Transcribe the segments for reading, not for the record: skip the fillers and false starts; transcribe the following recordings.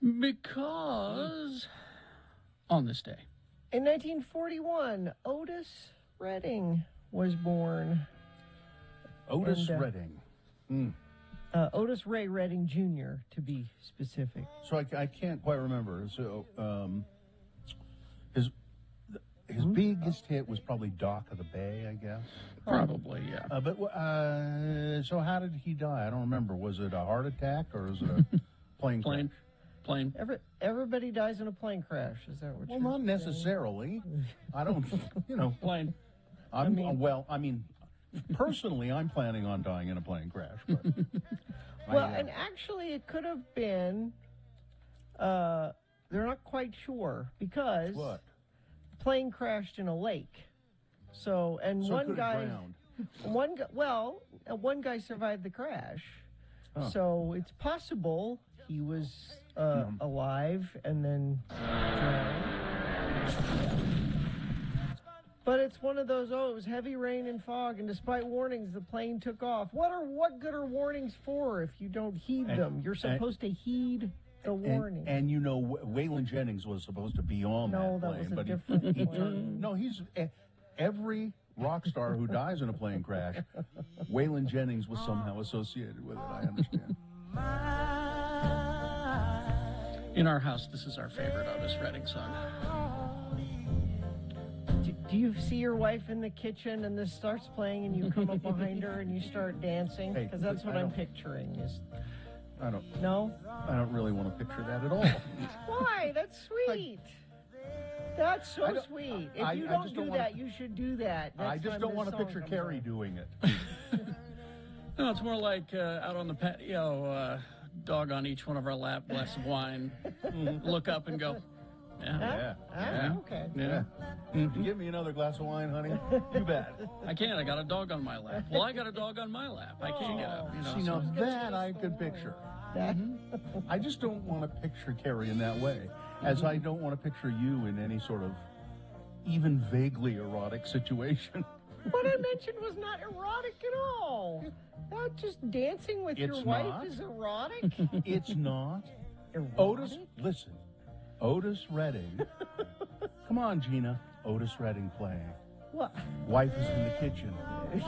Because on this day. In 1941, Otis Redding was born. Otis Redding. Otis Ray Redding Jr., to be specific. So I can't quite remember. So his biggest hit was probably Dock of the Bay, I guess. Probably, yeah. So how did he die? I don't remember. Was it a heart attack or was it a plane crash? Plane. Everybody dies in a plane crash. Is that what you're Well, not saying? necessarily. I don't, Plane. Personally, I'm planning on dying in a plane crash. But and actually it could have been, they're not quite sure because what? Plane crashed in a lake. So one guy survived the crash. Oh. So it's possible he was alive and then drowned. But it's one of those, it was heavy rain and fog, and despite warnings, the plane took off. What good are warnings for if you don't heed them? You're supposed to heed the warning. And Waylon Jennings was supposed to be on that plane. Was a but different he plane. No, he's every rock star who dies in a plane crash, Waylon Jennings was somehow associated with it, I understand. In our house, this is our favorite Otis Redding song. Do you see your wife in the kitchen and this starts playing and you come up behind her and you start dancing? Because that's what I'm picturing. I don't. No? I don't really want to picture that at all. Why? That's sweet. That's so sweet. If you don't do that, you should do that. I just don't want to picture Carrie doing it. No, it's more like out on the patio, dog on each one of our lap, glass of wine, look up and go, yeah. Okay. Yeah. Can you give me another glass of wine, honey? You bet. I can't. I got a dog on my lap. Well, I got a dog on my lap. I can't get up. See, now that I could picture. I just don't want to picture Carrie in that way, as I don't want to picture you in any sort of even vaguely erotic situation. What I mentioned was not erotic at all. Not just dancing with your wife is erotic. It's not. Erotic? Otis, listen. Otis Redding. Come on, Gina. Otis Redding playing. What? Wife is in the kitchen.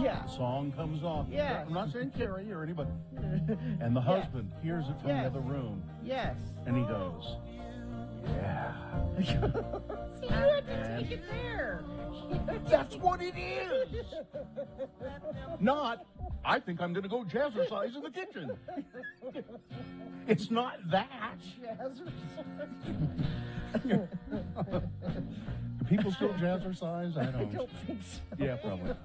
Yeah. The song comes on. Yeah. I'm not saying Carrie or anybody. And the husband hears it from the other room. Yes. And he goes, yeah. See, you had to take it there. That's what it is. Not, I think I'm going to go jazzercise in the kitchen. It's not that. Jazzercise. Do people still jazzercise? I don't think so. Yeah, probably.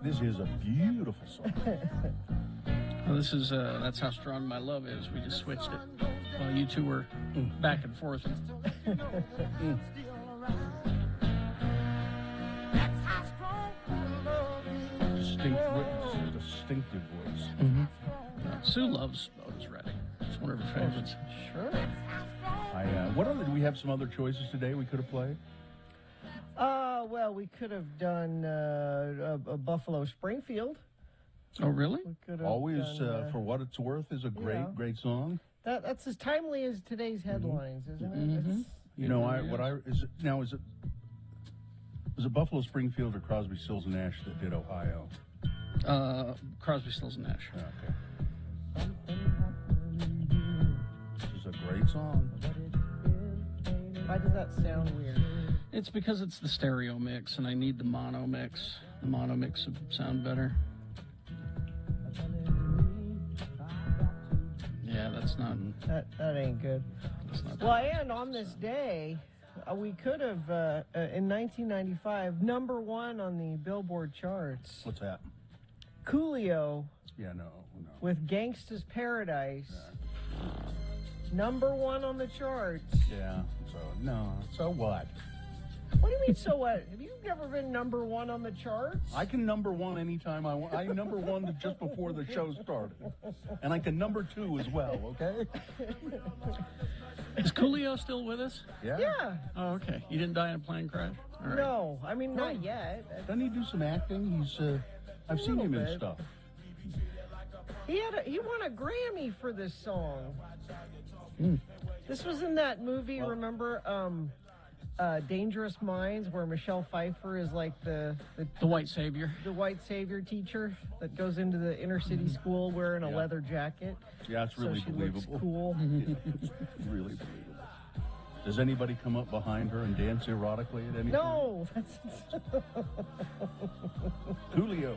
This is a beautiful song. Well, this is That's How Strong My Love Is. We just switched it while you two were back and forth. Distinctive voice. Sue loves Otis Redding. It's one of her favorites. Sure. Do we have some other choices today we could have played? Well, we could have done a Buffalo Springfield. Oh, really? We could have Always, done, For What It's Worth is a great song. That's as timely as today's headlines, isn't it? Was it Buffalo Springfield or Crosby, Stills, and Nash that did Ohio? Crosby, Stills, and Nash. Okay. This is a great song. Why does that sound weird? It's because it's the stereo mix, and I need the mono mix. The mono mix would sound better. Yeah, that's not... That ain't good. Well, and on this day, we could have, in 1995, #1 on the Billboard charts. What's that? Coolio. Yeah, no. With Gangsta's Paradise. #1 on the charts. Yeah, so what? What do you mean, so what? Have you never been #1 on the charts? I can #1 anytime I want. I #1 just before the show started. And I can #2 as well, okay? Is Coolio still with us? Yeah. Oh, okay. You didn't die in a plane crash? All right. No, I mean, not yet. Doesn't he do some acting? I've seen him in stuff. He won a Grammy for this song. Mm. This was in that movie, remember, Dangerous Minds, where Michelle Pfeiffer is like the white savior. The white savior teacher that goes into the inner city school wearing a leather jacket. Yeah, it's really so she believable. Looks cool. It's really believable. Does anybody come up behind her and dance erotically at any point? No, that's Julio.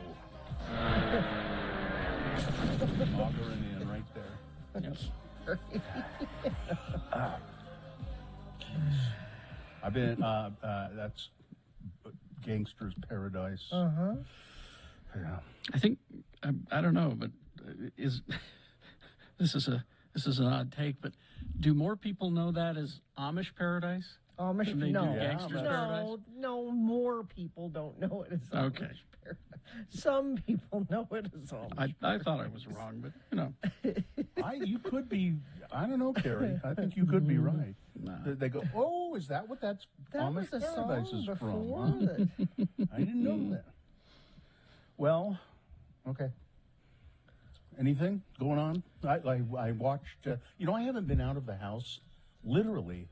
Auguring in right there. I've been, that's Gangster's Paradise. Uh-huh. Yeah. I think I don't know, but this is an odd take, but do more people know that as Amish Paradise? Amish, than they no. do Gangster's Paradise? No, more people don't know it as Amish Okay. Paradise. Some people know it as Amish. I thought I was wrong, but you know. You could be, I don't know, Carrie. I think you could be right. Nah. They go, oh, is that what that's That Amish was a Paradise song is before from? Huh? that. I didn't know that. Well, okay. Anything going on? I watched, I haven't been out of the house, literally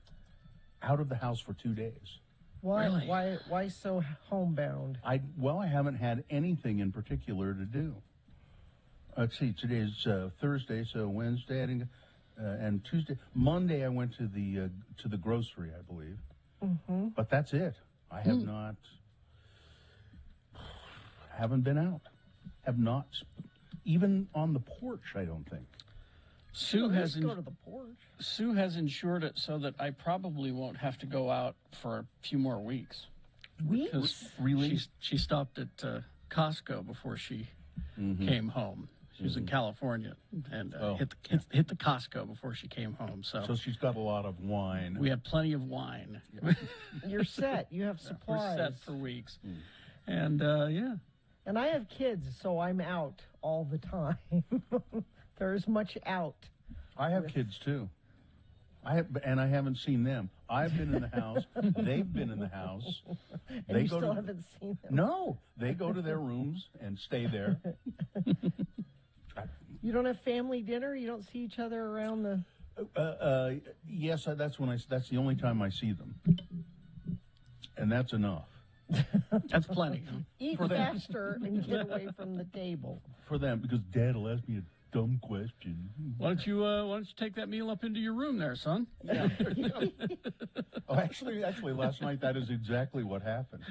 out of the house for 2 days. Why? Really? Why so homebound? I haven't had anything in particular to do. Let's see, today's Thursday, so Wednesday, and Tuesday, Monday I went to the grocery, I believe. Mm-hmm. But that's it. I have haven't been out. Have not, even on the porch, I don't think. Sue has go to the porch. Sue has insured it so that I probably won't have to go out for a few more weeks. Because Really? she stopped at Costco before she came home. She was in California and hit the Costco before she came home. So she's got a lot of wine. We have plenty of wine. You're set. You have We're supplies. set for weeks. And yeah. And I have kids, so I'm out all the time. There's much out. I have kids too. I haven't seen them. I've been in the house. They've been in the house. And you still haven't seen them. No, they go to their rooms and stay there. You don't have family dinner? You don't see each other around the... Yes, that's the only time I see them, and that's enough. That's plenty. Huh? Eat faster and get away from the table. For them, because Dad will ask me a dumb question. Why don't you take that meal up into your room there, son? Yeah. Oh, actually, last night that is exactly what happened.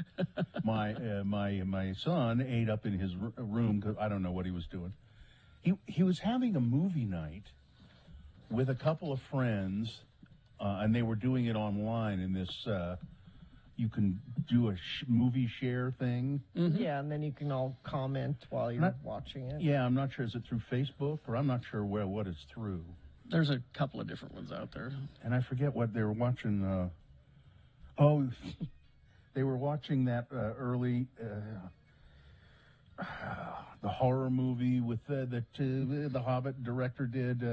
My son ate up in his room because I don't know what he was doing. He was having a movie night with a couple of friends, and they were doing it online in this. You can do a movie share thing. Mm-hmm. Yeah, and then you can all comment while you're watching it. Yeah, I'm not sure. Is it through Facebook, or I'm not sure what it's through. There's a couple of different ones out there. And I forget what they were watching. They were watching that early the horror movie with the Hobbit director did.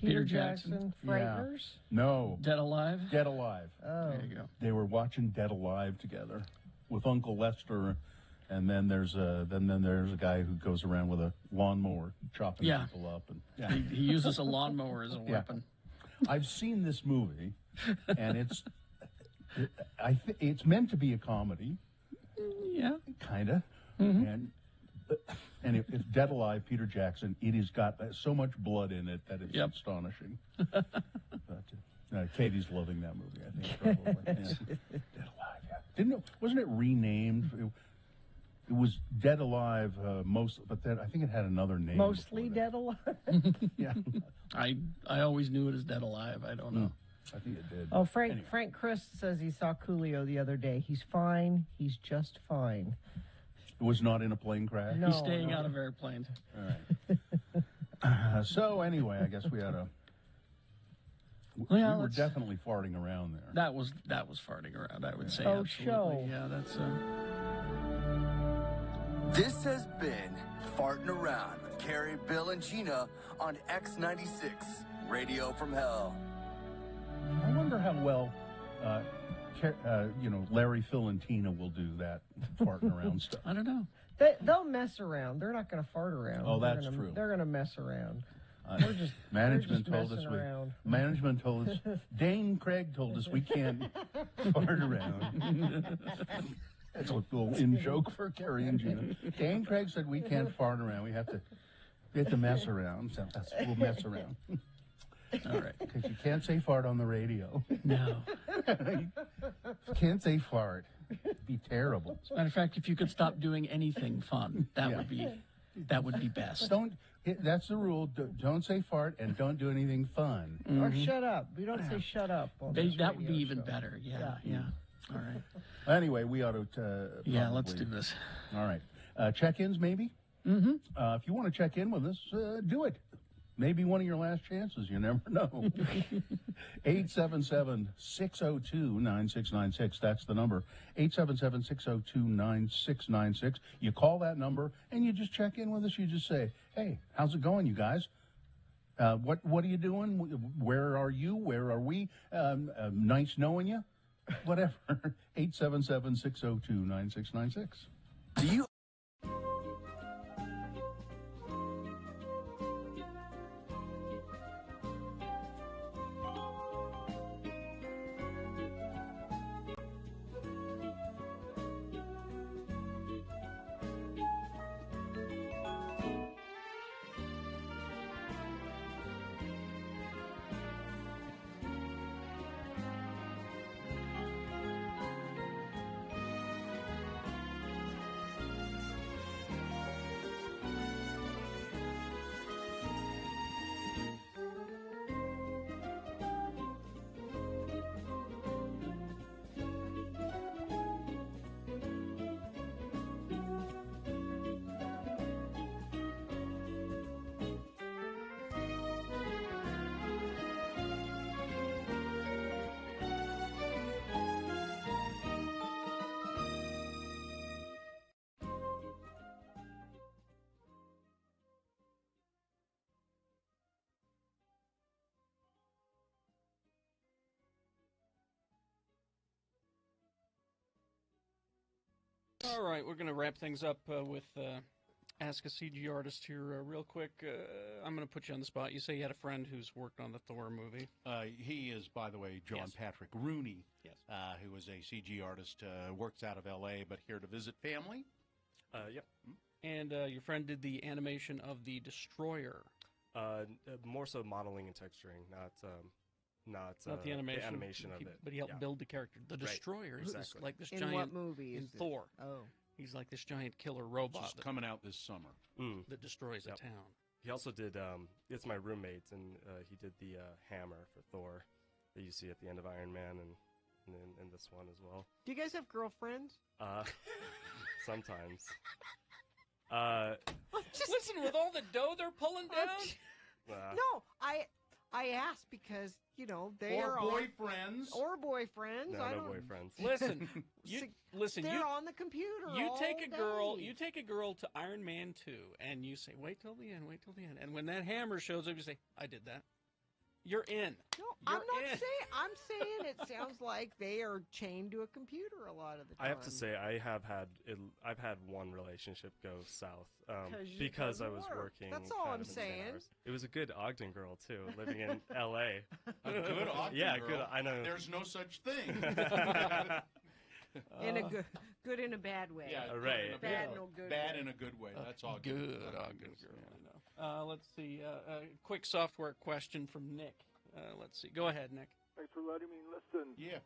Peter Jackson. Frighteners? Yeah. No. Dead Alive? Dead Alive. Oh. There you go. They were watching Dead Alive together with Uncle Lester, and then there's a guy who goes around with a lawnmower chopping people up, and he uses a lawnmower as a weapon. I've seen this movie, and it's meant to be a comedy. Yeah. Kind of. Mm-hmm. And if Dead Alive, Peter Jackson, it has got so much blood in it that it's astonishing. But, Katie's loving that movie, I think, probably. Dead Alive, wasn't it renamed? It was Dead Alive but then I think it had another name. Mostly Dead Alive? Yeah. I always knew it as Dead Alive. I don't know. I think it did. Oh, Frank Christ says he saw Coolio the other day. He's fine. He's just fine. It was not in a plane crash? He's staying out of airplanes. All right. So anyway, I guess we had we were definitely farting around there. That was farting around, I would say. Oh, absolutely. show. Yeah, that's... This has been Farting Around with Carrie, Bill, and Gina on X96, Radio from Hell. I wonder how well Larry, Phil, and Tina will do that farting around stuff. I don't know. They'll mess around. They're not going to fart around. Oh, that's true. They're going to mess around. Management told us Management told us. Dane Craig told us we can't fart around. That's a little in-joke for Carrie and Gina. Dane Craig said we can't fart around. We have to mess around. So we'll mess around. All right. Because you can't say fart on the radio. No. You can't say fart. It'd be terrible. As a matter of fact, if you could stop doing anything fun, that would be best. That's the rule. Don't say fart and don't do anything fun. Or shut up. We don't say shut up. That would be even better. Yeah. All right. Anyway, we ought to. Let's do this. All right. Check-ins, maybe? Mm-hmm. If you want to check in with us, do it. Maybe one of your last chances. You never know. 877-602-9696. That's the number. 877-602-9696. You call that number and you just check in with us. You just say, hey, how's it going, you guys? What are you doing? Where are you? Where are we? Nice knowing you. Whatever. 877-602-9696. Do you? All right, we're going to wrap things up with Ask a CG Artist here real quick. I'm going to put you on the spot. You say you had a friend who's worked on the Thor movie. He is, by the way, John Patrick Rooney, who is a CG artist, works out of L.A., but here to visit family. Yep. And your friend did the animation of the Destroyer. More so modeling and texturing, not the animation. The animation of it. But he helped build the character. The Destroyer is like this giant. In what movie? In Thor. Oh. He's like this giant killer robot. Just coming out this summer. That destroys a town. He also did, it's my roommate, and he did the hammer for Thor that you see at the end of Iron Man and this one as well. Do you guys have girlfriends? Sometimes. Listen, with all the dough they're pulling down? No, I asked because, they are boyfriends. Or boyfriends. No, no boyfriends. Listen, they're on the computer. You all take a girl. day. You take a girl to Iron Man 2, and you say, "Wait till the end. Wait till the end." And when that hammer shows up, you say, "I did that." You're in. No, I'm not saying. I'm saying it sounds like they are chained to a computer a lot of the time. I have to say, I've had one relationship go south because I was working. That's all I'm saying. It was a good Ogden girl too, living in L.A. A good Ogden girl? Good. I know. There's no such thing. In a good in a bad way. Yeah, right. Bad in a good bad way. in a good way. That's all. Good Ogden girl. I know. Let's see. A quick software question from Nick. Let's see. Go ahead, Nick. Thanks for letting me listen. Yeah.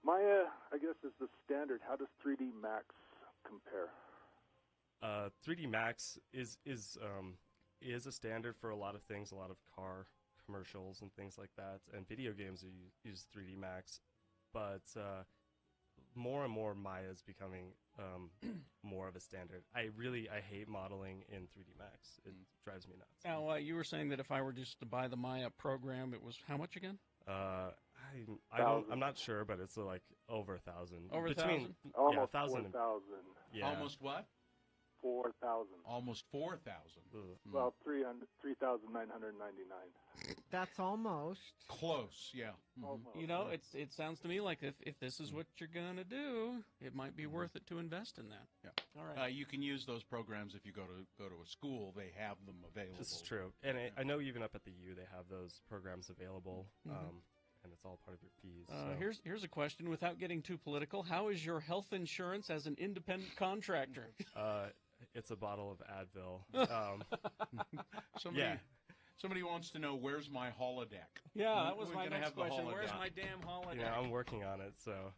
Maya, I guess, is the standard. How does 3D Max compare? 3D Max is a standard for a lot of things, a lot of car commercials and things like that, and video games use 3D Max, but more and more Maya is becoming more of a standard. I hate modeling in 3D Max. It drives me nuts. Now, you were saying that if I were just to buy the Maya program, it was how much again? I'm not sure, but it's like over 1,000. Over 1,000? Almost 1,000. 4,000. Yeah. Almost what? 4,000. Almost 4,000. Well, 3,999. That's almost. Close, yeah. Almost. You know, it sounds to me like if this is what you're gonna do, it might be worth it to invest in that. Yeah. All right. You can use those programs if you go to a school. They have them available. This is true, and I know even up at the U they have those programs available, and it's all part of your fees. So. Here's a question. Without getting too political, how is your health insurance as an independent contractor? It's a bottle of Advil. Somebody wants to know, where's my holodeck? Yeah, that was We're my gonna next have the question. Where's holodeck. my damn holodeck? Yeah, I'm working on it. So,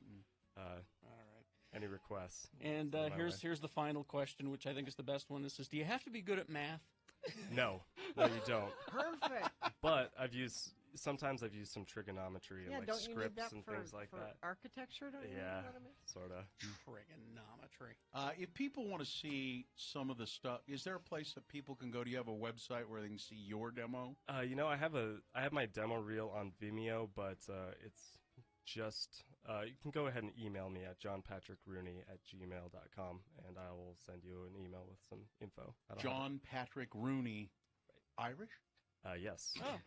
all right. any requests? And here's the final question, which I think is the best one. This is: do you have to be good at math? No, you don't. Perfect. But sometimes I've used some trigonometry and Yeah, like don't you need scripts that and for, things like for that. architecture? Don't you Yeah, need that, I mean? sort of. Trigonometry. If people want to see some of the stuff, is there a place that people can go? Do you have a website where they can see your demo? I have my demo reel on Vimeo, but it's just you can go ahead and email me at johnpatrickrooney@gmail.com, and I will send you an email with some info. John Patrick Rooney, Irish? Yes. Oh.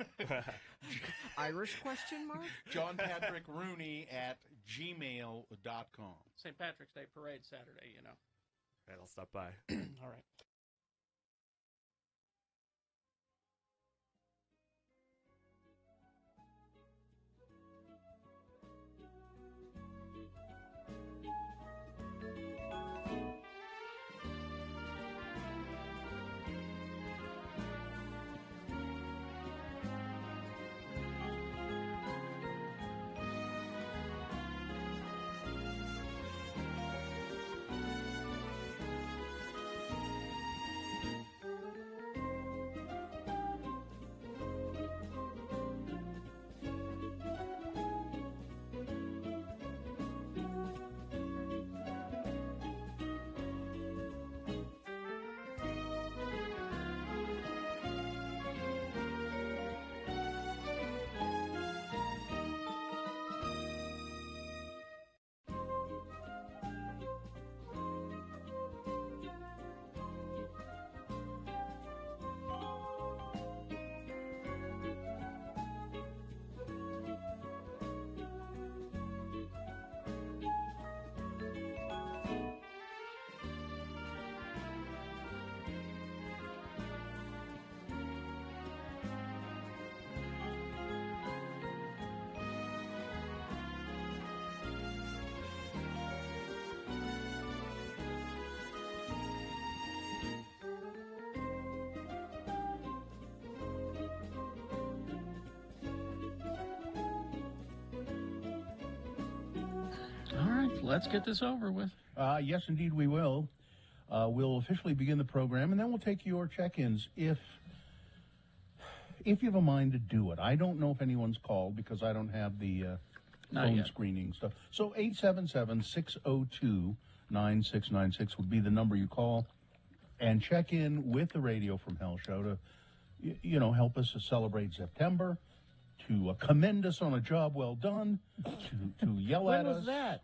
Irish question mark? John Patrick Rooney at gmail.com. St. Patrick's Day parade Saturday, you know. All right, I'll stop by. All right. All right, let's get this over with. Yes, indeed, we will. We'll officially begin the program, and then we'll take your check-ins if you have a mind to do it. I don't know if anyone's called because I don't have the phone screening stuff. So 877-602-9696 would be the number you call and check in with the Radio from Hell show to, help us to celebrate September, to commend us on a job well done, to yell at us. When was that?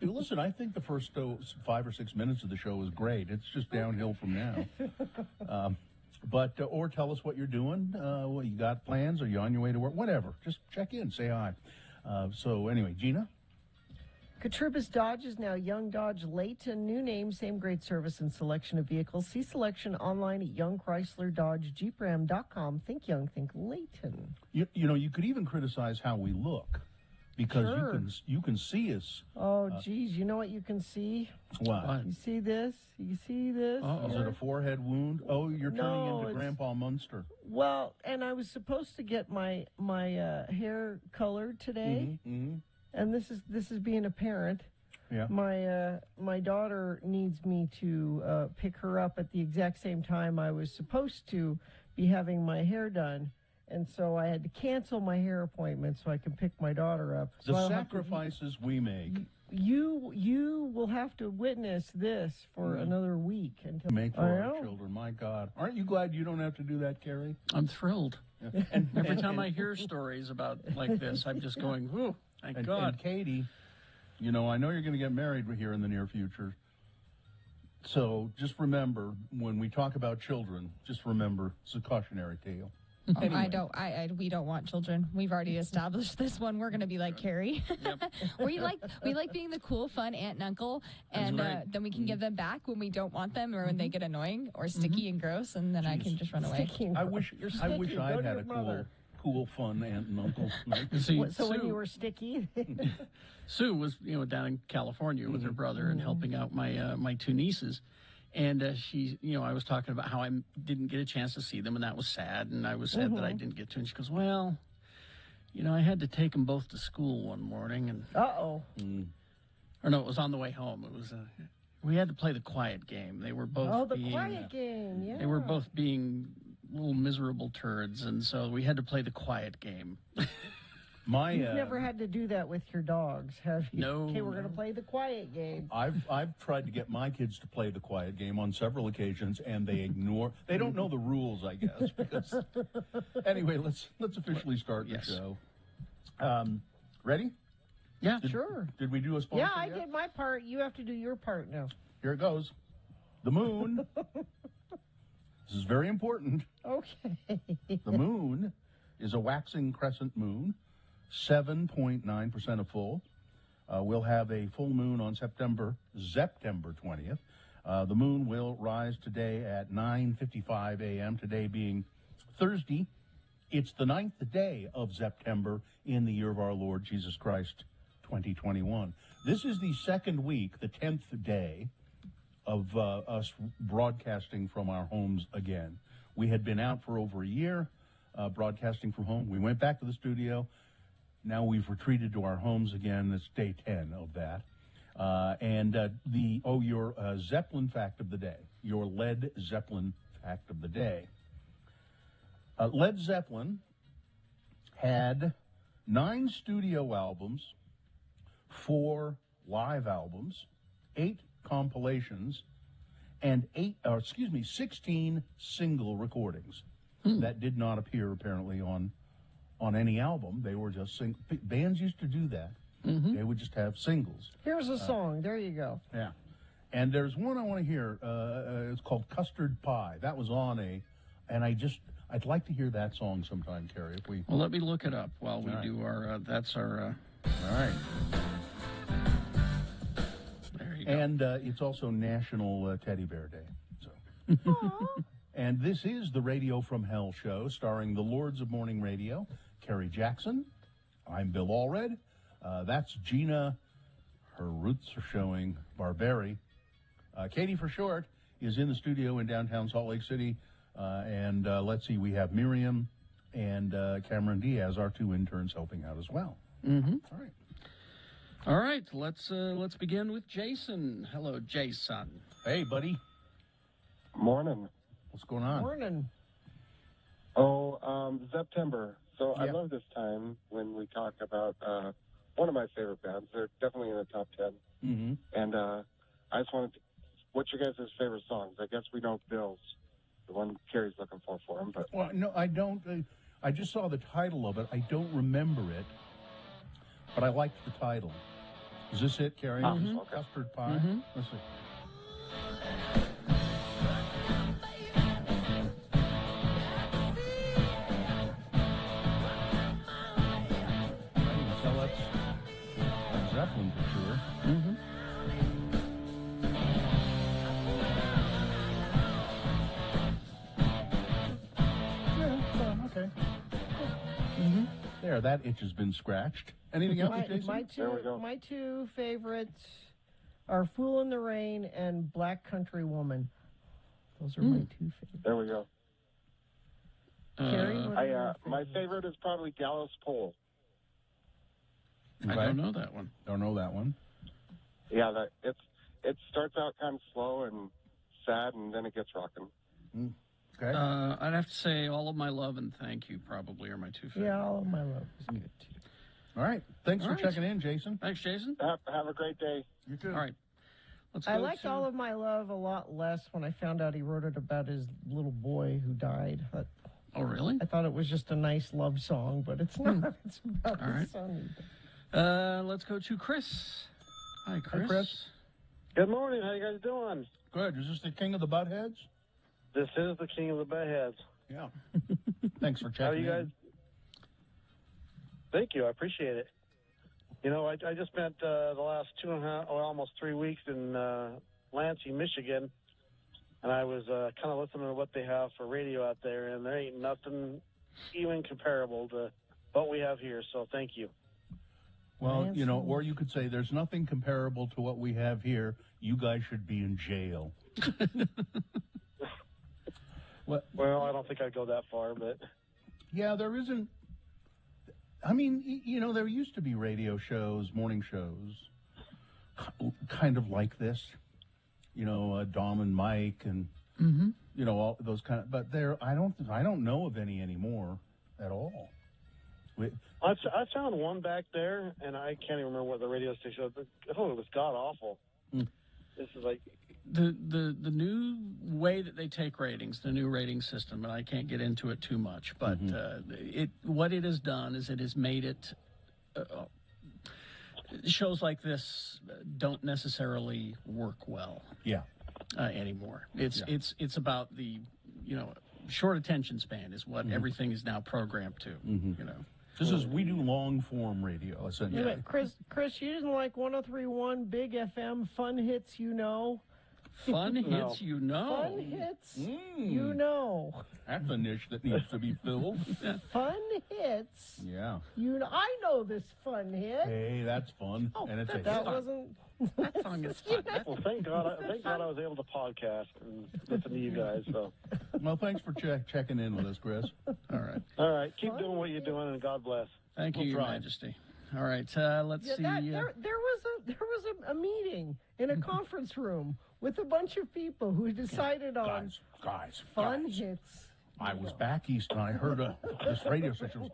Listen, I think the first 5 or 6 minutes of the show is great. It's just downhill from now. Or tell us what you're doing. What you got plans? Are you on your way to work? Whatever. Just check in, say hi. So anyway, Gina? Katrubis Dodge is now Young Dodge Layton. New name, same great service and selection of vehicles. See selection online at youngchrysler.dodge.jeepram.com. Think young, think Layton. You could even criticize how we look. Because you can see us. Oh, geez. You know what you can see? What? You see this? You see this? Is it a forehead wound? Oh, you're turning into Grandpa Munster. Well, and I was supposed to get my hair colored today, and this is being a parent. Yeah. My daughter needs me to pick her up at the exact same time I was supposed to be having my hair done. And so I had to cancel my hair appointment so I can pick my daughter up. So the sacrifices we make. You will have to witness this for another week. Until make for our children, my God. Aren't you glad you don't have to do that, Carrie? I'm thrilled. Yeah. And every time I hear stories about like this, I'm just going, whoo, thank God. And Katie, I know you're going to get married here in the near future. So just remember, when we talk about children, just remember it's a cautionary tale. Oh, Anyway. we don't want children. We've already established this one. We're going to be like Carrie. we like being the cool, fun aunt and uncle, and then we can give them back when we don't want them or when they get annoying or sticky and gross, and then I can just run away. Sticky. I wish You're sticky. I'd Go to had your a mother. cool, fun aunt and uncle. See, So when you were sticky, Sue was, down in California with her brother and helping out my my two nieces. And she, I was talking about how I didn't get a chance to see them, and that was sad. And I was sad that I didn't get to. And she goes, well, I had to take them both to school one morning. And uh-oh. Or no, it was on the way home. It was we had to play the quiet game. They were both The quiet game, yeah. They were both being little miserable turds, and so we had to play the quiet game. You've never had to do that with your dogs, have you? No. Okay, we're going to play the quiet game. I've tried to get my kids to play the quiet game on several occasions, and they don't know the rules, I guess. Because, anyway, let's officially start the show. Ready? Yeah, Sure. Did we do a sponsor Yeah, I yet? did my part. You have to do your part now. Here it goes. The moon. This is very important. Okay. The moon is a waxing crescent moon, 7.9% of full. We'll have a full moon on September 20th. The moon will rise today at 9:55 a.m., today being Thursday. It's the 9th day of September in the year of our Lord Jesus Christ, 2021. This is the second week, the 10th day of us broadcasting from our homes again. We had been out for over a year broadcasting from home. We went back to the studio. Now we've retreated to our homes again. It's day 10 of that. Your Zeppelin fact of the day, your Led Zeppelin fact of the day. Led Zeppelin had 9 studio albums, 4 live albums, 8 compilations, and 16 single recordings that did not appear apparently on any album. They were just bands used to do that. They would just have singles. Here's a song. There you go. Yeah. And there's one I want to hear. It's called Custard Pie. That was on I'd like to hear that song sometime, Carrie. Well, let me look it up while we do our. All right. There you go. And it's also National Teddy Bear Day. So. And this is the Radio from Hell show, starring the Lords of Morning Radio, Kerry Jackson. I'm Bill Allred. That's Gina. Her roots are showing. Barberi. Katie for short is in the studio in downtown Salt Lake City. And let's see, we have Miriam and Cameron Diaz, our 2 interns, helping out as well. All right. All right, let's begin with Jason. Hello, Jason. Hey, buddy. Morning. What's going on? Morning. September. So I love this time when we talk about one of my favorite bands. They're definitely in the top 10. Mm-hmm. And I just wanted to, what's your guys' favorite songs? I guess we know Bill's, the one Carrie's looking for him. But well, no, I don't. I just saw the title of it. I don't remember it, but I liked the title. Is this it, Carrie? Okay. Custard Pie? Let's see. So that's Zeppelin for sure. Yeah, okay. There, that itch has been scratched. Anything else, Jason? My two favorites are Fool in the Rain and Black Country Woman. Those are my 2 favorites. there we go. Carrie, what are your My favorites? favorite is probably Gallows Pole. I don't know that one. Don't know that one. Yeah, it starts out kind of slow and sad, and then it gets rocking. Okay. I'd have to say All of My Love and Thank You probably are my 2 favorites. Yeah, All of My Love is good too. All right. Thanks All for right. checking in, Jason. Thanks, Jason. Have a great day. You too. All right. Let's go I liked to... All of My Love a lot less when I found out he wrote it about his little boy who died. Oh, really? I thought it was just a nice love song, but it's not. It's about All his right. son. Let's go to Chris. Hi, Chris. Chris. Good morning. How you guys doing? Good. Is this the King of the Buttheads? This is the King of the Buttheads. Yeah. Thanks for checking How are you guys? in. Thank you. I appreciate it. You know, I just spent the last 2.5 or almost 3 weeks in Lansing, Michigan, and I was kind of listening to what they have for radio out there, and there ain't nothing even comparable to what we have here. So thank you. Well, you know, or you could say there's nothing comparable to what we have here. You guys should be in jail. Well, I don't think I'd go that far, but... Yeah, there isn't... I mean, you know, there used to be radio shows, morning shows, kind of like this. You know, Dom and Mike and, you know, all those kind of... But I don't know of any anymore at all. I found one back there, and I can't even remember what the radio station was. Oh, it was god-awful. This is like... The new way that they take ratings, the new rating system, and I can't get into it too much, but what it has done is it has made it... shows like this don't necessarily work well. Yeah. Anymore. It's about the, you know, short attention span is what everything is now programmed to, you know. We do long form radio, essentially. Wait, Chris, you didn't like 103.1 Big FM Fun Hits, you know? Fun hits, you know. Fun hits, you know. That's a niche that needs to be filled. Fun hits. Yeah. You know, I know this fun hit. Hey, that's fun. Oh, and it's a that hit. wasn't. That song is fun. Well, thank God I was able to podcast and listen to you guys. So. Well, thanks for checking in with us, Chris. All right. All right. Keep doing what you're doing, and God bless. Thank you, Your Majesty. All right. Let's see. There was a meeting in a conference room with a bunch of people who decided on guys, fun hits. I was back east and I heard this radio station.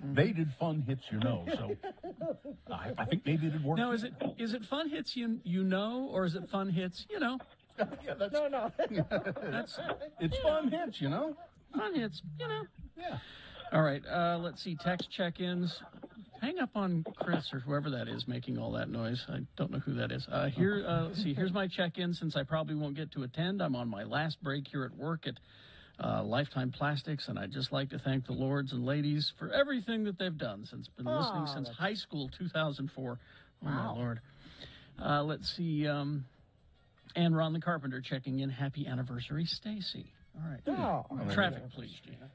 They did fun hits, you know. So I think maybe it'd work. Now, is it fun hits you know, or is it fun hits you know? Yeah, that's, No. it's fun hits, you know. Fun hits, you know. Yeah. All right. Let's see. Text check-ins. Hang up on Chris or whoever that is making all that noise. I don't know who that is. Let's see. Here's my check-in. Since I probably won't get to attend, I'm on my last break here at work at Lifetime Plastics, and I'd just like to thank the lords and ladies for everything that they've done since been listening since high school 2004. Oh, my Lord. Let's see. And Ron the Carpenter checking in. Happy anniversary, Stacy. All right. Traffic, please, Gina.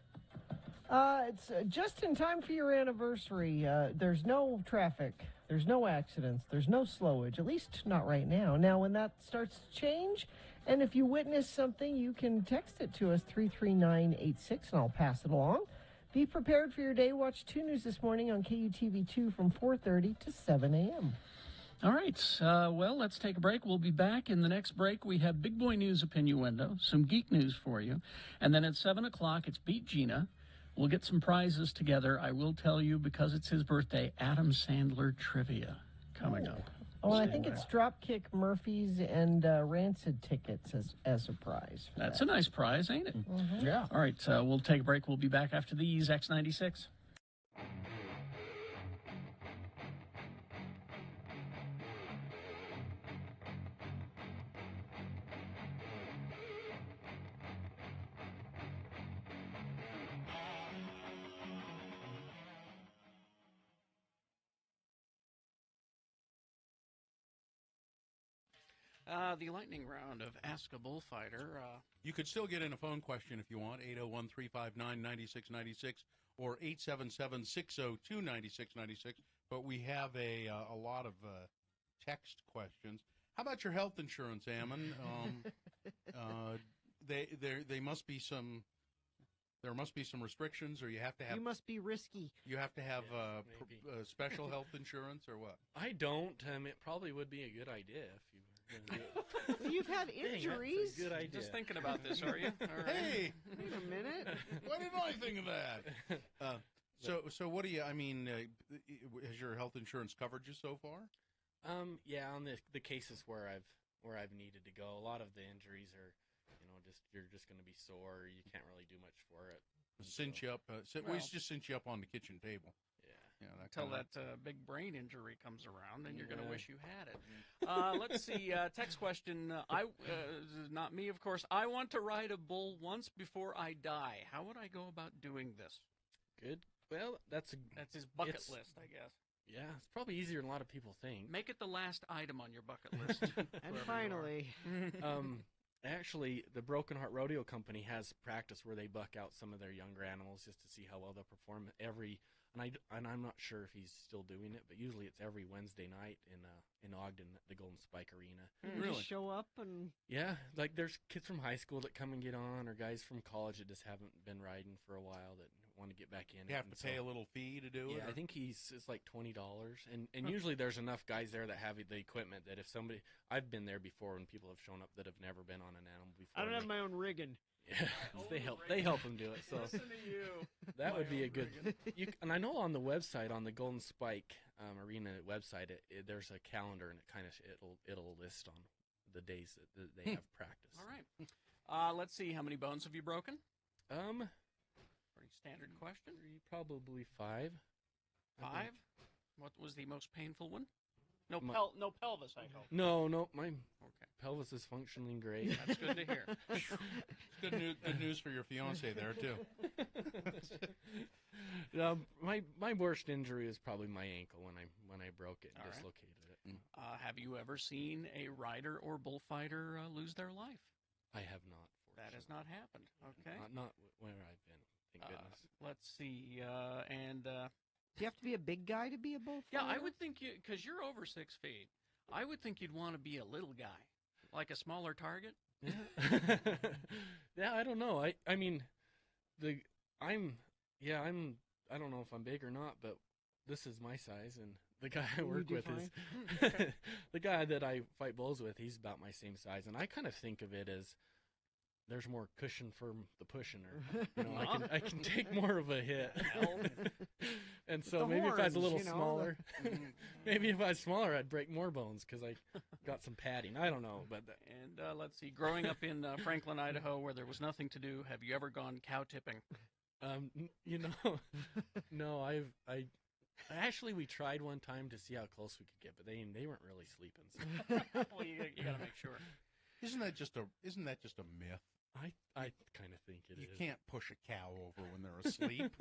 It's just in time for your anniversary. There's no traffic. There's no accidents. There's no slowage, at least not right now. Now, when that starts to change, and if you witness something, you can text it to us, 33986, and I'll pass it along. Be prepared for your day. Watch 2 News this morning on KUTV2 from 4:30 to 7 a.m. All right. Well, let's take a break. We'll be back. In the next break, we have Big Boy News Opinnuendo, some geek news for you. And then at 7 o'clock, it's Beat Gina. We'll get some prizes together. I will tell you, because it's his birthday, Adam Sandler trivia coming up. Oh, I think it's Dropkick Murphys and Rancid tickets as a prize. That's a nice prize, ain't it? Yeah. All right. We'll take a break. We'll be back after these. X96. The lightning round of Ask a Bullfighter. You could still get in a phone question if you want, 801-359-9696 or 877-602-9696. But we have a lot of text questions. How about your health insurance, Ammon? They must be some. There must be some restrictions, or you have to have. You must be risky. You have to have special health insurance, or what? I don't. It probably would be a good idea if you. You've had injuries. Good idea. Just thinking about this, are you? All right. Hey, wait a minute. Why didn't I think of that? So what do you? I mean, has your health insurance covered you so far? Yeah, on the cases where I've needed to go, a lot of the injuries are, you're just going to be sore. You can't really do much for it. Cinch you up. We just cinch you up on the kitchen table. until that big brain injury comes around, and you're going to wish you had it. Let's see. Text question. Not me, of course. I want to ride a bull once before I die. How would I go about doing this? Good. Well, that's his bucket list, I guess. Yeah, it's probably easier than a lot of people think. Make it the last item on your bucket list. And finally, actually, the Broken Heart Rodeo Company has practice where they buck out some of their younger animals just to see how well they'll perform and I'm not sure if he's still doing it, but usually it's every Wednesday night in Ogden, the Golden Spike Arena. You just show up and yeah, like there's kids from high school that come and get on, or guys from college that just haven't been riding for a while that want to get back in. You have to pay a little fee to do it. Yeah, I think it's like $20, and usually there's enough guys there that have the equipment that if somebody, I've been there before when people have shown up that have never been on an animal before. I don't have my own rigging. Yeah, they help them do it. So listen to you. That would be a good. And I know on the website, on the Golden Spike Arena website, there's a calendar, and it'll list on the days that they have practice. All right. Let's see. How many bones have you broken? Pretty standard question. Probably 5. 5. What was the most painful one? No pelvis, I hope. No, my pelvis is functioning great. That's good to hear. Good news for your fiance there too. My worst injury is probably my ankle when I broke it and dislocated it. Have you ever seen a rider or bullfighter lose their life? I have not. That has not happened. Okay. Not where I've been. Thank goodness. Let's see. Do you have to be a big guy to be a bullfighter? Yeah, I would think because you're over 6 feet. I would think you'd want to be a little guy, like a smaller target. Yeah. Yeah, I don't know. I mean, I don't know if I'm big or not, but this is my size, and the guy I work with is the guy that I fight bulls with. He's about my same size, and I kind of think of it as there's more cushion for the pushing, or I can take more of a hit. And so maybe if I was a little smaller, maybe if I was smaller, I'd break more bones because I got some padding. I don't know, but let's see. Growing up in Franklin, Idaho, where there was nothing to do, have you ever gone cow tipping? No. Actually, we tried one time to see how close we could get, but they weren't really sleeping. So. Well, you got to make sure. Isn't that just a myth? I kind of think it is. You can't push a cow over when they're asleep.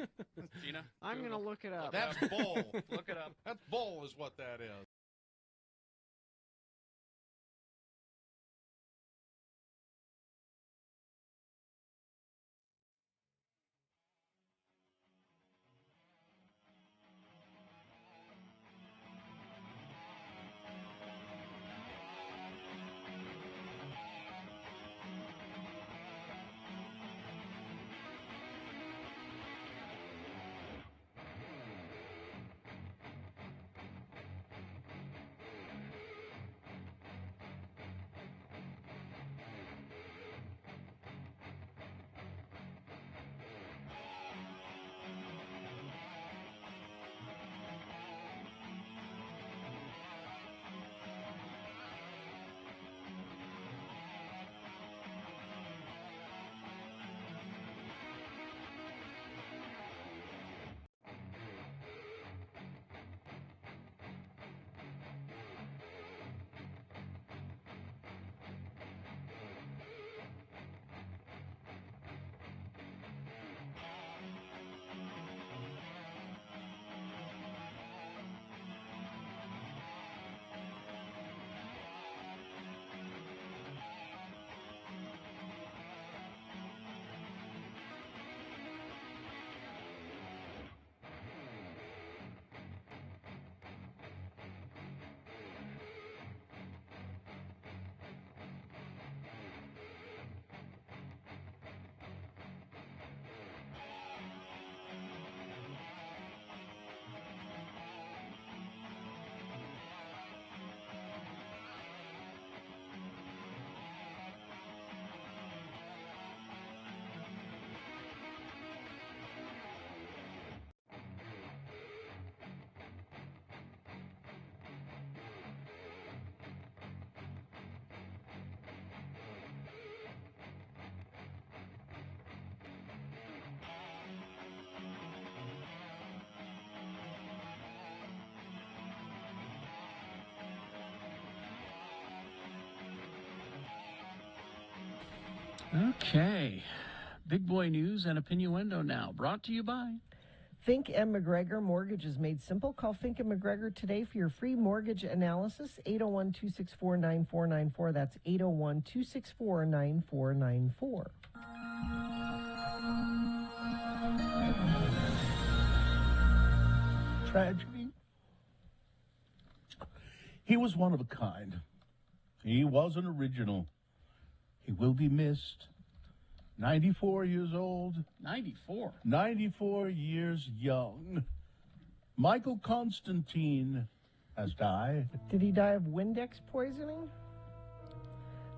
Gina, I'm going to look it up. That's bull. Look it up. That's bull is what that is. Okay. Big boy news and opinioendo now. Brought to you by Fink and McGregor Mortgage is made simple. Call Fink and McGregor today for your free mortgage analysis. 801-264-9494. That's 801-264-9494. Tragedy. He was one of a kind. He was an original. He will be missed. 94 years old. 94. 94 years young. Michael Constantine has died. Did he die of Windex poisoning?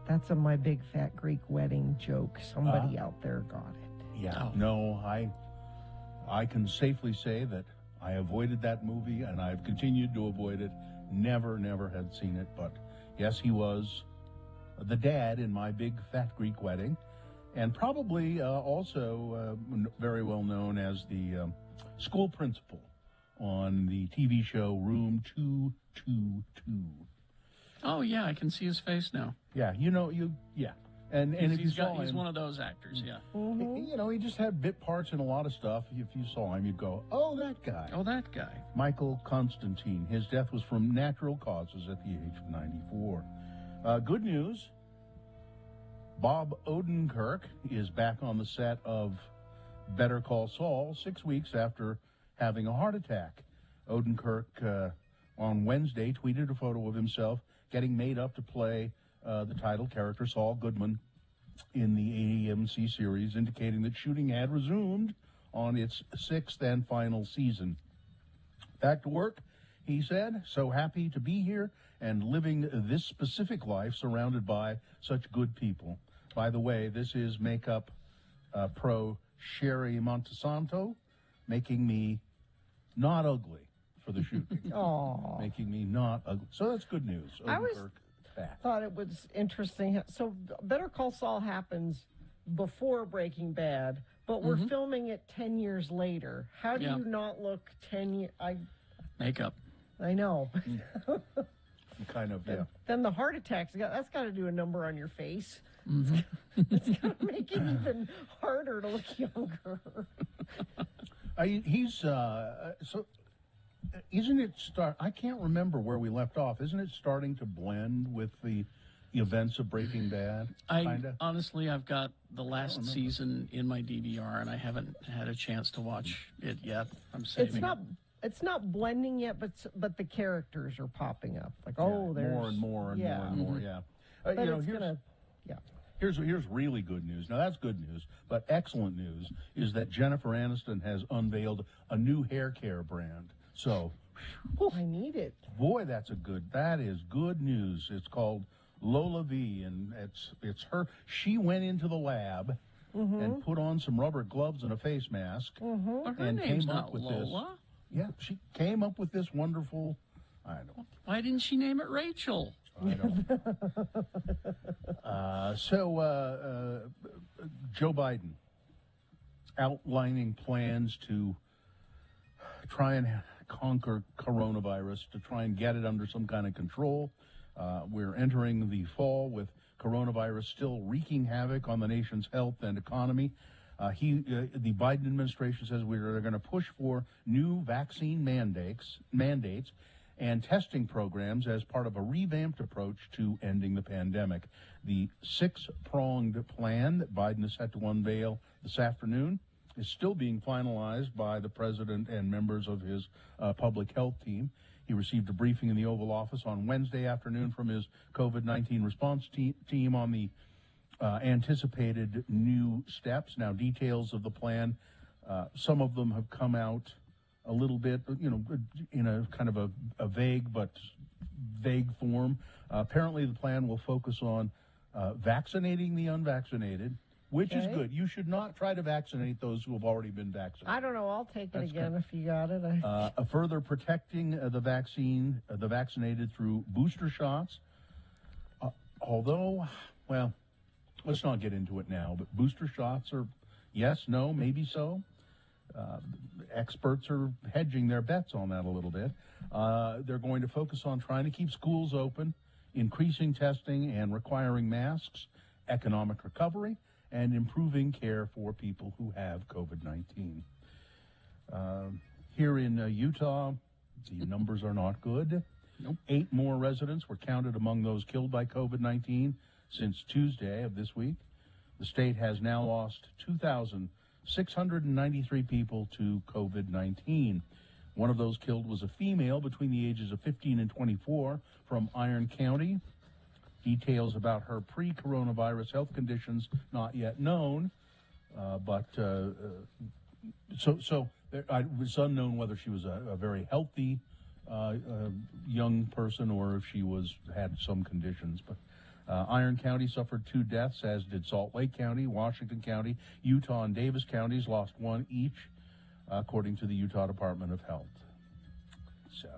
That's a My Big Fat Greek Wedding joke. Somebody out there got it. Yeah. No, I can safely say that I avoided that movie, and I've continued to avoid it. Never had seen it. But yes, he was the dad in My Big Fat Greek Wedding, and probably also very well known as the school principal on the TV show Room 222. Oh, yeah, I can see his face now. Yeah, yeah. And if he's you saw him, one of those actors, yeah. He just had bit parts in a lot of stuff. If you saw him, you'd go, oh, that guy. Oh, that guy. Michael Constantine. His death was from natural causes at the age of 94. Good news. Bob Odenkirk is back on the set of Better Call Saul 6 weeks after having a heart attack. Odenkirk on Wednesday tweeted a photo of himself getting made up to play the title character Saul Goodman in the AMC series, indicating that shooting had resumed on its sixth and final season. Back to work, he said, so happy to be here and living this specific life surrounded by such good people. By the way, this is makeup pro Sherry Montesanto, making me not ugly for the shooting. Oh, making me not ugly. So that's good news. Thought it was interesting. So Better Call Saul happens before Breaking Bad, but we're filming it 10 years later. How do you not look 10 years? Makeup. I know. Kind of, yeah. Then the heart attacks, that's got to do a number on your face. It's going to make it even harder to look younger. Isn't it I can't remember where we left off. Isn't it starting to blend with the events of Breaking Bad? Honestly, I've got the last season in my DVR, and I haven't had a chance to watch it yet. I'm saving It's not blending yet, but the characters are popping up. Like, there's more and more and more. Yeah. Here's really good news. Now, that's good news, but excellent news is that Jennifer Aniston has unveiled a new hair care brand. So, I need it. Boy, that is good news. It's called Lola V, and it's her. She went into the lab and put on some rubber gloves and a face mask, But her and name's came up not with Lola. this. Yeah, she came up with this wonderful. I don't. Why didn't she name it Rachel? I don't. Joe Biden outlining plans to try and conquer coronavirus, to try and get it under some kind of control. We're entering the fall with coronavirus still wreaking havoc on the nation's health and economy. The Biden administration says they're going to push for new vaccine mandates and testing programs as part of a revamped approach to ending the pandemic. The six-pronged plan that Biden is set to unveil this afternoon is still being finalized by the president and members of his public health team. He received a briefing in the Oval Office on Wednesday afternoon from his COVID-19 response team on the anticipated new steps. Now, details of the plan, some of them have come out a little bit, in a kind of a vague form. Apparently, the plan will focus on vaccinating the unvaccinated, which is good. You should not try to vaccinate those who have already been vaccinated. I don't know. I'll take it again if you got it. Further protecting the vaccinated through booster shots. Although, well, let's not get into it now, but booster shots are yes, no, maybe so. Experts are hedging their bets on that a little bit. They're going to focus on trying to keep schools open, increasing testing and requiring masks, economic recovery, and improving care for people who have COVID-19. Here in Utah, the numbers are not good. Nope. 8 more residents were counted among those killed by COVID-19 since Tuesday of this week. The state has now lost 2,693 people to COVID-19. One of those killed was a female between the ages of 15 and 24 from Iron County. Details about her pre-coronavirus health conditions not yet known, so it was unknown whether she was a very healthy young person or if she had some conditions. But Iron County suffered 2 deaths, as did Salt Lake County, Washington County, Utah, and Davis counties lost 1 each, according to the Utah Department of Health. So,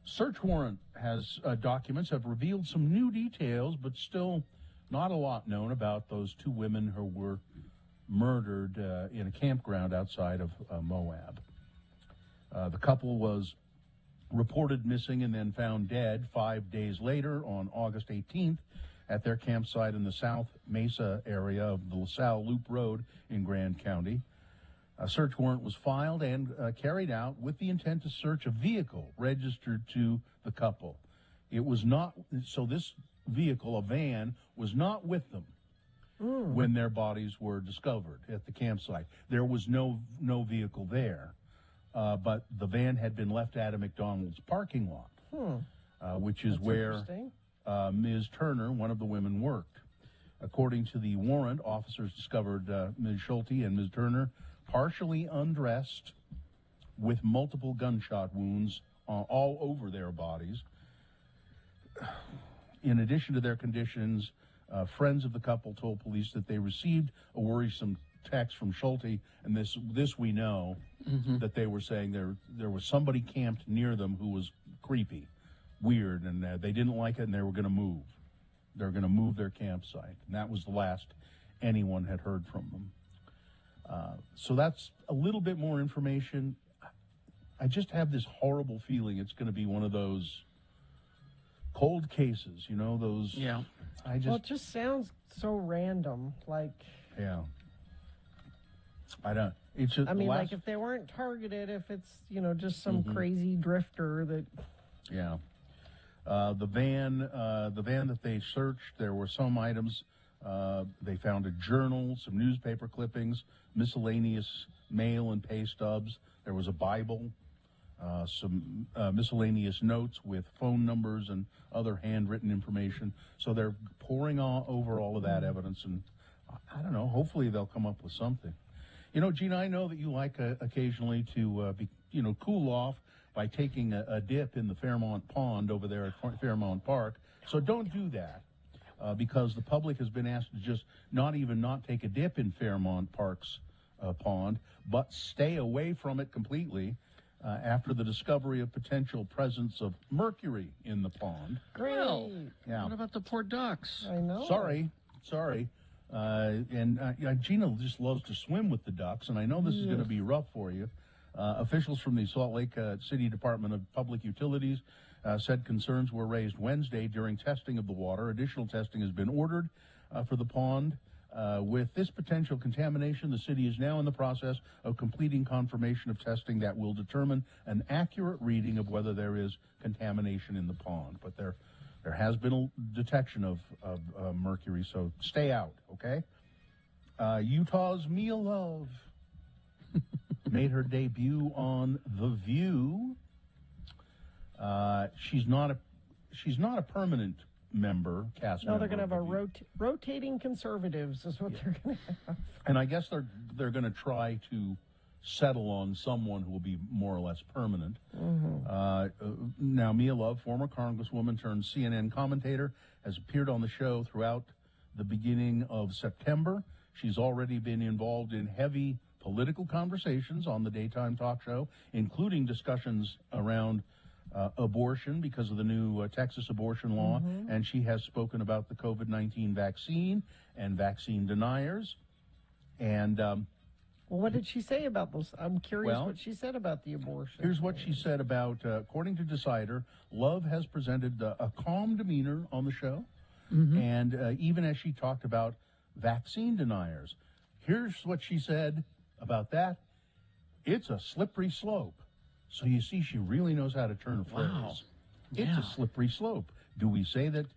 search warrant documents have revealed some new details, but still not a lot known about those 2 women who were murdered in a campground outside of Moab. The couple was reported missing and then found dead 5 days later on August 18th at their campsite in the South Mesa area of the LaSalle Loop Road in Grand County. A search warrant was filed and carried out with the intent to search a vehicle registered to the couple. It was not, so this vehicle, a van, was not with them when their bodies were discovered at the campsite. There was no vehicle there. But the van had been left at a McDonald's parking lot, which is where Ms. Turner, one of the women, worked. According to the warrant, officers discovered Ms. Schulte and Ms. Turner partially undressed with multiple gunshot wounds all over their bodies. In addition to their conditions, friends of the couple told police that they received a worrisome text from Schulte, and this we know, that they were saying there was somebody camped near them who was creepy, weird, and they didn't like it, and they were going to move. They were going to move their campsite, and that was the last anyone had heard from them. So that's a little bit more information. I just have this horrible feeling it's going to be one of those cold cases, those. Yeah. Well, it just sounds so random, like. Yeah. I don't. It's just. I mean, like if they weren't targeted, if it's just some crazy drifter that. Yeah. The van that they searched, there were some items. They found a journal, some newspaper clippings, miscellaneous mail and pay stubs. There was a Bible, some miscellaneous notes with phone numbers and other handwritten information. So they're pouring over all of that evidence, and I don't know. Hopefully they'll come up with something. Gina, I know that you like occasionally to cool off by taking a dip in the Fairmont Pond over there at Fairmont Park. So don't do that. Because the public has been asked to just not take a dip in Fairmont Park's pond, but stay away from it completely after the discovery of potential presence of mercury in the pond. Great. Well, yeah. What about the poor ducks? I know. Sorry. Gina just loves to swim with the ducks, and I know this is going to be rough for you. Officials from the Salt Lake City Department of Public Utilities said concerns were raised Wednesday during testing of the water. Additional testing has been ordered for the pond. With this potential contamination, the city is now in the process of completing confirmation of testing that will determine an accurate reading of whether there is contamination in the pond. But there has been a detection of mercury, so stay out, okay? Utah's Mia Love made her debut on The View. She's not a permanent cast member. No, they're going to have a rotating conservatives is what they're going to have. And I guess they're going to try to settle on someone who will be more or less permanent. Now, Mia Love, former Congresswoman turned CNN commentator, has appeared on the show throughout the beginning of September. She's already been involved in heavy political conversations on the daytime talk show, including discussions around abortion because of the new Texas abortion law, and she has spoken about the COVID-19 vaccine and vaccine deniers. And well, what did she say about those? I'm curious what she said about the abortion. Here's what she said about, according to Decider, Love has presented a calm demeanor on the show. And even as she talked about vaccine deniers, here's what she said about that. It's a slippery slope. So you see, she really knows how to turn a phrase. Wow. It's a slippery slope. Do we say that?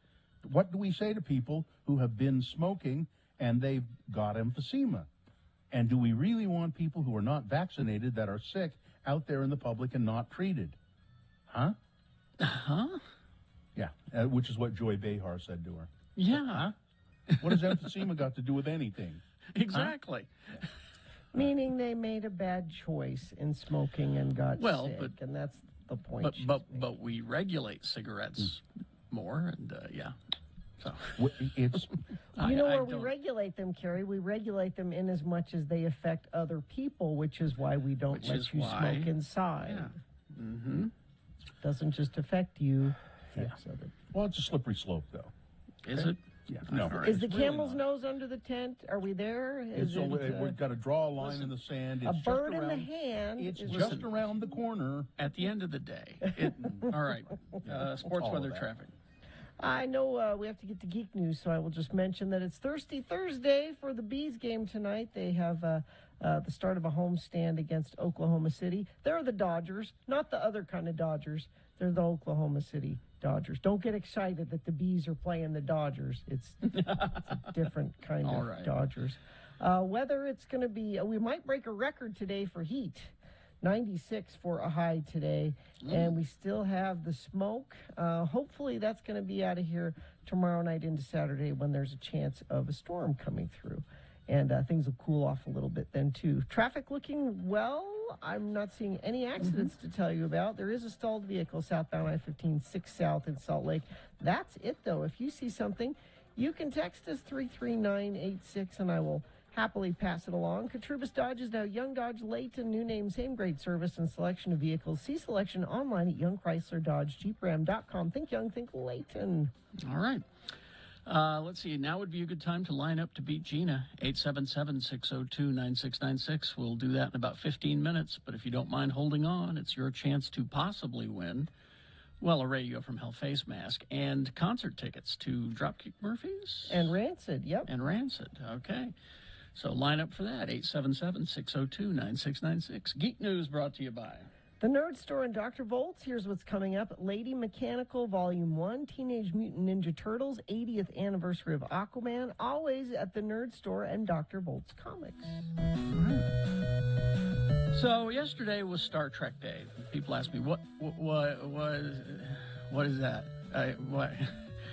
What do we say to people who have been smoking and they've got emphysema? And do we really want people who are not vaccinated that are sick out there in the public and not treated? Huh? Huh? Yeah, which is what Joy Behar said to her. Yeah. Huh? What has emphysema got to do with anything? Exactly. Huh? Meaning they made a bad choice in smoking and got sick, and that's the point. But we regulate cigarettes more, and so it's. You know where we regulate them, Kerry? We regulate them in as much as they affect other people, which is why we don't let you smoke inside. Yeah. Mm-hmm. Doesn't just affect you. Affects other. Well, it's a slippery slope, though. Is it? Yeah. No. Is the camel's nose under the tent? Are we there? We've got to draw a line in the sand. It's a bird in the hand. It's just around the corner. At the end of the day. All right. Sports weather traffic. I know we have to get to Geek News, so I will just mention that it's Thirsty Thursday for the Bees game tonight. They have the start of a homestand against Oklahoma City. They're the Dodgers, not the other kind of Dodgers. They're the Oklahoma City Dodgers. Don't get excited that the Bees are playing the Dodgers. It's a different kind of Dodgers. Weather, it's going to be, we might break a record today for heat. 96 for a high today, and we still have the smoke. Hopefully that's going to be out of here tomorrow night into Saturday when there's a chance of a storm coming through. And things will cool off a little bit then, too. Traffic looking well. I'm not seeing any accidents to tell you about. There is a stalled vehicle southbound I-15, 6 South in Salt Lake. That's it, though. If you see something, you can text us 33986, and I will happily pass it along. Katrubis Dodge is now Young Dodge Layton. New name, same great service and selection of vehicles. See selection online at Young Chrysler Dodge JeepRam.com. Think Young, think Layton. All right. Let's see. Now would be a good time to line up to beat Gina. 877-602-9696. We'll do that in about 15 minutes. But if you don't mind holding on, it's your chance to possibly win, well, a Radio from Hell face mask and concert tickets to Dropkick Murphys. And Rancid, yep. And Rancid, okay. So line up for that, 877-602-9696. Geek News brought to you by The Nerd Store and Dr. Volts. Here's what's coming up. Lady Mechanical Volume 1, Teenage Mutant Ninja Turtles, 80th anniversary of Aquaman, always at the Nerd Store and Dr. Volts Comics. So yesterday was Star Trek Day. People ask me, what is that? What?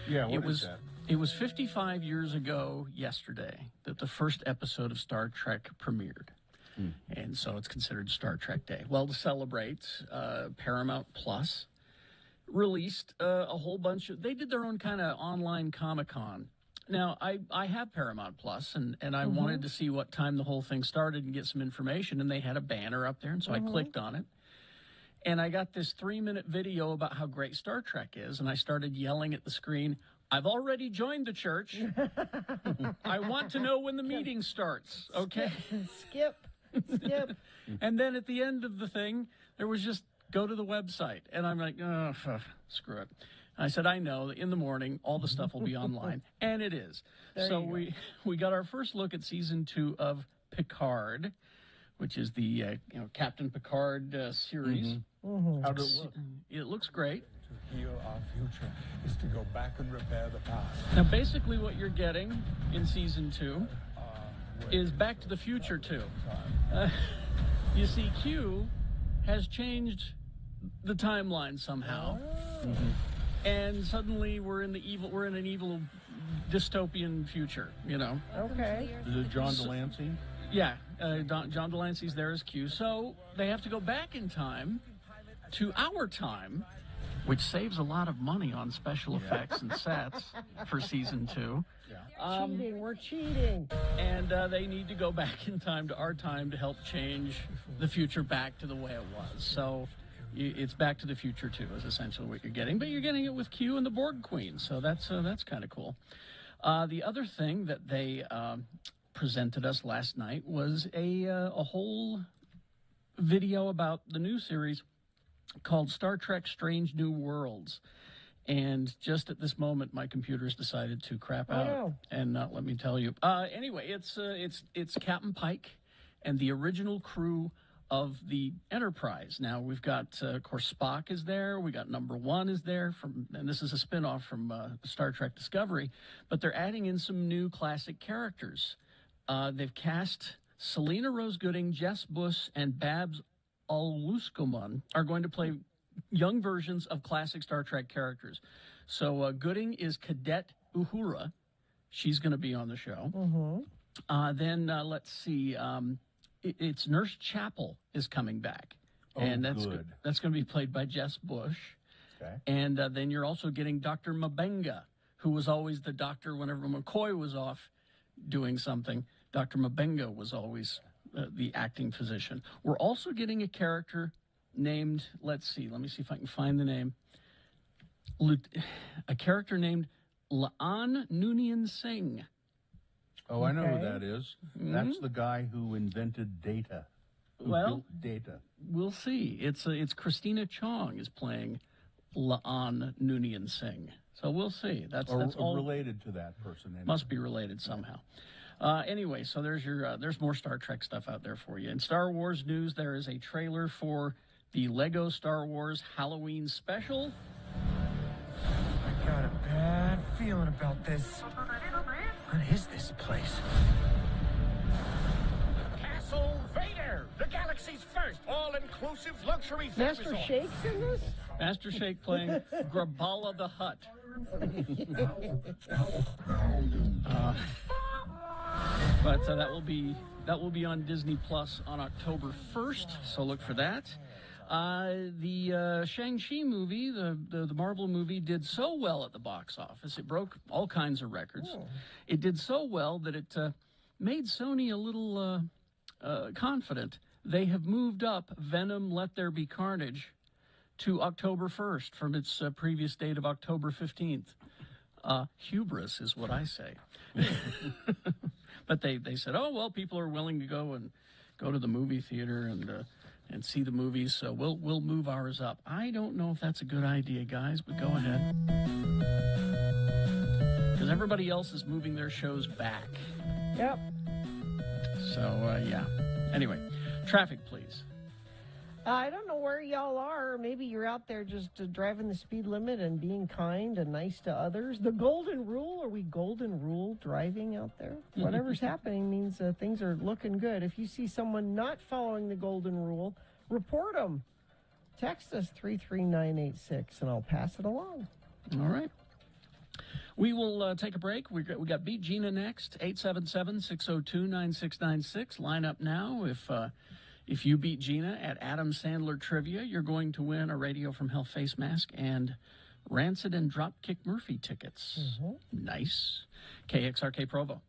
Yeah, what is that? It was 55 years ago yesterday that the first episode of Star Trek premiered. And so it's considered Star Trek Day. Well, to celebrate, Paramount Plus released a whole bunch of... They did their own kind of online Comic-Con. Now, I have Paramount Plus, and I wanted to see what time the whole thing started and get some information, and they had a banner up there, and so I clicked on it. And I got this 3-minute video about how great Star Trek is, and I started yelling at the screen, I've already joined the church. I want to know when the meeting starts, okay? Skip. And then at the end of the thing, there was just go to the website. And I'm like, oh, screw it. And I said, I know, in the morning, all the stuff will be online. And it is. So we got our first look at season 2 of Picard, which is the Captain Picard series. How did it look? It looks great. To heal our future is to go back and repair the past. Now, basically what you're getting in season 2 is Back to the Future 2. You see, Q has changed the timeline somehow. And suddenly we're in an evil dystopian future, Okay. Is it John Delancey? Yeah, John Delancey's there as Q. So they have to go back in time to our time, which saves a lot of money on special effects and sets for season 2. Cheating, we're cheating. And they need to go back in time to our time to help change the future back to the way it was. So it's Back to the Future 2 is essentially what you're getting. But you're getting it with Q and the Borg Queen, so that's kind of cool. The other thing that they presented us last night was a whole video about the new series called Star Trek Strange New Worlds. And just at this moment, my computer's decided to crap out no. and not let me tell you. Anyway, it's Captain Pike and the original crew of the Enterprise. Now we've got, of course, Spock is there. We got Number One is there and this is a spinoff from Star Trek Discovery. But they're adding in some new classic characters. They've cast Selena Rose Gooding, Jess Bush, and Babs Oluskomun are going to play young versions of classic Star Trek characters. So Gooding is Cadet Uhura. She's going to be on the show. Mm-hmm. Then let's see. It's Nurse Chapel is coming back. Oh, and that's good. That's going to be played by Jess Bush. Okay. And then you're also getting Dr. Mabenga, who was always the doctor whenever McCoy was off doing something. Dr. Mabenga was always the acting physician. We're also getting a character named, let me see if I can find the name. A character named Laan Noonien Singh. Oh, I know who that is. Mm-hmm. That's the guy who invented Data. Who built Data. We'll see. It's Christina Chong is playing Laan Noonien Singh. So we'll see. That's all related to that person. Anyway. Must be related somehow. Anyway, so there's more Star Trek stuff out there for you. In Star Wars news, there is a trailer for the Lego Star Wars Halloween special. I got a bad feeling about this. What is this place? Castle Vader, the galaxy's first all-inclusive luxury Master Shake's in this? Master Shake playing Graballa the Hutt. But that will be on Disney Plus on October 1st, so look for that. The Shang-Chi movie, the Marvel movie, did so well at the box office. It broke all kinds of records. Oh. It did so well that it made Sony a little confident. They have moved up Venom Let There Be Carnage to October 1st from its previous date of October 15th. Hubris is what I say. But they said, oh, well, people are willing to go to the movie theater and see the movies, so we'll move ours up. I don't know if that's a good idea, guys, but go ahead. Because everybody else is moving their shows back. Yep. So, yeah. Anyway, traffic, please. I don't know where y'all are. Maybe you're out there just driving the speed limit and being kind and nice to others. The golden rule, are we golden rule driving out there? Whatever's happening means things are looking good. If you see someone not following the golden rule, report them. Text us 33986 and I'll pass it along. All right. We will take a break. We got Beat Gina next, 877-602-9696. Line up now. If you beat Gina at Adam Sandler Trivia, you're going to win a Radio from Hell face mask and Rancid and Dropkick Murphy tickets. Mm-hmm. Nice. KXRK Provo.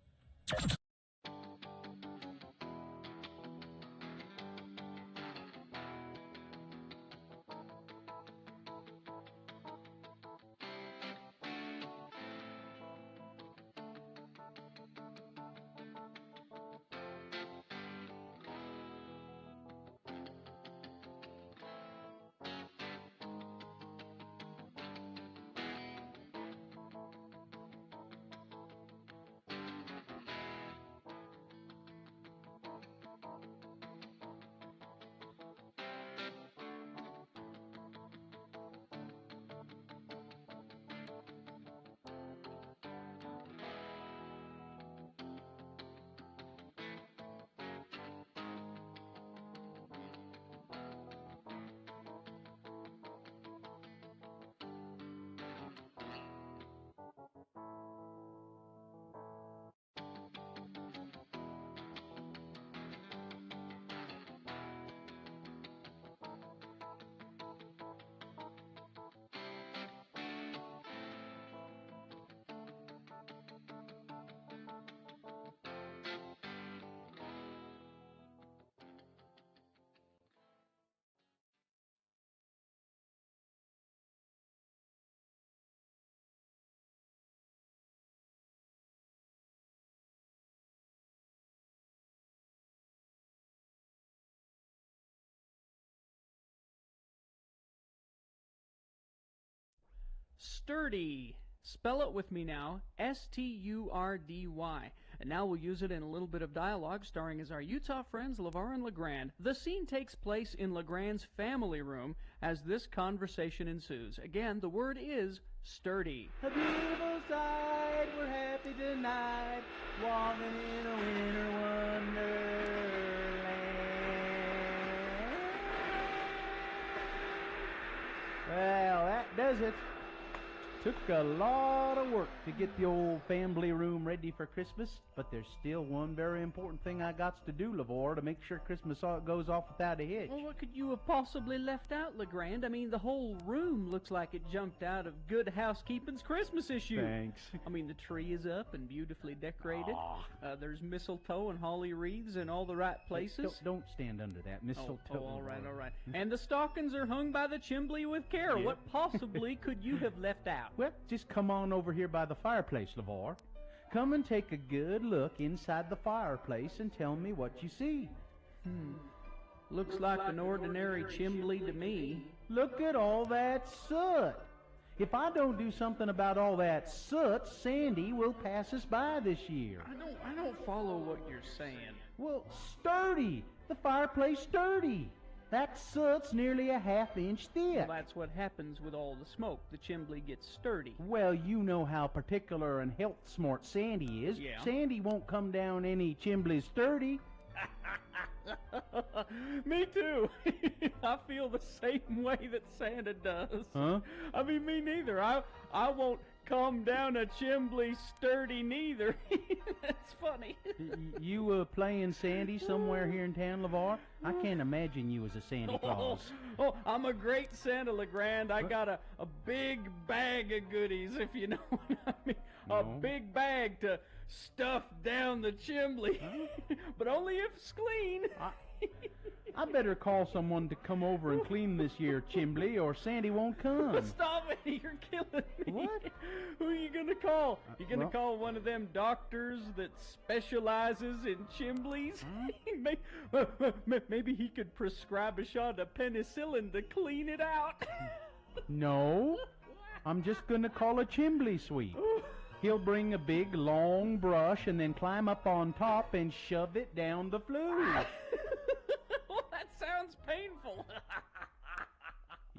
Sturdy. Spell it with me now. S-T-U-R-D-Y. And now we'll use it in a little bit of dialogue starring as our Utah friends LeVar and LeGrand. The scene takes place in LeGrand's family room as this conversation ensues. Again, the word is sturdy. A beautiful sight, we're happy tonight, walking in a winter wonderland. Well, that does it. Took a lot of work to get the old family room ready for Christmas, but there's still one very important thing I got to do, LeVar, to make sure Christmas goes off without a hitch. Well, what could you have possibly left out, LeGrand? I mean, the whole room looks like it jumped out of Good Housekeeping's Christmas issue. Thanks. I mean, the tree is up and beautifully decorated. There's mistletoe and holly wreaths in all the right places. Don't stand under that mistletoe. Oh, all right, all right. And the stockings are hung by the chimbley with care. Yeah. What possibly could you have left out? Well, just come on over here by the fireplace, LeVar. Come and take a good look inside the fireplace and tell me what you see. Looks like an ordinary chimbley to me. Look at all that soot. If I don't do something about all that soot, Sandy will pass us by this year. I don't follow what you're saying. Well, sturdy. The fireplace sturdy. That soot's nearly a half-inch thick. Well, that's what happens with all the smoke. The chimbley gets sturdy. Well, you know how particular and health-smart Sandy is. Yeah. Sandy won't come down any chimbley sturdy. Me too. I feel the same way that Santa does. Huh? I mean, me neither. I won't come down a chimbley sturdy neither. That's funny. You playing Sandy somewhere here in town, LeVar? I can't imagine you as a Santa Claus. Oh, I'm a great Santa, LeGrand. I got a big bag of goodies, if you know what I mean. No. A big bag to stuff down the chimbley. But only if it's clean. I better call someone to come over and clean this year chimbley, or Sandy won't come. Stop it! You're killing me. What? Who are you gonna call? You gonna call one of them doctors that specializes in chimbleys? Maybe he could prescribe a shot of penicillin to clean it out. No, I'm just gonna call a chimbley sweep. He'll bring a big, long brush and then climb up on top and shove it down the flue. Well, that sounds painful.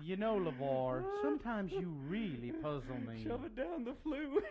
You know, LeVar, sometimes you really puzzle me. Shove it down the flue.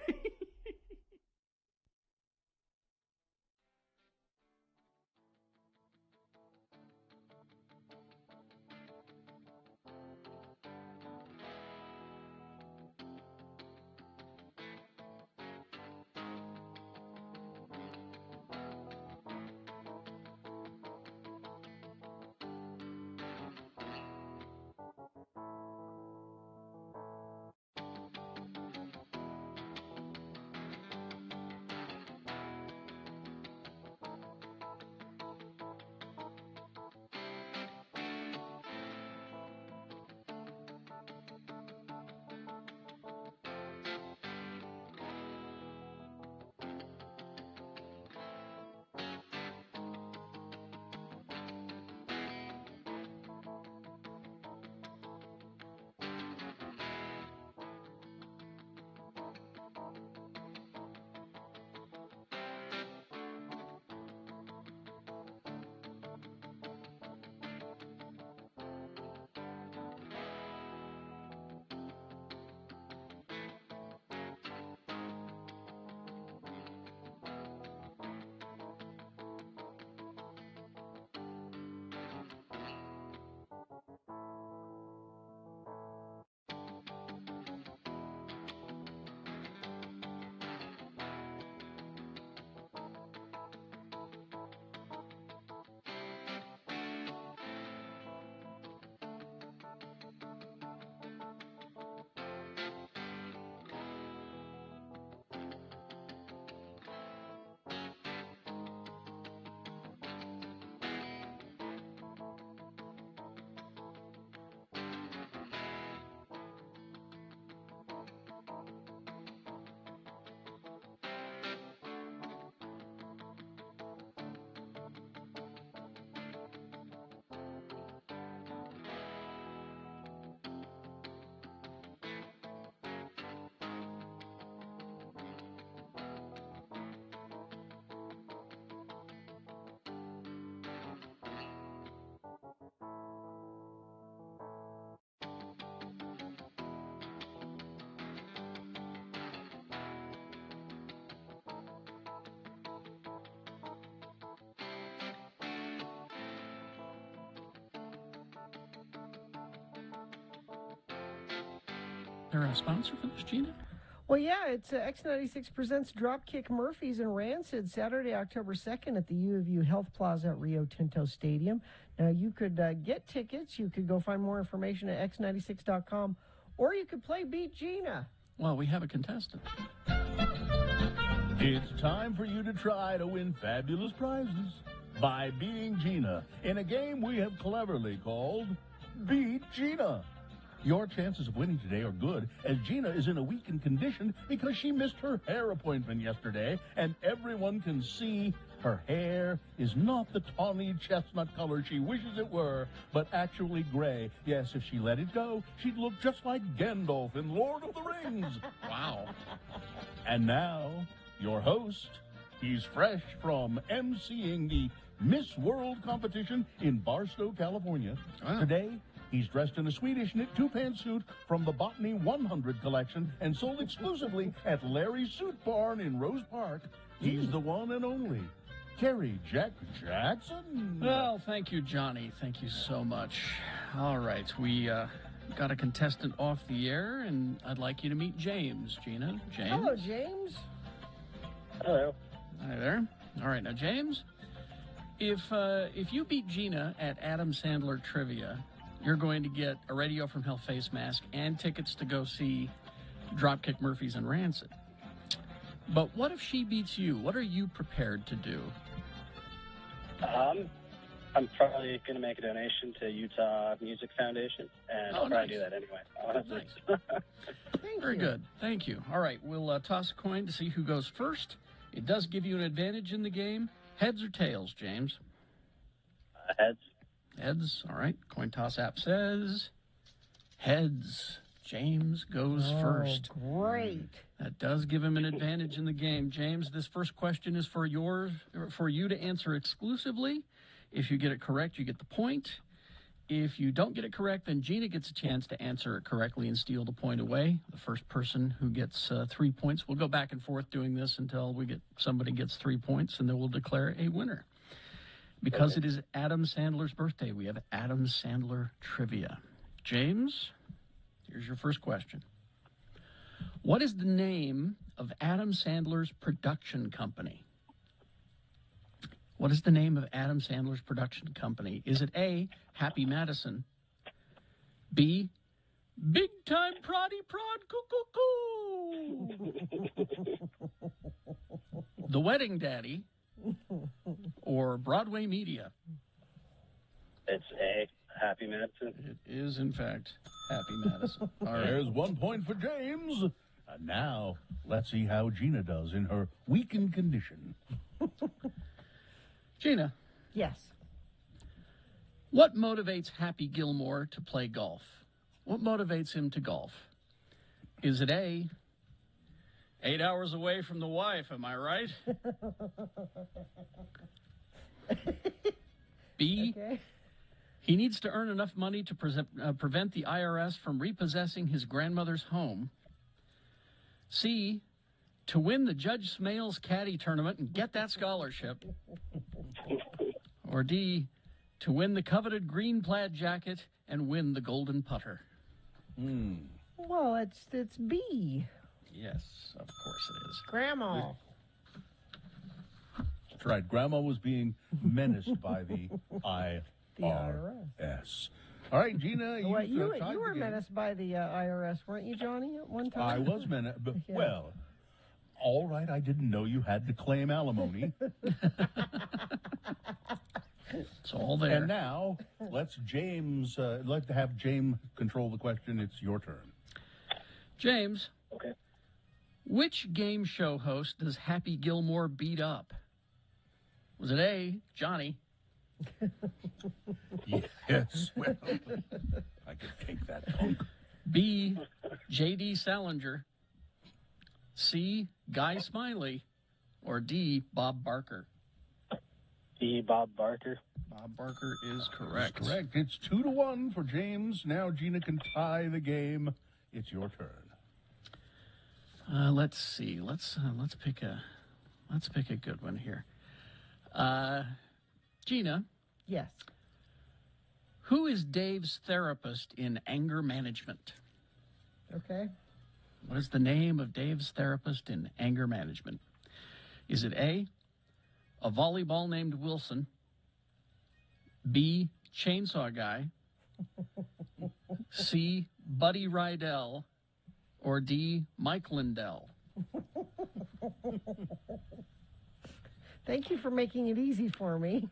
They're a sponsor for this, Gina? Well, yeah, it's X96 presents Dropkick Murphys and Rancid Saturday, October 2nd at the U of U Health Plaza at Rio Tinto Stadium. Now, you could get tickets. You could go find more information at x96.com, or you could play Beat Gina. Well, we have a contestant. It's time for you to try to win fabulous prizes by beating Gina in a game we have cleverly called Beat Gina. Your chances of winning today are good, as Gina is in a weakened condition because she missed her hair appointment yesterday, and everyone can see her hair is not the tawny chestnut color she wishes it were, but actually gray. Yes, if she let it go, she'd look just like Gandalf in Lord of the Rings. Wow. And now, your host, he's fresh from emceeing the Miss World competition in Barstow, California. Wow. Today, he's dressed in a Swedish knit two-pants suit from the Botany 100 collection and sold exclusively at Larry's Suit Barn in Rose Park. He's the one and only Kerry Jack Jackson. Well, thank you, Johnny. Thank you so much. All right, we got a contestant off the air, and I'd like you to meet James, Gina. James? Hello, James. Hello. Hi there. All right, now, James, if you beat Gina at Adam Sandler Trivia, you're going to get a Radio from Hell face mask and tickets to go see Dropkick Murphys and Rancid. But what if she beats you? What are you prepared to do? I'm probably going to make a donation to Utah Music Foundation, and I'll probably do that anyway. Honestly. Very good. Thank you. All right, we'll toss a coin to see who goes first. It does give you an advantage in the game. Heads or tails, James? Heads. Heads. All right. Coin toss app says heads. James goes first. Great. That does give him an advantage in the game. James, this first question is for you to answer exclusively. If you get it correct, you get the point. If you don't get it correct, then Gina gets a chance to answer it correctly and steal the point away. The first person who gets 3 points, we'll go back and forth doing this until somebody gets 3 points, and then we'll declare a winner. Because it is Adam Sandler's birthday, we have Adam Sandler trivia. James, here's your first question. What is the name of Adam Sandler's production company? What is the name of Adam Sandler's production company? Is it A, Happy Madison, B, Big Time Proddy Prod Coo, The Wedding Daddy, or Broadway Media? It's A, Happy Madison. It is, in fact, Happy Madison. All right. There's 1 point for James. And now, let's see how Gina does in her weakened condition. Gina. Yes. What motivates Happy Gilmore to play golf? What motivates him to golf? Is it A, 8 hours away from the wife, am I right? B, he needs to earn enough money to prevent the IRS from repossessing his grandmother's home. C, to win the Judge Smales Caddy Tournament and get that scholarship. Or D, to win the coveted green plaid jacket and win the golden putter. Well, it's B. Yes, of course it is. Grandma. That's right. Grandma was being menaced by the IRS. All right, Gina, you were menaced by the IRS, weren't you, Johnny, at one time? I was menaced, but, well, all right, I didn't know you had to claim alimony. It's all there. And now, let's have James control the question. It's your turn. James. Okay. Which game show host does Happy Gilmore beat up? Was it A, Johnny? Yes, well, I could take that punk. B, J.D. Salinger. C, Guy Smiley. Or D, Bob Barker. D, Bob Barker. Bob Barker is correct. That's correct. It's 2-1 for James. Now Gina can tie the game. It's your turn. Let's see. Let's pick a good one here. Gina. Yes. Who is Dave's therapist in anger management? Okay. What is the name of Dave's therapist in anger management? Is it A, a volleyball named Wilson, B, Chainsaw Guy, C, Buddy Rydell, or D, Mike Lindell? Thank you for making it easy for me.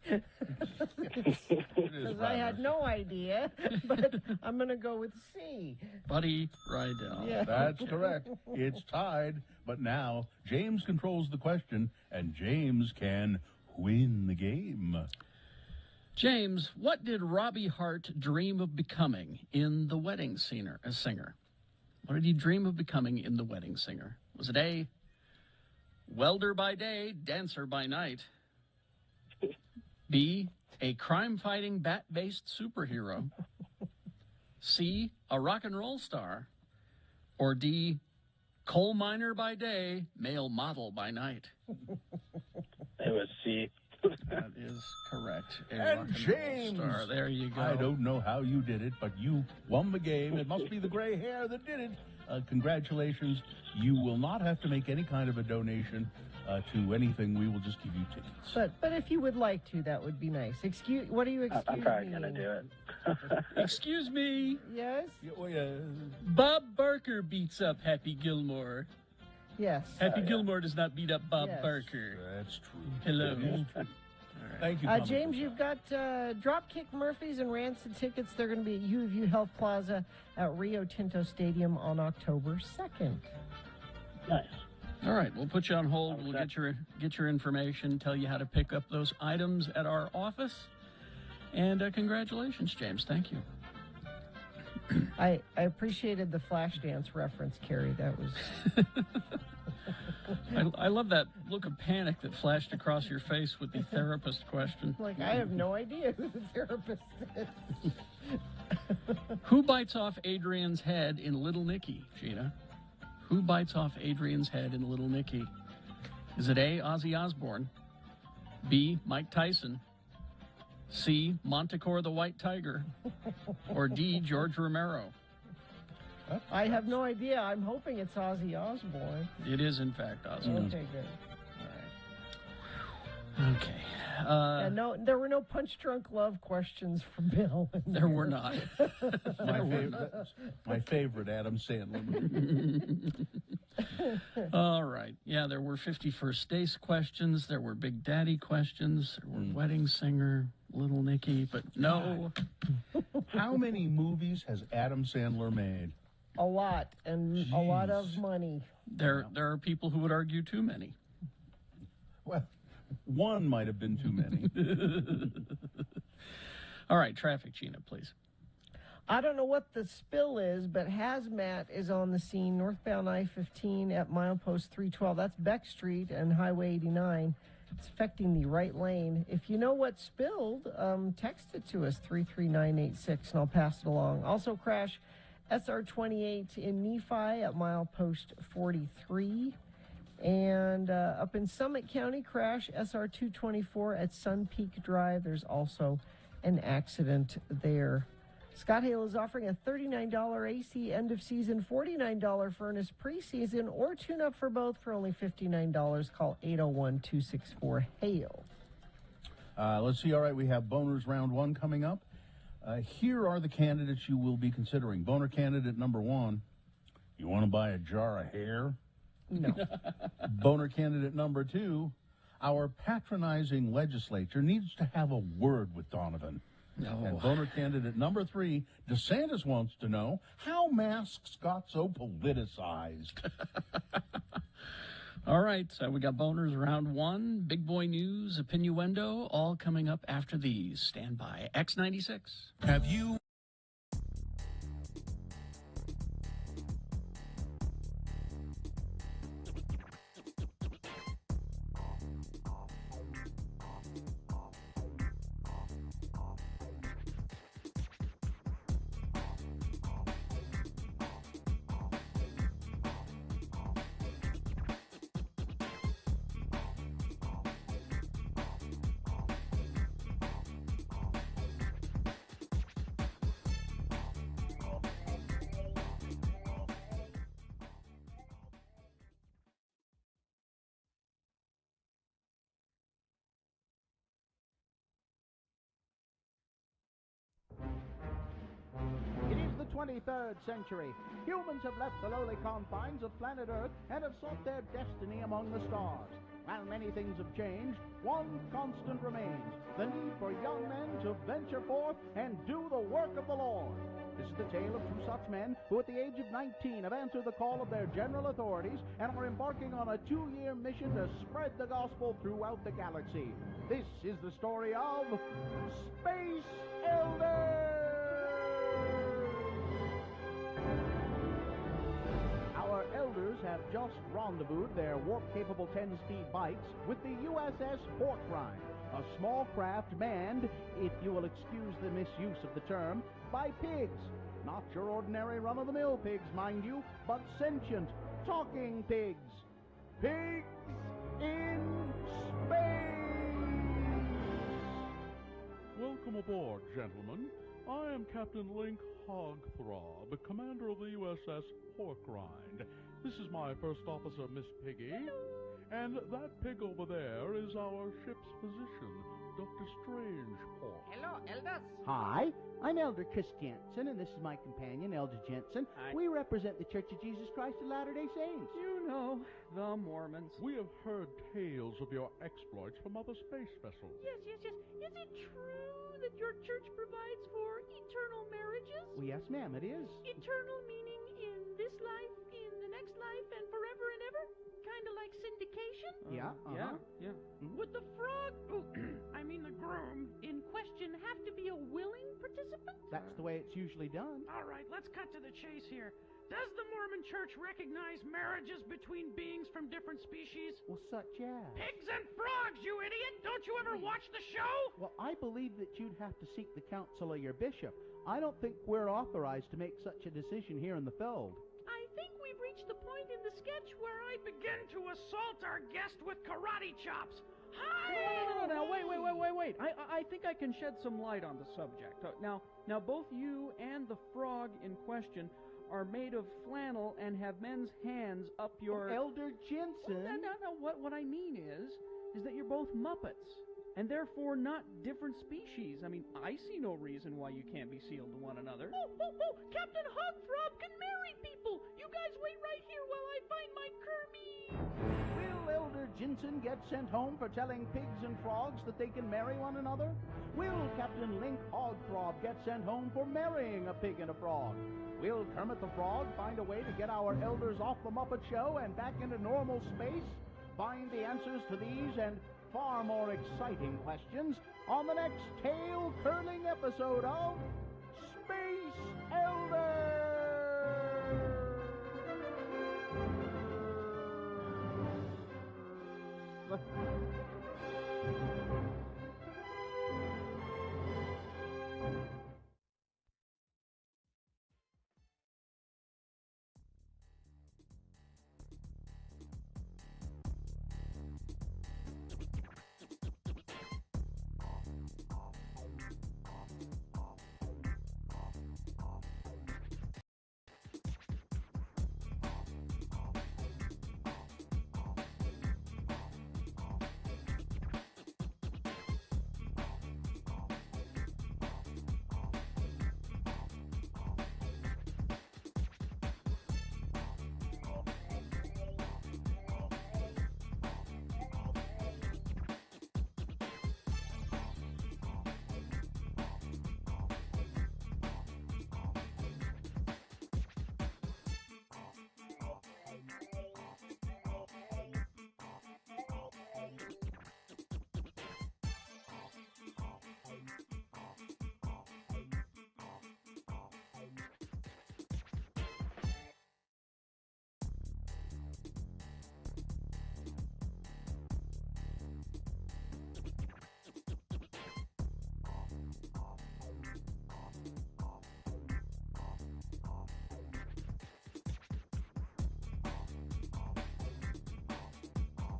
Because I had no idea, but I'm going to go with C. Buddy Rydell. Yeah. That's correct. It's tied, but now James controls the question, and James can win the game. James, what did Robbie Hart dream of becoming in The Wedding Singer? What did he dream of becoming in The Wedding Singer? Was it A, welder by day, dancer by night? B, a crime-fighting, bat-based superhero? C, a rock and roll star? Or D, coal miner by day, male model by night? It was C. That is correct. A And rock and James, roll star. There you go. I don't know how you did it, but you won the game. It must be the gray hair that did it. Congratulations. You will not have to make any kind of a donation to anything. We will just give you tickets. But if you would like to, that would be nice. What are you excuse I'm probably me? going to do it. Excuse me. Yes? Bob Barker beats up Happy Gilmore. Yes. Happy Gilmore does not beat up Bob Yes. Barker. That's true. Hello. That is true. Thank you, James, you've got Dropkick Murphys and Rancid tickets. They're going to be at U of U Health Plaza at Rio Tinto Stadium on October 2nd. Nice. All right, we'll put you on hold. We'll get your information, tell you how to pick up those items at our office. And congratulations, James. Thank you. I appreciated the Flashdance reference, Carrie. That was... I love that look of panic that flashed across your face with the therapist question. Like, I have no idea who the therapist is. Who bites off Adrian's head in Little Nicky, Gina? Who bites off Adrian's head in Little Nicky? Is it A, Ozzy Osbourne, B, Mike Tyson, C, Montecore the White Tiger, or D, George Romero? I have no idea. I'm hoping it's Ozzy Osbourne. It is, in fact, Ozzy Osbourne. Okay, good. All right. Okay. And no, there were no punch-drunk love questions from Bill. There were not. My favorite, Adam Sandler. All right. Yeah, there were 51st Days questions. There were Big Daddy questions. There were Wedding Singer, Little Nicky, but no. How many movies has Adam Sandler made? A lot, and a lot of money. There are people who would argue too many. Well, one might have been too many. All right, traffic, Gina, please. I don't know what the spill is, but hazmat is on the scene, northbound I-15 at milepost 312. That's Beck Street and Highway 89. It's affecting the right lane. If you know what spilled, text it to us, 33986, and I'll pass it along. Also crash SR-28 in Nephi at milepost 43. And up in Summit County, crash SR-224 at Sun Peak Drive. There's also an accident there. Scott Hale is offering a $39 AC end-of-season, $49 furnace preseason, or tune-up for both for only $59. Call 801-264-HALE. Let's see. All right, we have Boners Round 1 coming up. Here are the candidates you will be considering. Boner candidate number 1, you want to buy a jar of hair? No. Boner candidate number 2, our patronizing legislature needs to have a word with Donovan. No. And boner candidate number 3, DeSantis wants to know how masks got so politicized. All right, so we got Boners Round 1, Big Boy News, Opinioendo, all coming up after these. Stand by. X96. Have you... 23rd century. Humans have left the lowly confines of planet Earth and have sought their destiny among the stars. While many things have changed, one constant remains: the need for young men to venture forth and do the work of the Lord. This is the tale of two such men who at the age of 19 have answered the call of their general authorities and are embarking on a 2-year mission to spread the gospel throughout the galaxy. This is the story of Space Elders! Our elders have just rendezvoused their warp-capable 10-speed bikes with the USS Pork Rind, a small craft manned, if you will excuse the misuse of the term, by pigs. Not your ordinary run-of-the-mill pigs, mind you, but sentient, talking pigs. Pigs in space! Welcome aboard, gentlemen. I am Captain Link Hogthrob, commander of the USS Pork Rind. This is my first officer, Miss Piggy. And that pig over there is our ship's physician, Dr. Strangepork. Hello, elders. Hi, I'm Elder Chris Jensen, and this is my companion, Elder Jensen. Hi. We represent the Church of Jesus Christ of Latter-day Saints. You know, the Mormons. We have heard tales of your exploits from other space vessels. Yes. Is it true that your church provides for eternal marriages? Well, yes, ma'am, it is. Eternal meaning in this life, in the next life, and forever and ever? Kind of like syndication? Yeah. Would the frog, I mean the groom, in question have to be a willing participant? That's the way it's usually done. All right, let's cut to the chase here. Does the Mormon Church recognize marriages between beings from different species? Well, such as? Pigs and frogs, you idiot! Don't you ever watch the show? Well, I believe that you'd have to seek the counsel of your bishop. I don't think we're authorized to make such a decision here in the field. I think we've reached the point in the sketch where I begin to assault our guest with karate chops. Hi! No, wait. I think I can shed some light on the subject. Now, both you and the frog in question are made of flannel and have men's hands up your... Elder Jensen! No, what I mean is that you're both Muppets, and therefore not different species. I mean, I see no reason why you can't be sealed to one another. Oh, Captain Hogthrob can marry people! You guys wait right here while I find my Kirby! Will Elder Jensen get sent home for telling pigs and frogs that they can marry one another? Will Captain Link Hogthrob get sent home for marrying a pig and a frog? Will Kermit the Frog find a way to get our elders off the Muppet Show and back into normal space? Find the answers to these and far more exciting questions on the next tail-curling episode of Space Elders!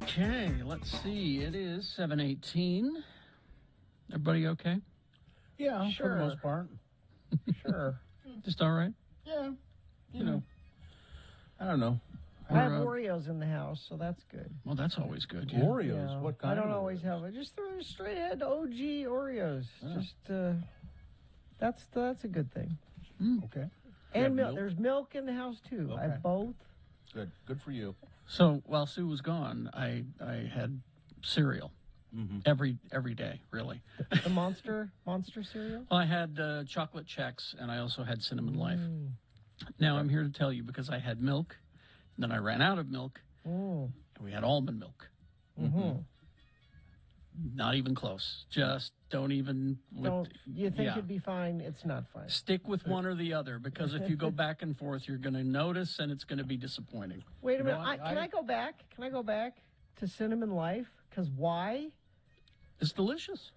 Okay, let's see. It is 7:18. Everybody okay? Yeah, Sure. for the most part. Sure. Just all right? Yeah. You know. I don't know. I have Oreos in the house, so that's good. Well, that's always good. Yeah. Oreos? Yeah. What kind I don't of always have it. Just throw straight ahead OG Oreos. Oh. Just that's a good thing. Okay. And milk. There's milk in the house, too. I have both. Good. Good for you. So while Sue was gone, I had cereal every day, really. The monster cereal? Well, I had chocolate checks, and I also had Cinnamon Life. Now I'm here to tell you, because I had milk, and then I ran out of milk, and we had almond milk. Not even close. Just don't even. You think it'd be fine? It's not fine. Stick with one or the other, because if you go back and forth, you're going to notice, and it's going to be disappointing. Wait a minute. Can I go back? Can I go back to Cinnamon Life? Because why? It's delicious.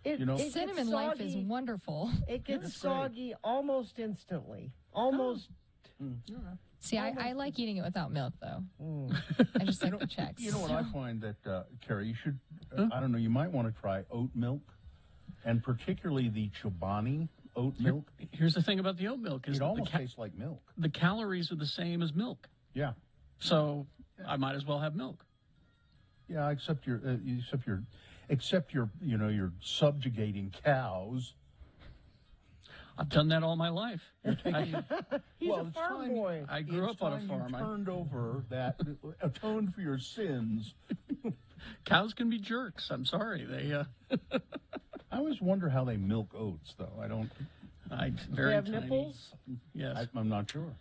Cinnamon Life is wonderful. It gets soggy almost instantly. Almost. See, I like eating it without milk, though. I just like the checks. You know what I find that, Carrie, you should, I don't know, you might want to try oat milk, and particularly the Chobani oat milk. Here's the thing about the oat milk. Is it almost tastes like milk. The calories are the same as milk. Yeah. So I might as well have milk. Yeah, except you're subjugating cows. I've done that all my life. He's a farm boy. I grew up on a farm. You turned over that, atoned for your sins. Cows can be jerks. I'm sorry. They. I always wonder how they milk oats, though. I don't. Very they have tiny. nipples? Yes. I'm not sure.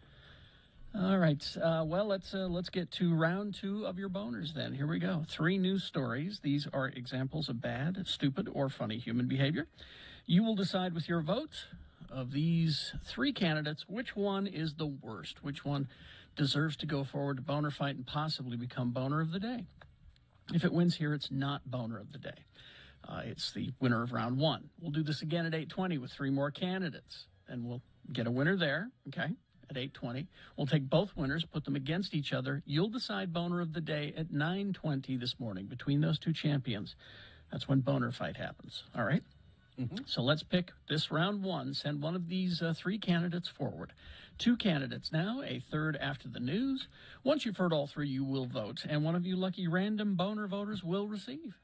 All right. Well, let's get to round 2 of your boners then. Here we go. 3 news stories. These are examples of bad, stupid, or funny human behavior. You will decide with your vote of these 3 candidates which one is the worst, which one deserves to go forward to boner fight and possibly become boner of the day. If it wins here, it's not boner of the day. It's the winner of round 1. We'll do this again at 8:20 with 3 more candidates, and we'll get a winner there, okay, at 8:20. We'll take both winners, put them against each other. You'll decide boner of the day at 9:20 this morning between those 2 champions. That's when boner fight happens, all right? So let's pick this round 1. Send one of these 3 candidates forward. 2 candidates now, a third after the news. Once you've heard all 3, you will vote, and one of you lucky random boner voters will receive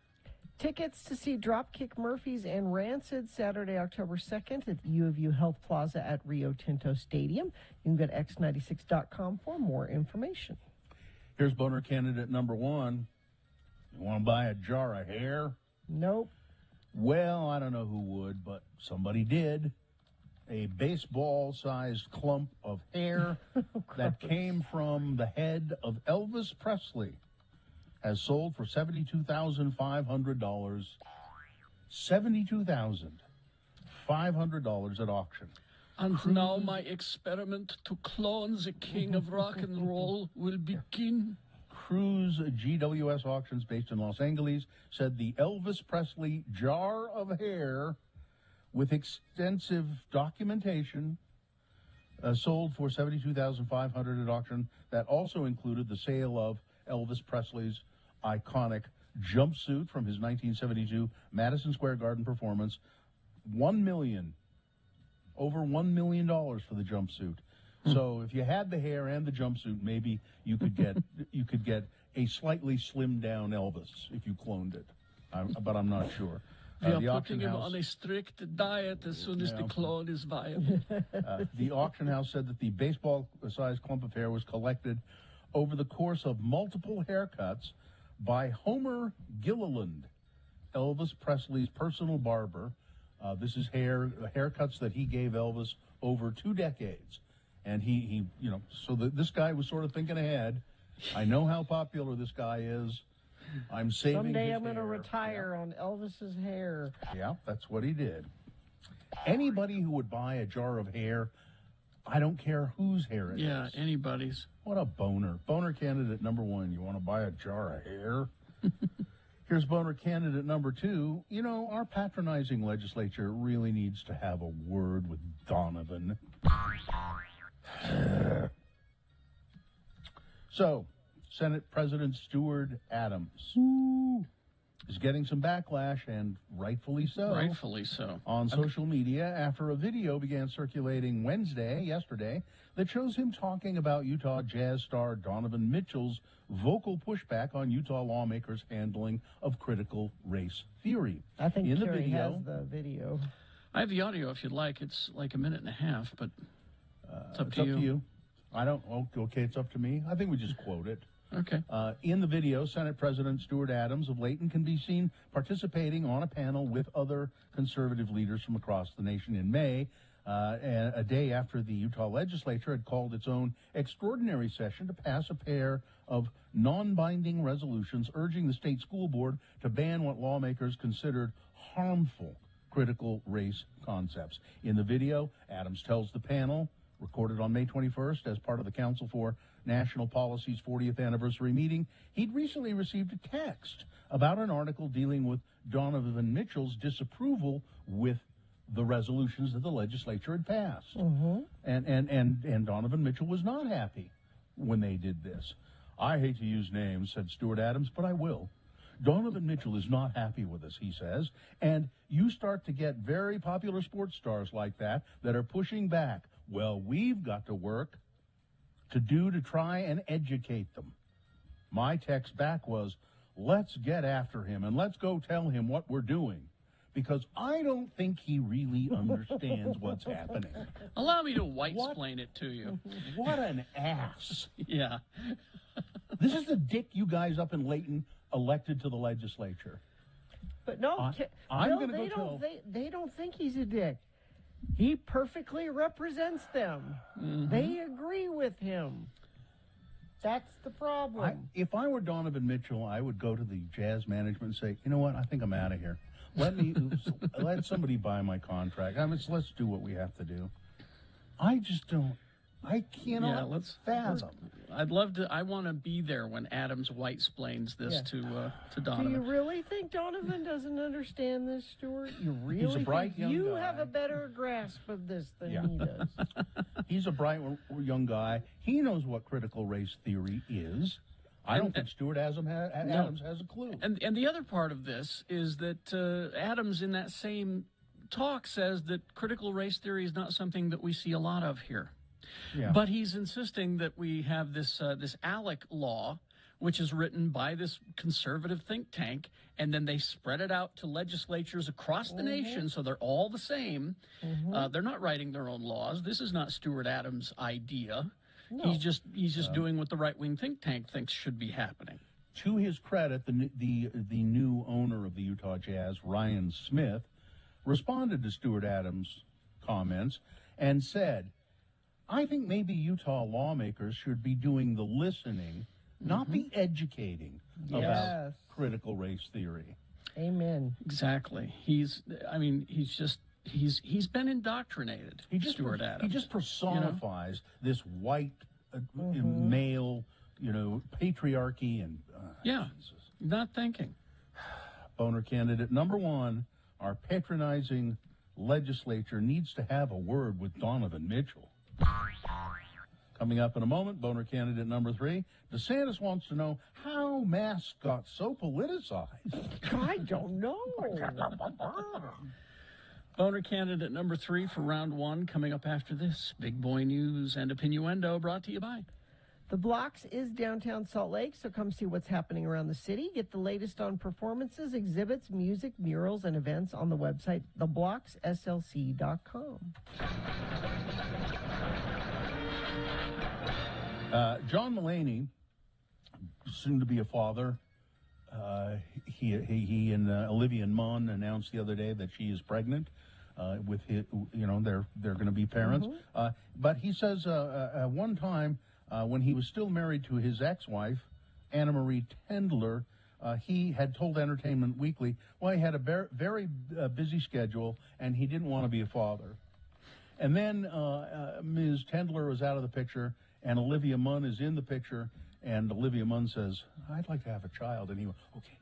tickets to see Dropkick Murphys and Rancid Saturday, October 2nd at the U of U Health Plaza at Rio Tinto Stadium. You can go to x96.com for more information. Here's boner candidate number 1. You want to buy a jar of hair? Nope. Well, I don't know who would, but somebody did. A baseball-sized clump of hair that came from the head of Elvis Presley has sold for $72,500. $72,500 at auction. And now my experiment to clone the king of rock and roll will begin. Cruise GWS Auctions, based in Los Angeles, said the Elvis Presley jar of hair with extensive documentation sold for $72,500 at auction. That also included the sale of Elvis Presley's iconic jumpsuit from his 1972 Madison Square Garden performance. Over $1 million for the jumpsuit. So if you had the hair and the jumpsuit, maybe you could get a slightly slimmed down Elvis if you cloned it. But I'm not sure. We are putting him on a strict diet as soon as the clone is viable. The auction house said that the baseball-sized clump of hair was collected over the course of multiple haircuts by Homer Gilliland, Elvis Presley's personal barber. This is haircuts that he gave Elvis over 2 decades. And this guy was sort of thinking ahead. I know how popular this guy is. I'm saving Someday his I'm going to hair. retire on Elvis's hair. Yeah, that's what he did. Anybody who would buy a jar of hair, I don't care whose hair it is. Yeah, anybody's. What a boner. Boner candidate number 1. You want to buy a jar of hair? Here's boner candidate number 2. You know, our patronizing legislature really needs to have a word with Donovan. So, Senate President Stuart Adams is getting some backlash, and rightfully so. Rightfully so. On social media after a video began circulating yesterday, that shows him talking about Utah Jazz star Donovan Mitchell's vocal pushback on Utah lawmakers' handling of critical race theory. I think in the Carrie video, has the video. I have the audio if you'd like. It's like a minute and a half, but... It's up to you. I don't. Okay, it's up to me. I think we just quote it. Okay. In the video, Senate President Stuart Adams of Layton can be seen participating on a panel with other conservative leaders from across the nation in May, a day after the Utah legislature had called its own extraordinary session to pass a pair of non-binding resolutions urging the state school board to ban what lawmakers considered harmful critical race concepts. In the video, Adams tells the panel, recorded on May 21st as part of the Council for National Policy's 40th anniversary meeting, he'd recently received a text about an article dealing with Donovan Mitchell's disapproval with the resolutions that the legislature had passed. And Donovan Mitchell was not happy when they did this. I hate to use names, said Stuart Adams, but I will. Donovan Mitchell is not happy with us, he says, and you start to get very popular sports stars like that are pushing back. Well, we've got to work to try and educate them. My text back was, let's get after him and let's go tell him what we're doing, because I don't think he really understands what's happening. Allow me to white-splain it to you. What an ass. Yeah. This is the dick you guys up in Layton elected to the legislature. But no, I'm no, going to go tell. They don't think he's a dick. He perfectly represents them. They agree with him. That's the problem. If I were Donovan Mitchell, I would go to the Jazz management and say, you know what, I think I'm out of here. Let somebody buy my contract. Let's do what we have to do. I just don't. I cannot fathom. I'd love to. I want to be there when Adams white-splains this to Donovan. Do you really think Donovan doesn't understand this, Stuart? You really He's a bright think young you guy. have a better grasp of this than he does? He's a bright young guy. He knows what critical race theory is. I don't think Stuart Adams has a clue. And the other part of this is that Adams, in that same talk, says that critical race theory is not something that we see a lot of here. Yeah. But he's insisting that we have this ALEC law, which is written by this conservative think tank, and then they spread it out to legislatures across the nation, so they're all the same. They're not writing their own laws. This is not Stuart Adams' idea. No. He's just doing what the right-wing think tank thinks should be happening. To his credit, the new owner of the Utah Jazz, Ryan Smith, responded to Stuart Adams' comments and said, I think maybe Utah lawmakers should be doing the listening, not the educating about critical race theory. Amen. Exactly. He's been indoctrinated. Stuart Adams. He just personifies this white male, patriarchy and Jesus. Not thinking. Boner candidate number one, our patronizing legislature needs to have a word with Donovan Mitchell. Coming up in a moment, Boner candidate number three, DeSantis wants to know how masks got so politicized. I don't know. Boner candidate number three for round one coming up after this. Big boy news and Opinioendo brought to you by The Blocks is downtown Salt Lake, so come see what's happening around the city. Get the latest on performances, exhibits, music, murals, and events on the website, theblockslc.com. John Mulaney, soon to be a father, he and Olivia Munn announced the other day that she is pregnant with his, they're going to be parents. But he says one time when he was still married to his ex-wife, Anna Marie Tendler, he had told Entertainment Weekly, well, he had a very busy schedule and he didn't want to be a father. And then Ms. Tendler was out of the picture and Olivia Munn is in the picture, and Olivia Munn says, I'd like to have a child. And he went, okay,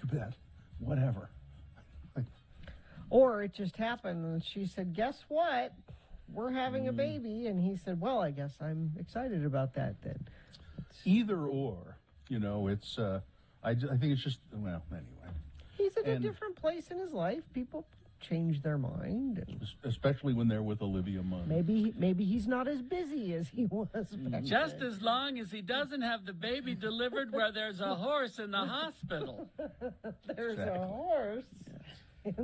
you bet, whatever. Or it just happened, and she said, guess what? We're having a baby. And he said, well, I guess I'm excited about that then. Either or, it's, I think it's just, well, anyway. He's in a different place in his life. People change their mind. And especially when they're with Olivia Munn. Maybe he's not as busy as he was back Just then. as long as he doesn't have the baby delivered where there's a horse in the hospital. There's a horse.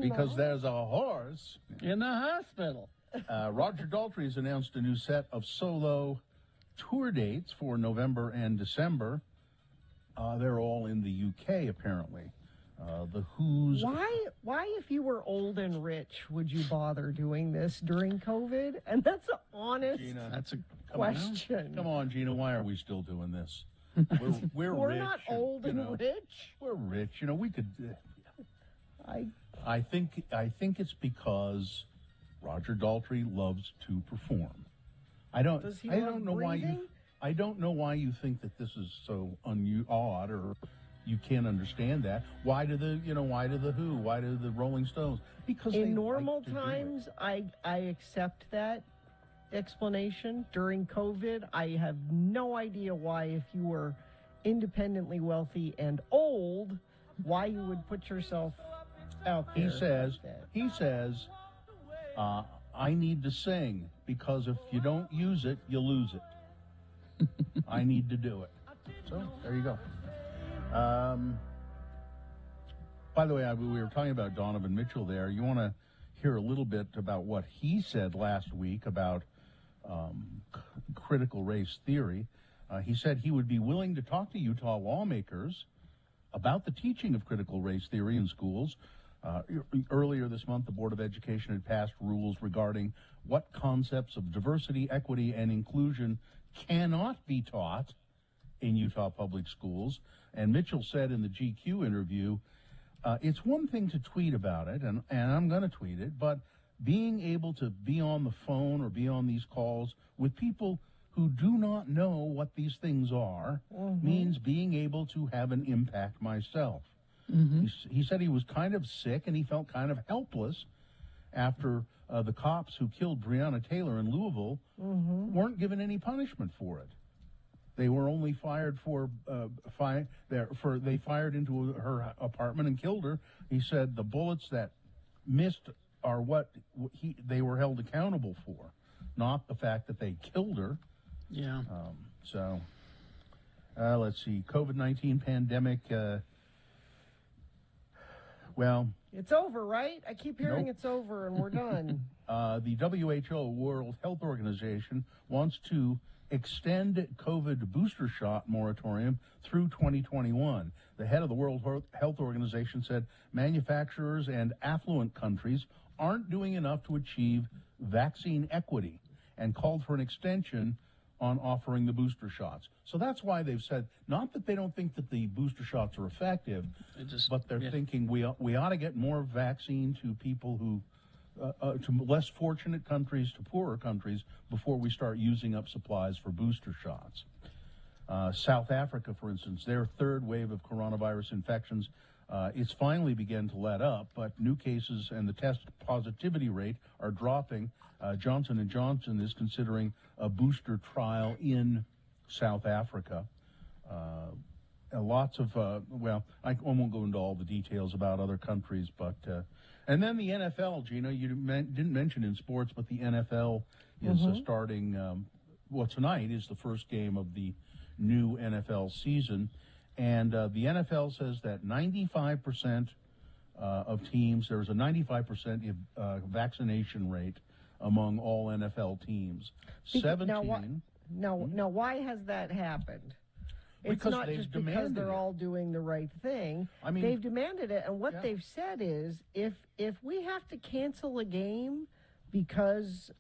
Because there's a horse in the hospital. Roger Daltrey has announced a new set of solo tour dates for November and December. They're all in the UK, apparently. The Who's... Why, if you were old and rich, would you bother doing this during COVID? And that's an honest question. Come on, Gina, why are we still doing this? We're We're rich. not old and rich. We're rich. You know, we could... I think it's because Roger Daltrey loves to perform. I don't know why you think that this is so odd or you can't understand that. Why do the Who? Why do the Rolling Stones? Because in normal times, I accept that explanation. During COVID, I have no idea why, if you were independently wealthy and old, why you would put yourself out there. He says, I need to sing because if you don't use it, you lose it. I need to do it. So there you go. By the way, we were talking about Donovan Mitchell there. You want to hear a little bit about what he said last week about critical race theory. He said he would be willing to talk to Utah lawmakers about the teaching of critical race theory in schools. Earlier this month, the Board of Education had passed rules regarding what concepts of diversity, equity, and inclusion cannot be taught in Utah public schools. And Mitchell said in the GQ interview, it's one thing to tweet about it, and I'm going to tweet it, but being able to be on the phone or be on these calls with people who do not know what these things are means being able to have an impact myself. He said he was kind of sick and he felt kind of helpless after the cops who killed Breonna Taylor in Louisville weren't given any punishment for it. They were only fired they fired into her apartment and killed her. He said the bullets that missed are what they were held accountable for, not the fact that they killed her. Yeah. Let's see. COVID-19 pandemic. Well, it's over, right? I keep hearing it's over and we're done. The WHO, World Health Organization, wants to extend COVID booster shot moratorium through 2021. The head of the World Health Organization said manufacturers and affluent countries aren't doing enough to achieve vaccine equity and called for an extension on offering the booster shots. So that's why they've said, not that they don't think that the booster shots are effective, but they're thinking we ought to get more vaccine to people who, to less fortunate countries, to poorer countries, before we start using up supplies for booster shots. South Africa, for instance, their third wave of coronavirus infections, it's finally begun to let up, but new cases and the test positivity rate are dropping. Johnson & Johnson is considering a booster trial in South Africa. Lots of, I won't go into all the details about other countries, but, and then the NFL, Gina, you didn't mention in sports, but the NFL is starting, tonight is the first game of the new NFL season, and the NFL says that 95% of teams, there's a 95% vaccination rate among all NFL teams. 17. Now, why has that happened? It's Because not they've just because demanded they're it. all doing the right thing. I mean, they've demanded it, and what they've said is, if we have to cancel a game because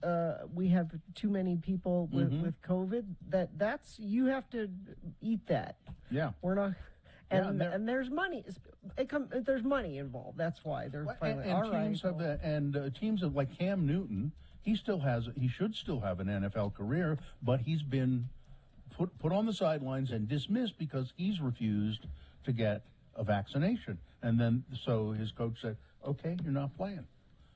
we have too many people with COVID, that's you have to eat that. Yeah, we're not. And, Yeah, and there's money. There's money involved. That's why they're finally all right. Teams have teams of like Cam Newton. He should still have an NFL career, but he's been put on the sidelines and dismissed because he's refused to get a vaccination. And then so his coach said, "Okay, you're not playing.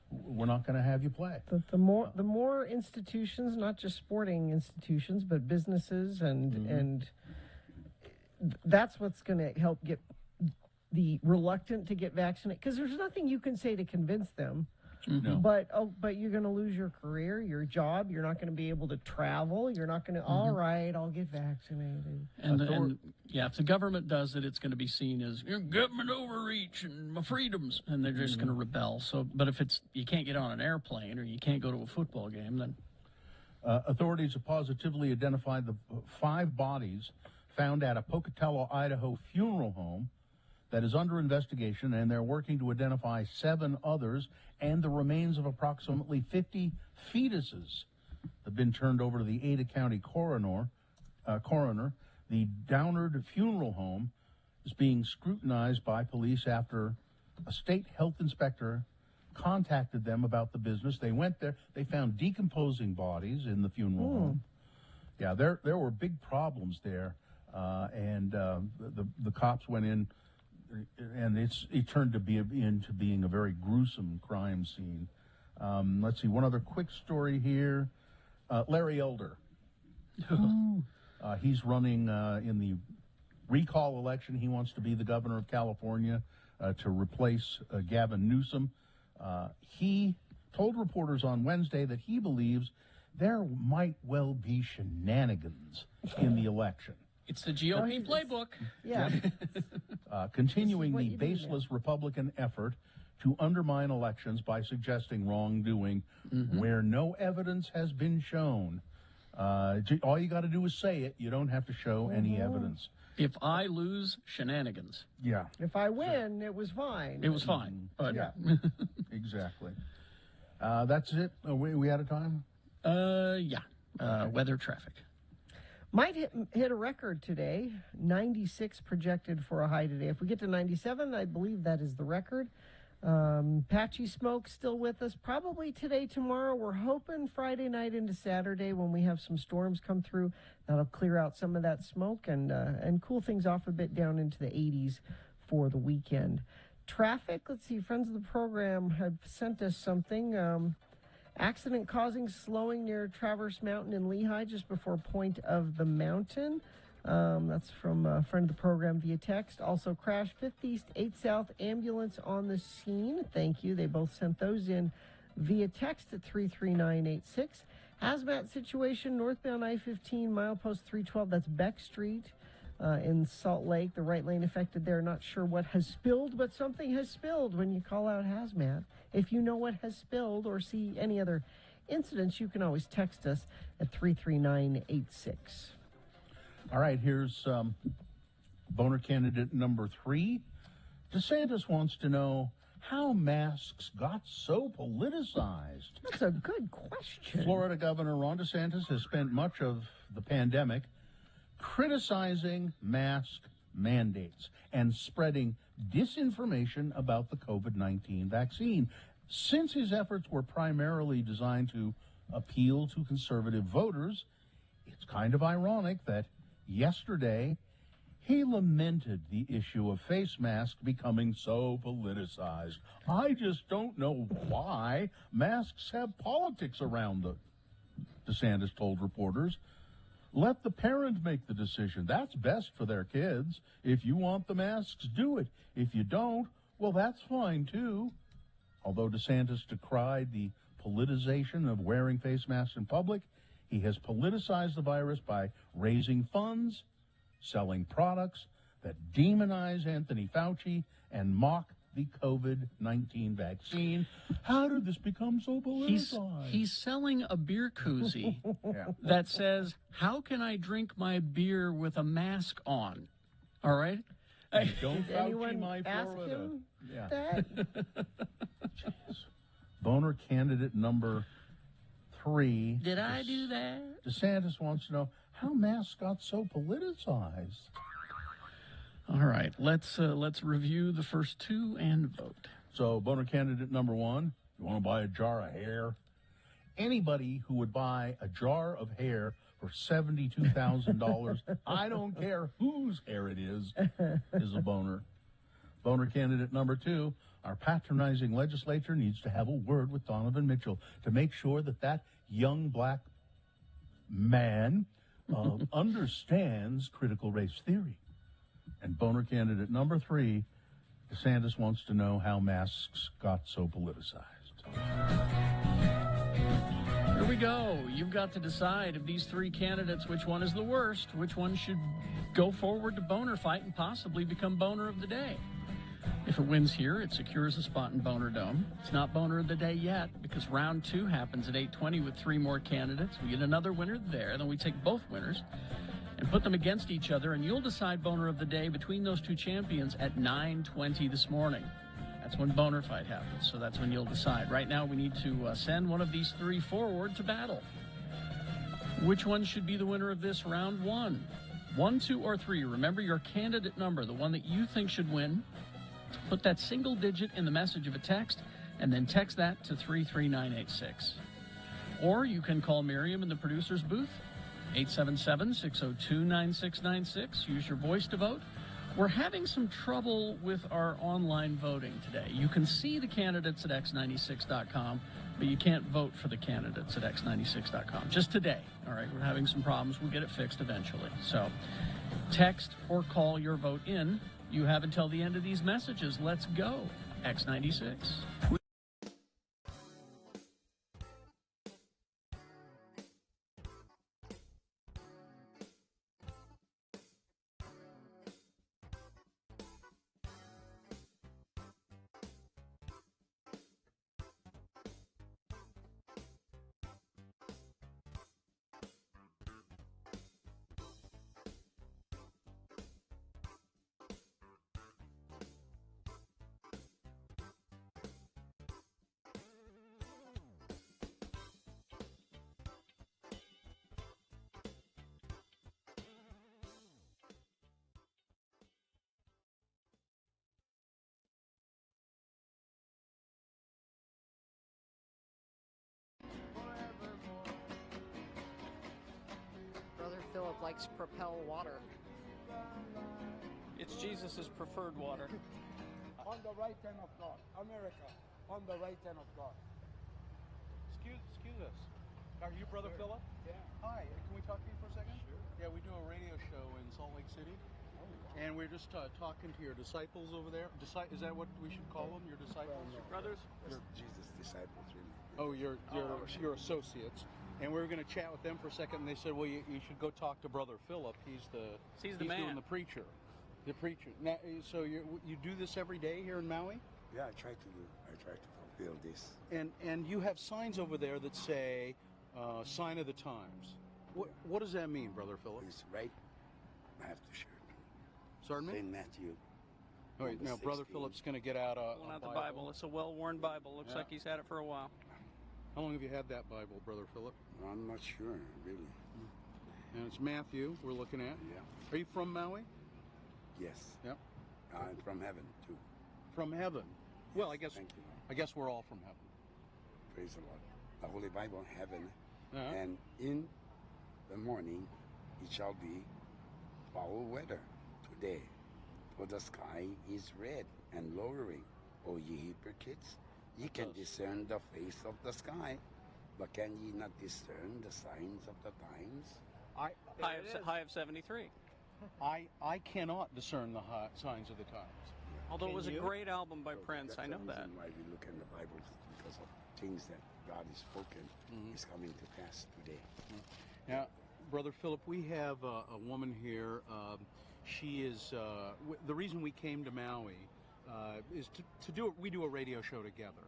We're not going to have you play." The more institutions, not just sporting institutions, but businesses and that's what's going to help get the reluctant to get vaccinated, because there's nothing you can say to convince them. No. But you're going to lose your career, your job. You're not going to be able to travel. You're not going to. All right, I'll get vaccinated. And yeah, if the government does it, it's going to be seen as government overreach and my freedoms, and they're just going to rebel. So, but if it's you can't get on an airplane or you can't go to a football game, then authorities have positively identified the 5 bodies found at a Pocatello, Idaho funeral home that is under investigation, and they're working to identify 7 others and the remains of approximately 50 fetuses have been turned over to the Ada County coroner. The Downard Funeral Home is being scrutinized by police after a state health inspector contacted them about the business. They went there. They found decomposing bodies in the funeral home. Yeah, there were big problems there, and the cops went in, and it turned into being a very gruesome crime scene. Let's see, one other quick story here. Larry Elder. He's running in the recall election. He wants to be the governor of California to replace Gavin Newsom. He told reporters on Wednesday that he believes there might well be shenanigans in the election. It's the GOP playbook. Yeah. Continuing the baseless Republican effort to undermine elections by suggesting wrongdoing where no evidence has been shown. All you got to do is say it. You don't have to show any evidence. If I lose, shenanigans. Yeah. If I win, it was fine. It was fine. But yeah. Exactly. That's it. We out of time? Yeah. Weather, traffic. Might hit a record today. 96 projected for a high today. If we get to 97, I believe that is the record. Patchy smoke still with us. Probably today, tomorrow. We're hoping Friday night into Saturday when we have some storms come through. That'll clear out some of that smoke and cool things off a bit down into the 80s for the weekend. Traffic, let's see, friends of the program have sent us something. Accident causing slowing near Traverse Mountain in Lehigh just before Point of the Mountain. That's from a friend of the program via text. Also, crash 5th East, 8th South, ambulance on the scene. Thank you. They both sent those in via text at 33986. Hazmat situation, northbound I-15, milepost 312. That's Beck Street in Salt Lake. The right lane affected there. Not sure what has spilled, but something has spilled when you call out hazmat. If you know what has spilled or see any other incidents, you can always text us at 33986. All right, here's boner candidate number 3. DeSantis wants to know how masks got so politicized. That's a good question. Florida Governor Ron DeSantis has spent much of the pandemic criticizing mask mandates and spreading disinformation about the COVID-19 vaccine. Since his efforts were primarily designed to appeal to conservative voters, it's kind of ironic that yesterday he lamented the issue of face masks becoming so politicized. I just don't know why masks have politics around them, DeSantis told reporters. Let the parent make the decision. That's best for their kids. If you want the masks, do it. If you don't, well, that's fine, too. Although DeSantis decried the politicization of wearing face masks in public, he has politicized the virus by raising funds, selling products that demonize Anthony Fauci and mock the COVID-19 vaccine. How did this become so politicized? He's selling a beer koozie that says, "How can I drink my beer with a mask on?" All right? Don't Did anyone my ask Florida. him Yeah. that? Boner candidate number 3. Did I do that? DeSantis wants to know how masks got so politicized. All right, let's review the first 2 and vote. So, boner candidate number 1, you want to buy a jar of hair? Anybody who would buy a jar of hair for $72,000, I don't care whose hair it is a boner. Boner candidate number 2, our patronizing legislature needs to have a word with Donovan Mitchell to make sure that young black man understands critical race theory. And boner candidate number 3, DeSantis wants to know how masks got so politicized. we go. You've got to decide of these three candidates which one is the worst, which one should go forward to Boner Fight and possibly become Boner of the Day. If it wins here, it secures a spot in Boner Dome. It's not Boner of the Day yet because round 2 happens at 8:20 with 3 more candidates. We get another winner there, then we take both winners and put them against each other, and you'll decide Boner of the Day between those two champions at 9:20 this morning. That's when Boner Fight happens, so that's when you'll decide. Right now, we need to send one of these 3 forward to battle. Which one should be the winner of this round 1? 1, 2, or 3. Remember your candidate number, the one that you think should win. Put that single digit in the message of a text, and then text that to 33986. Or you can call Miriam in the producer's booth, 877-602-9696. Use your voice to vote. We're having some trouble with our online voting today. You can see the candidates at x96.com, but you can't vote for the candidates at x96.com. Just today, all right? We're having some problems. We'll get it fixed eventually. So text or call your vote in. You have until the end of these messages. Let's go, X96. Brother Philip likes Propel water. It's Jesus' preferred water. On the right hand of God. America, on the right hand of God. Excuse us. Are you Brother Philip? Yeah. Hi, can we talk to you for a second? Sure. Yeah, we do a radio show in Salt Lake City. And we're just talking to your disciples over there. Is that what we should call them? Your disciples? Your brothers? Jesus' disciples, really. Oh, your associates. And we were going to chat with them for a second, and they said, well, you should go talk to Brother Philip. He's man. Doing the preacher. The preacher. Now, so you do this every day here in Maui? Yeah, I try to fulfill this. And you have signs over there that say, sign of the times. What does that mean, Brother Philip? It's right. I have to share it. Pardon me? St. Matthew. All right, now Brother Philip's going to get out a the Bible. It's a well-worn Bible. Looks like he's had it for a while. How long have you had that Bible, Brother Philip? I'm not sure, really. And it's Matthew we're looking at. Yeah. Are you from Maui? Yes. Yep. I'm from heaven, too. From heaven? Yes, Well, I guess we're all from heaven. Praise the Lord. The Holy Bible, heaven. Uh-huh. And in the morning, it shall be foul weather today. For the sky is red and lowering. O ye hypocrites, ye can discern the face of the sky, but can ye not discern the signs of the times? High of 73. I cannot discern the signs of the times. Although it was a great album by Prince, I know that. That's the reason why we look in the Bible, because of things that God has spoken is coming to pass today. Now, Brother Philip, we have a woman here. She is the reason we came to Maui is to do. We do a radio show together,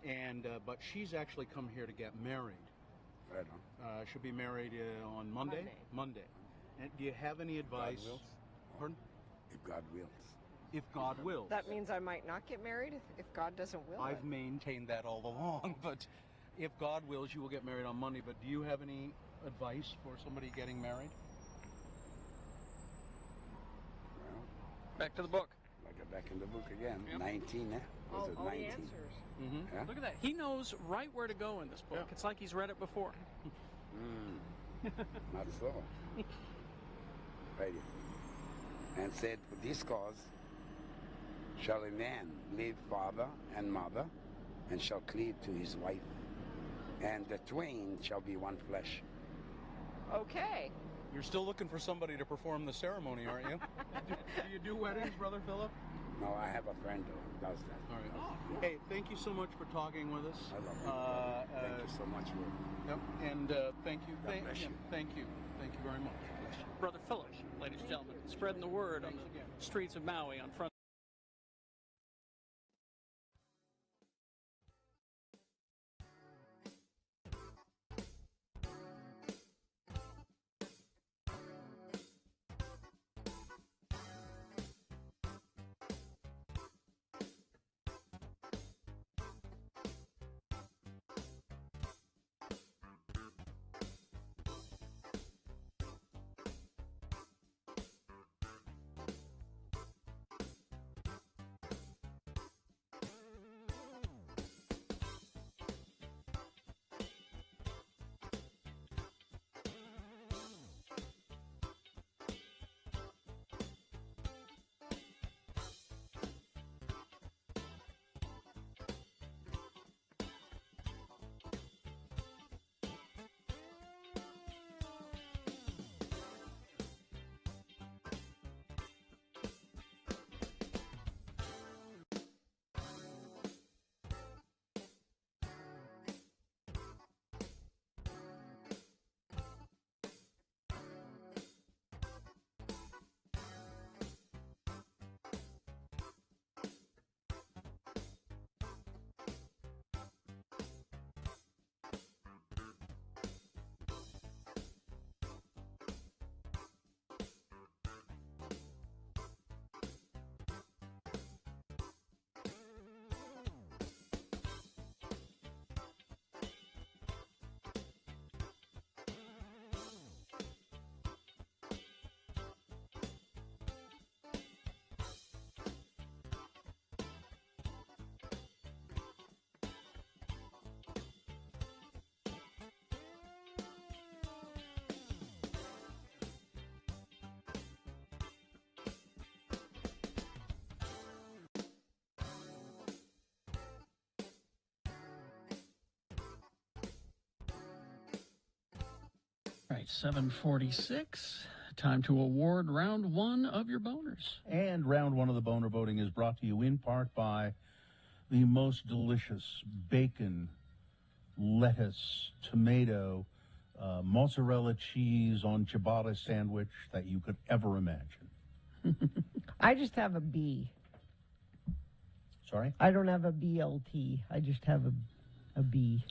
and but she's actually come here to get married. Right on. She'll be married on Monday. Monday. And do you have any advice? God wills. Pardon? If God wills. If God wills. That means I might not get married if God doesn't will I've maintained that all along, but if God wills, you will get married on Monday. But do you have any advice for somebody getting married? Well, back to the book. Back in the book again. Yep. 19, eh? Was it 19? All the answers. Mm-hmm. Yeah? Look at that. He knows right where to go in this book. Yeah. It's like he's read it before. Not so. Right. And said, for this cause shall a man leave father and mother, and shall cleave to his wife, and the twain shall be one flesh. Okay. You're still looking for somebody to perform the ceremony, aren't you? do you do weddings, Brother Philip? No, I have a friend who does that. All right. Hey, thank you so much for talking with us. I love it. Thank you so much for. Yep. And thank you. God bless you. Thank you. Thank you very much. Brother Phillips, ladies and gentlemen, spreading the word on the streets of Maui on front. All right, 7:46. Time to award round one of your boners. And round one of the boner voting is brought to you in part by the most delicious bacon, lettuce, tomato, mozzarella cheese on ciabatta sandwich that you could ever imagine. I just have a B. Sorry? I don't have a BLT. I just have a B.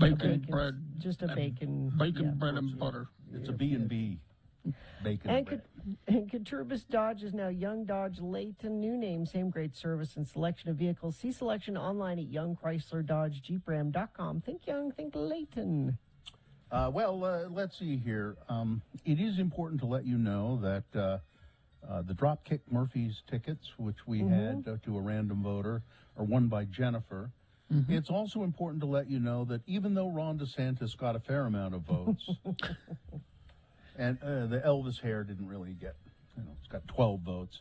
Bacon, bread. Just a bacon. Bacon, bread, and butter. It's a B&B. Bacon And, bread. and Coturbis Dodge is now Young Dodge Layton. New name, same great service and selection of vehicles. See selection online at Young Chrysler Dodge JeepRam.com. Think Young, think Layton. Let's see here. It is important to let you know that the Dropkick Murphys tickets, which we had to a random voter, are won by Jennifer. It's also important to let you know that even though Ron DeSantis got a fair amount of votes, and the Elvis hair didn't really get, it's got 12 votes.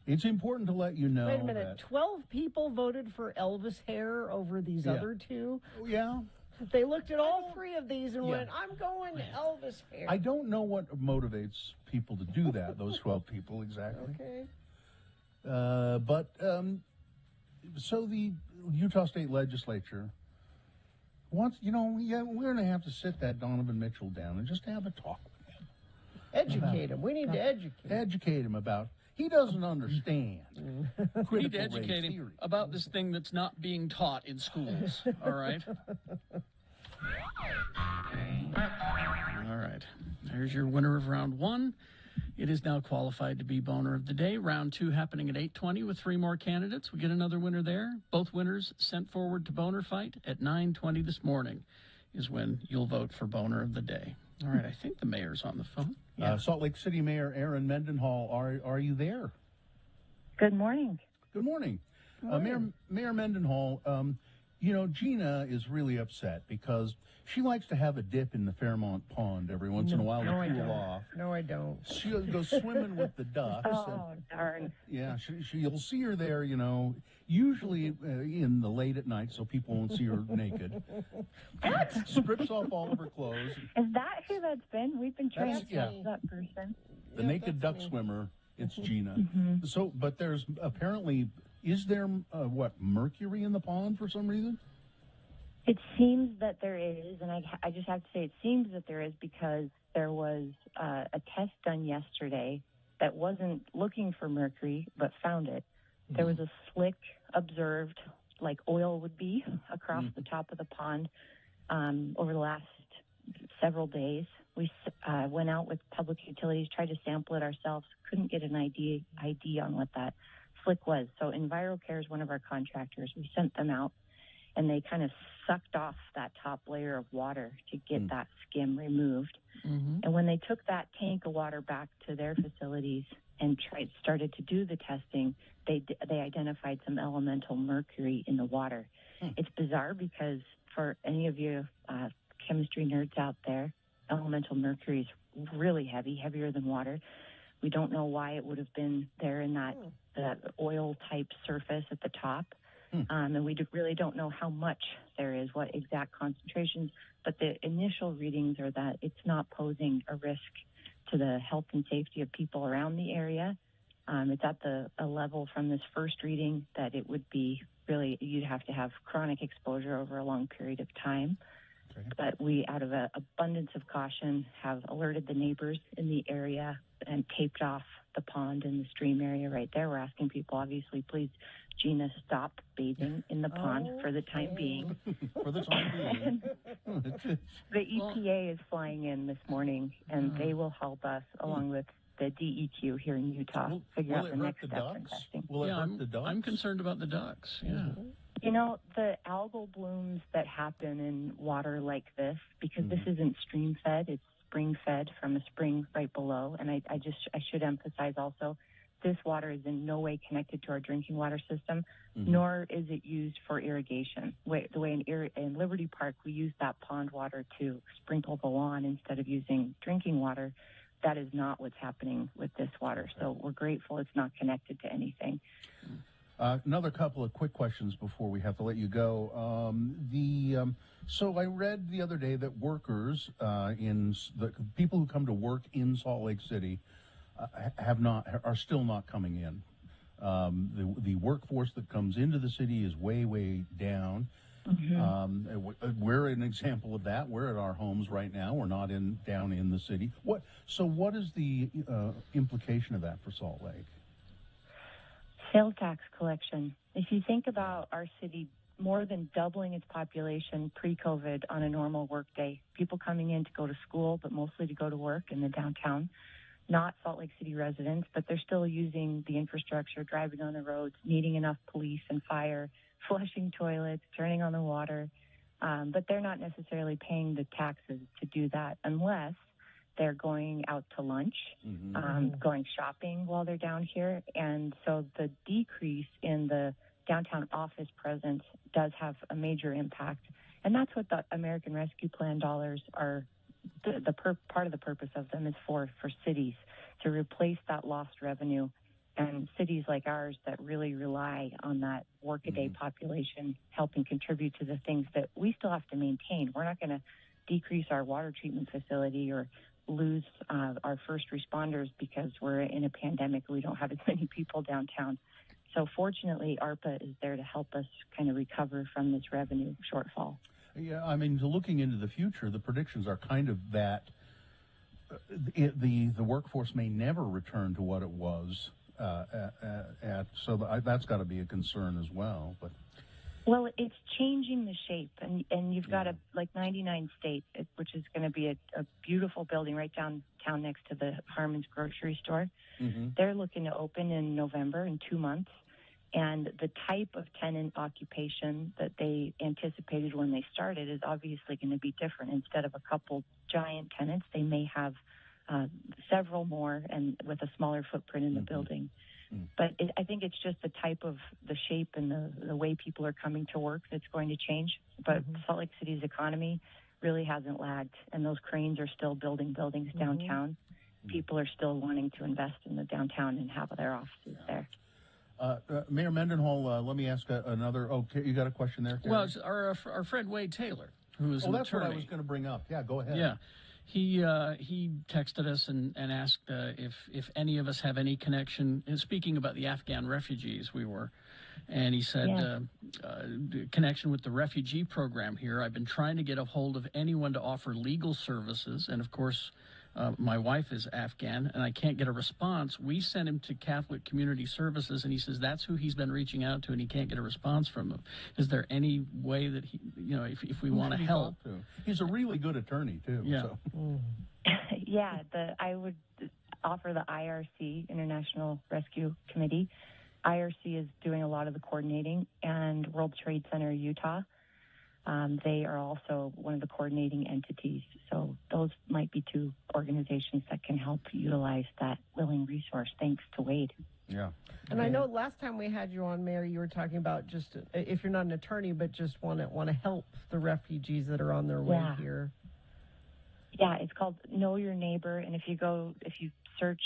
It's important to let you know. Wait a minute. 12 people voted for Elvis hair over these other two? Yeah. They looked at all three of these and went, I'm going Elvis hair. I don't know what motivates people to do that, those 12 people exactly. Okay. So the Utah State Legislature wants, we're going to have to sit that Donovan Mitchell down and just have a talk with him. Educate him. We need to educate him. Educate him about, he doesn't understand. We need to educate him about this thing that's not being taught in schools. All right? All right. There's your winner of round one. It is now qualified to be boner of the day. Round two happening at 8:20 with 3 more candidates. We get another winner there. Both winners sent forward to Boner Fight at 9:20 this morning is when you'll vote for boner of the day. All right, I think the mayor's on the phone. Yeah. Salt Lake City Mayor Aaron Mendenhall, are you there? Good morning. Good morning. Mayor Mendenhall, Gina is really upset because she likes to have a dip in the Fairmont Pond every once in a while to cool off. No, I don't. She'll go swimming with the ducks. Oh, darn. Yeah, you'll see her there, usually in the late at night so people won't see her naked. What? Strips off all of her clothes. Is that who that's been? We've been trying to catch that person. The naked duck swimmer It's Gina. Mhm. So, but there's apparently, is there, mercury in the pond for some reason? It seems that there is, and I just have to say it seems that there is because there was a test done yesterday that wasn't looking for mercury but found it. There was a slick observed, like oil would be, across the top of the pond over the last several days. We went out with public utilities, tried to sample it ourselves, couldn't get an ID on what that slick was. So EnviroCare is one of our contractors. We sent them out, and they kind of sucked off that top layer of water to get that skim removed. And when they took that tank of water back to their facilities and started to do the testing, they identified some elemental mercury in the water. It's bizarre because for any of you chemistry nerds out there, elemental mercury is really heavy, heavier than water. We don't know why it would have been there in that oil-type surface at the top. And we really don't know how much there is, what exact concentrations, but the initial readings are that it's not posing a risk to the health and safety of people around the area. It's at a level from this first reading that it would be really, you'd have to have chronic exposure over a long period of time. But we, out of an abundance of caution, have alerted the neighbors in the area and taped off the pond and the stream area right there. We're asking people, obviously, please, Gina, stop bathing in the pond for the time being. For the time being. The EPA is flying in this morning, and they will help us, along with the DEQ here in Utah, figure out the next steps in testing. Will it hurt the ducks? I'm concerned about the ducks, yeah. You know, the algal blooms that happen in water like this, because this isn't stream fed, it's spring fed from a spring right below. And I should emphasize also, this water is in no way connected to our drinking water system, nor is it used for irrigation. The way in Liberty Park, we use that pond water to sprinkle the lawn instead of using drinking water. That is not what's happening with this water. So we're grateful it's not connected to anything. Another couple of quick questions before we have to let you go. So I read the other day that workers the people who come to work in Salt Lake City are still not coming in. The workforce that comes into the city is way down. We're an example of that. We're at our homes right now. We're not down in the city. What is the implication of that for Salt Lake? Sales tax collection. If you think about our city more than doubling its population pre-COVID on a normal workday, people coming in to go to school, but mostly to go to work in the downtown, not Salt Lake City residents, but they're still using the infrastructure, driving on the roads, needing enough police and fire, flushing toilets, turning on the water, but they're not necessarily paying the taxes to do that unless they're going out to lunch, going shopping while they're down here. And so the decrease in the downtown office presence does have a major impact. And that's what the American Rescue Plan dollars are. Part of the purpose of them is for cities to replace that lost revenue. And cities like ours that really rely on that workaday population helping contribute to the things that we still have to maintain. We're not going to decrease our water treatment facility or lose our first responders because we're in a pandemic and we don't have as many people downtown. So fortunately, ARPA is there to help us kind of recover from this revenue shortfall. Yeah, I mean, looking into the future, the predictions are kind of that the workforce may never return to what it was so that's got to be a concern as well. But well, it's changing the shape, and you've got 99 State, which is going to be a beautiful building right downtown next to the Harmon's grocery store. They're looking to open in November, in 2 months. And the type of tenant occupation that they anticipated when they started is obviously going to be different. Instead of a couple giant tenants, they may have several more and with a smaller footprint in the building. But I think it's just the type of the shape and the way people are coming to work that's going to change. But Salt Lake City's economy really hasn't lagged, and those cranes are still building buildings downtown. People are still wanting to invest in the downtown and have their offices there. Mayor Mendenhall, let me ask another. Okay, you got a question there, Terry? Well, it's our friend Wade Taylor, who is an that's attorney. what I was going to bring up. Yeah, go ahead. Yeah. He texted us and asked if any of us have any connection. And speaking about the Afghan refugees, and he said connection with the refugee program here. I've been trying to get a hold of anyone to offer legal services, and of course, my wife is Afghan, and I can't get a response. We sent him to Catholic Community Services, and he says that's who he's been reaching out to, and he can't get a response from them. Is there any way that he, if we want to help? He's a really good attorney too. Yeah. So. Yeah, I would offer the IRC, International Rescue Committee. IRC is doing a lot of the coordinating, and World Trade Center Utah, they are also one of the coordinating entities. So those might be two organizations that can help utilize that willing resource, thanks to Wade. Yeah. And I know last time we had you on, Mayor, you were talking about just, if you're not an attorney, but just want to help the refugees that are on their way here. Yeah, it's called Know Your Neighbor, and if you search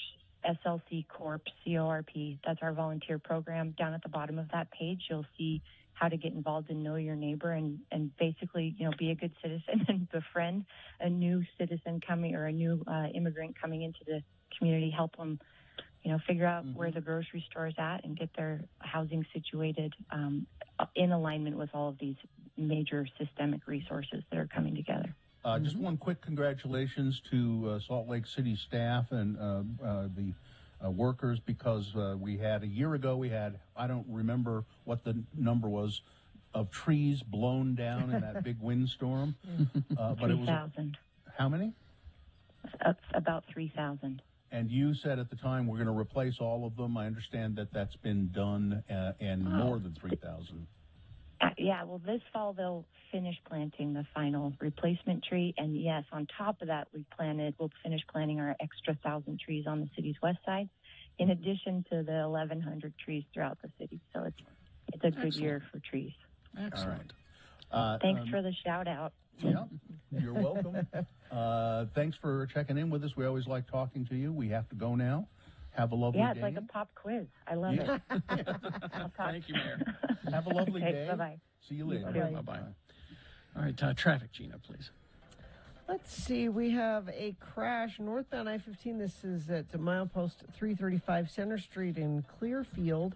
SLC Corp, C-O-R-P, that's our volunteer program. Down at the bottom of that page, you'll see how to get involved in Know Your Neighbor and basically, be a good citizen and befriend a new citizen coming or a new immigrant coming into the community, help them, figure out where the grocery store is at and get their housing situated in alignment with all of these major systemic resources that are coming together. Just one quick congratulations to Salt Lake City staff and the workers, because we had a year ago, I don't remember what the number was, of trees blown down in that big windstorm. But it was 3,000. How many? About 3,000. And you said at the time we're going to replace all of them. I understand that that's been done, and more than 3,000. Yeah, well, this fall they'll finish planting the final replacement tree, and yes, on top of that, we'll finish planting our extra 1,000 trees on the city's west side, in addition to the 1,100 trees throughout the city. So it's a good year for trees. Excellent. Thanks for the shout out. Yeah, you're welcome. Thanks for checking in with us. We always like talking to you. We have to go now. Have a lovely day. Yeah, it's like a pop quiz. I love it. Thank you, Mayor. Have a lovely day. Bye-bye. See you later. Bye-bye. All right, traffic, Gina, please. Let's see. We have a crash northbound I-15. This is at milepost 335 Center Street in Clearfield.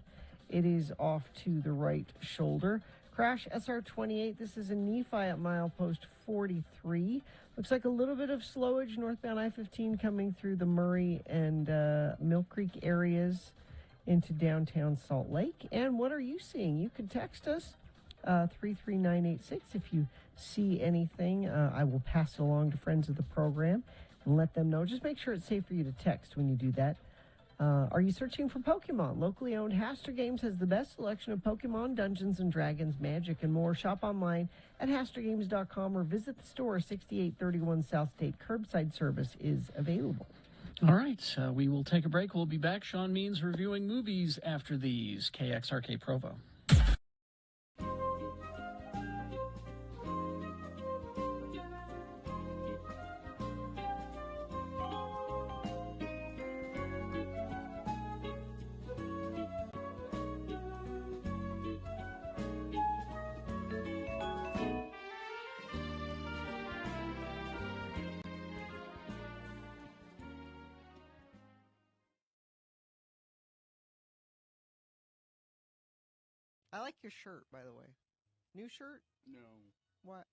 It is off to the right shoulder. Crash SR-28. This is in Nephi at milepost 43. Looks like a little bit of slowage northbound I-15 coming through the Murray and Mill Creek areas into downtown Salt Lake. And what are you seeing? You can text us 33986 if you see anything. I will pass it along to friends of the program and let them know. Just make sure it's safe for you to text when you do that. Are you searching for Pokemon? Locally owned Haster Games has the best selection of Pokemon, Dungeons & Dragons, Magic, and more. Shop online at HasterGames.com or visit the store. 6831 South State. Curbside service is available. All right, we will take a break. We'll be back. Sean Means reviewing movies after these. KXRK Provo. I like your shirt, by the way. New shirt? No. What?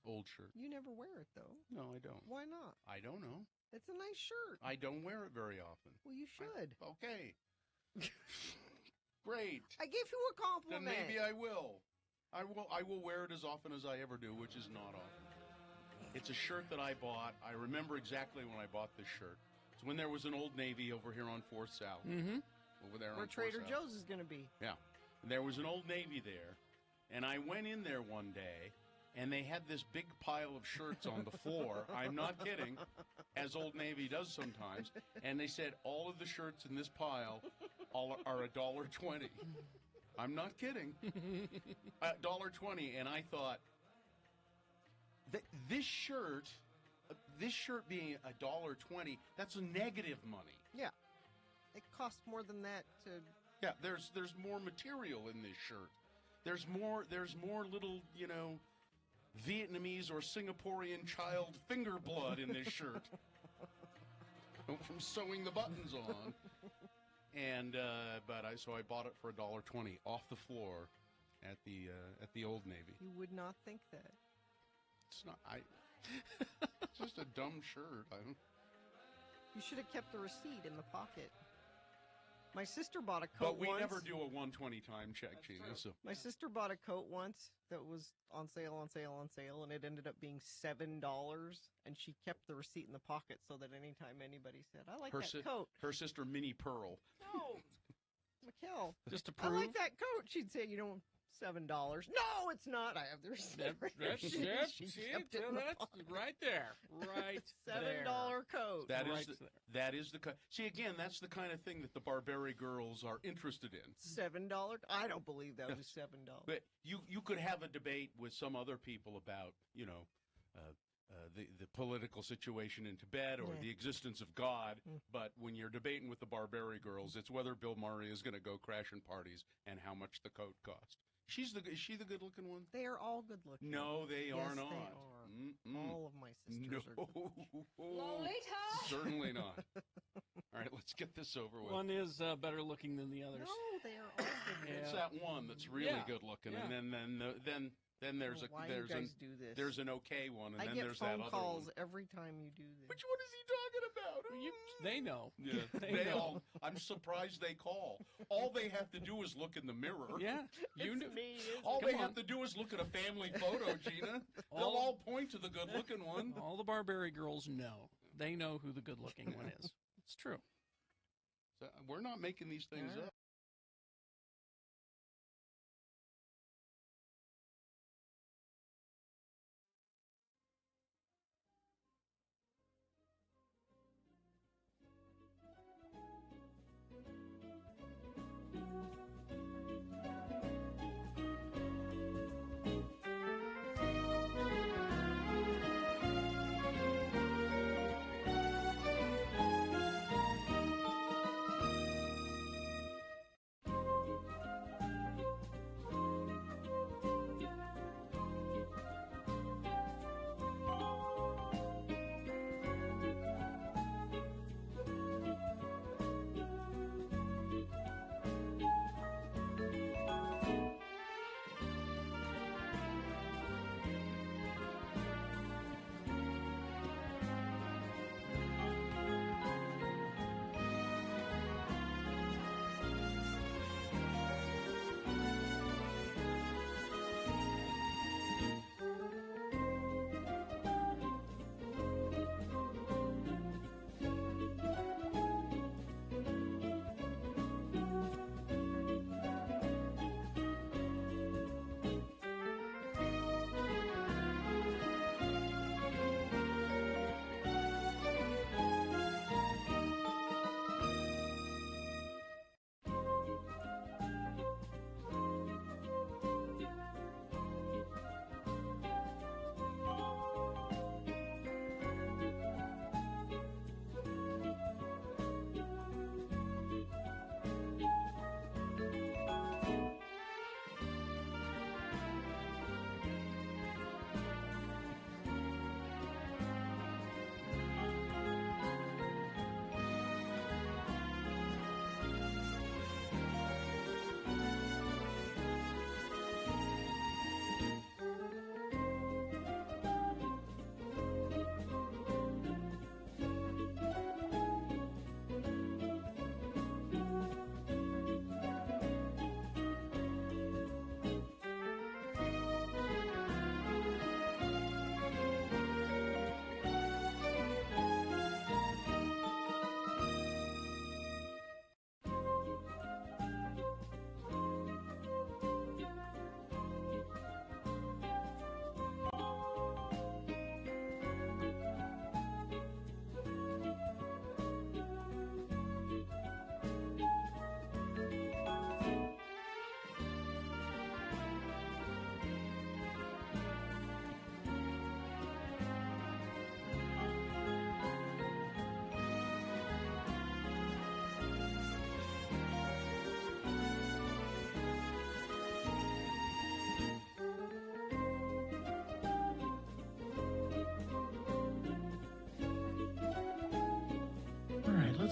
Old shirt. You never wear it, though. No, I don't. Why not? I don't know. It's a nice shirt. I don't wear it very often. Well, you should. Okay. Great. I gave you a compliment. Then maybe I will. I will wear it as often as I ever do, which is not often. It's a shirt that I bought. I remember exactly when I bought this shirt. It's when there was an Old Navy over here on 4th South. Mm-hmm. Over there Where on 4th Trader South. Joe's is going to be. Yeah. There was an Old Navy there, and I went in there one day, and they had this big pile of shirts on the floor. I'm not kidding, as Old Navy does sometimes. And they said all of the shirts in this pile are $1.20. I'm not kidding. $1.20, and I thought this shirt being $1.20, that's a negative money. Yeah, it costs more than that to. Yeah, there's more material in this shirt. There's more little, Vietnamese or Singaporean child finger blood in this shirt from sewing the buttons on. And so I bought it for $1.20 off the floor at the Old Navy. You would not think that. It's not. It's just a dumb shirt. You should have kept the receipt in the pocket. My sister bought a coat But we once. never do a 120 time check, Gina. So. My sister bought a coat once that was on sale, and it ended up being $7, and she kept the receipt in the pocket so that anytime anybody said, I like that coat. Her sister, Minnie Pearl. No, Mikkel. Just to I prove. like that coat. She'd say, $7. No, it's not. I have the receipt. That's She kept it in the pocket. right there. Right $7 coat. That is the see again. That's the kind of thing that the Barbary girls are interested in. $7? I don't believe that was $7. But you could have a debate with some other people about the political situation in Tibet or the existence of God. But when you're debating with the Barbary girls, it's whether Bill Murray is going to go crashing parties and how much the coat cost. Is she the good-looking one? They are all good-looking. No, they yes, are not. They are. All of my sisters are good. Lolita! Certainly not. All right, let's get this over with. One is better looking than the others. No, they are all good. It's that one that's really good-looking, and then there's why you guys do this? There's an okay one, and I then get there's phone that other calls one. every time you do this. Which one is he talking about? They know. Yeah, they all. I'm surprised they call. All they have to do is look in the mirror. Yeah, All they have to do is look at a family photo, Gina. They'll all point to the good-looking one. All the Barbary girls know. They know who the good-looking one is. It's true. So we're not making these things up.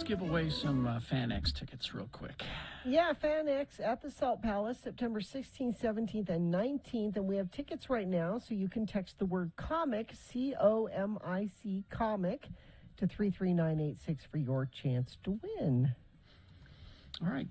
let's give away some FanX tickets real quick. Yeah, FanX at the Salt Palace, September 16th, 17th, and 19th. And we have tickets right now, so you can text the word comic, COMIC, comic, to 33986 for your chance to win. All right.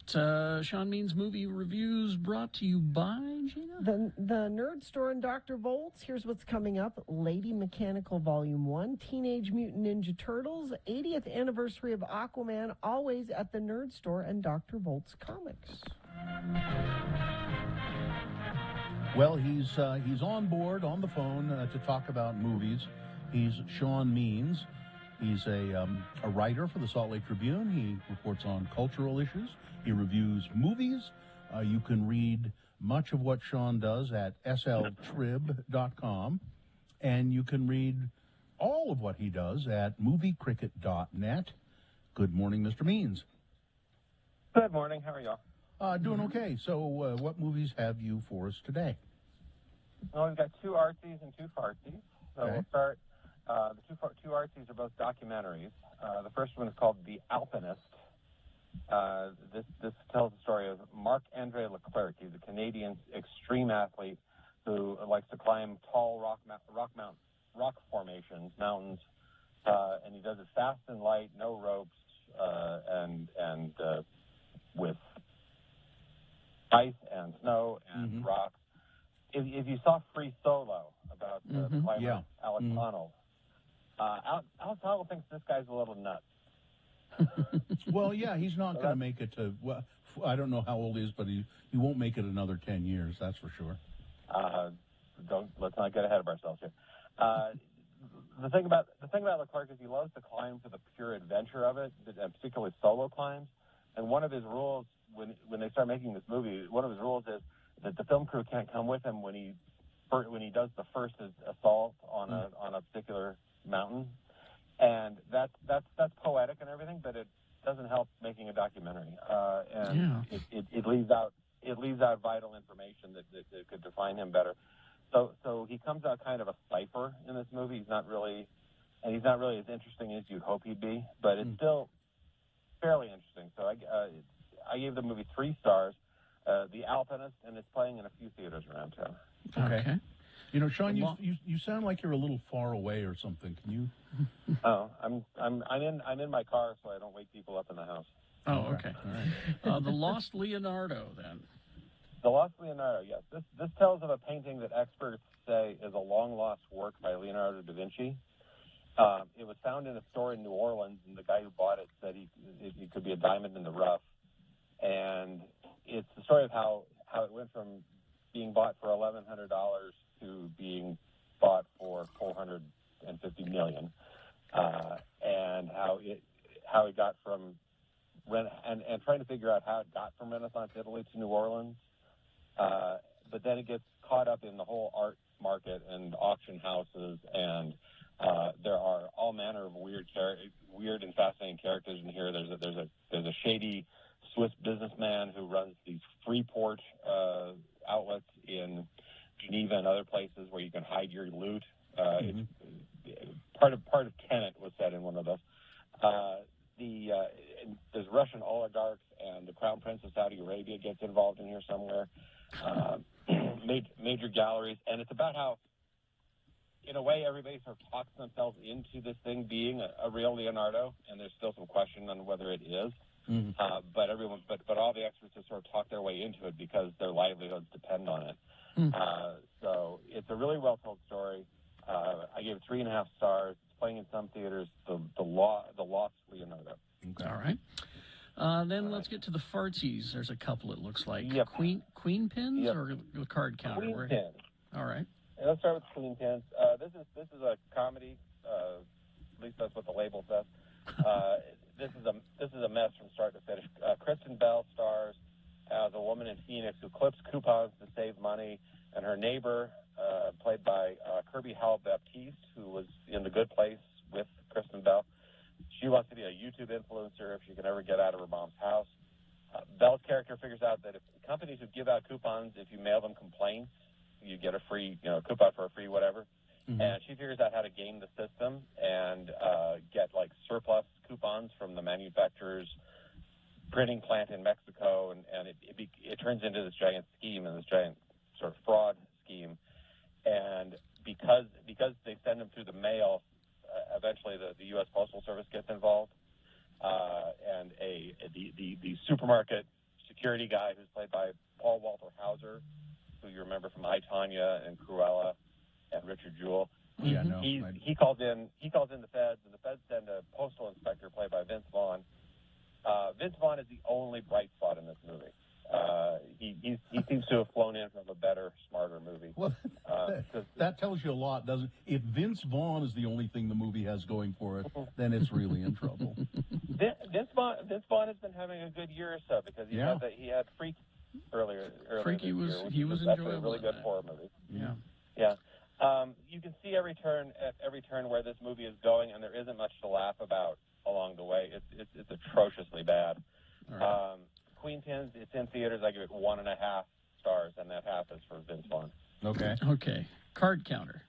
Sean Means Movie Reviews brought to you by Gina. The Nerd Store and Dr. Volts. Here's what's coming up. Lady Mechanical Volume 1, Teenage Mutant Ninja Turtles, 80th anniversary of Aquaman, always at the Nerd Store and Dr. Volts Comics. Well, he's on board on the phone to talk about movies. He's Sean Means. He's a writer for the Salt Lake Tribune. He reports on cultural issues. He reviews movies. You can read much of what Sean does at sltrib.com. And you can read all of what he does at moviecricket.net. Good morning, Mr. Means. Good morning. How are y'all? Doing okay. So what movies have you for us today? Well, we've got two artsies and two fartsies. So Okay. we'll start. The two artsies are both documentaries. The first one is called The Alpinist. This tells the story of Marc-Andre Leclerc. He's a Canadian extreme athlete who likes to climb tall rock formations, mountains, and he does it fast and light, no ropes, and with ice and snow and rocks. If you saw Free Solo about the climber Alex Honnold, Alex Honnold thinks this guy's a little nuts. Well, yeah, he's not going to make it to, well, I don't know how old he is, but he won't make it another 10 years, that's for sure. Let's not get ahead of ourselves here. The thing about Leclerc is he loves to climb for the pure adventure of it, and particularly solo climbs. And one of his rules, when they start making this movie, one of his rules is that the film crew can't come with him when he does the first assault on a particular mountain. And that's poetic and everything, but it doesn't help making a documentary. It leaves out vital information that could define him better. So he comes out kind of a cipher in this movie. He's not really as interesting as you'd hope he'd be, but it's still fairly interesting. So I gave the movie 3 stars. The Alpinist, and it's playing in a few theaters around town. Okay. You know, Sean, you sound like you're a little far away or something. Can you? Oh, I'm in my car, so I don't wake people up in the house. Oh, okay. All right. The Lost Leonardo, then. The Lost Leonardo, yes. This tells of a painting that experts say is a long-lost work by Leonardo da Vinci. It was found in a store in New Orleans, and the guy who bought it said it could be a diamond in the rough. And it's the story of how it went from being bought for $1,100 to being bought for $450 million, and how it got from and trying to figure out how it got from Renaissance Italy to New Orleans. But then it gets caught up in the whole art market and auction houses, and there are all manner of weird and fascinating characters in here. There's a shady Swiss businessman who runs these Freeport outlets in Geneva and other places where you can hide your loot. It's part of Tenet was set in one of those. There's Russian oligarchs, and the Crown Prince of Saudi Arabia gets involved in here somewhere. Major galleries, and it's about how, in a way, everybody sort of talks themselves into this thing being a real Leonardo, and there's still some question on whether it is. But all the experts have sort of talked their way into it because their livelihoods depend on it. So it's a really well-told story. I gave it 3.5 stars. It's playing in some theaters. The Lost Leonardo. Okay. All right. Then let's get to the fartsies. There's a couple, it looks like. Queen pins or the card counter? Queen pins. All right. Let's start with Queen pins. This is a comedy. At least that's what the label says. This is a mess from start to finish. Kristen Bell stars as a woman in Phoenix who clips coupons to save money, and her neighbor, played by Kirby Howell-Baptiste, who was in The Good Place with Kristen Bell. She wants to be a YouTube influencer if she can ever get out of her mom's house. Bell's character figures out that if companies who give out coupons, if you mail them complaints, you get a free, coupon for a free whatever. And she figures out how to game the system and get like surplus coupons from the manufacturers because they send them through the mail, eventually the U.S. Postal Service gets involved, and the supermarket security guy who's played by Paul Walter Hauser, who you remember from I, Tonya and Cruella and Richard Jewell. Yeah, no. He calls in the feds, and the feds send a postal inspector played by Vince Vaughn. Vince Vaughn is the only bright spot in this movie. He seems to have flown in from a better, smarter movie. Well, that tells you a lot, doesn't it? If Vince Vaughn is the only thing the movie has going for it, then it's really in trouble. Vince Vaughn has been having a good year or so because he had Freak earlier Freaky this was year, was actually enjoyable. a really good horror movie. Yeah. Yeah. You can see at every turn where this movie is going, and there isn't much to laugh about along the way. It's atrociously bad. Right. Queens, it's in theaters. I give it 1.5 stars, and that half is for Vince Vaughn. Okay. Okay. Card Counter.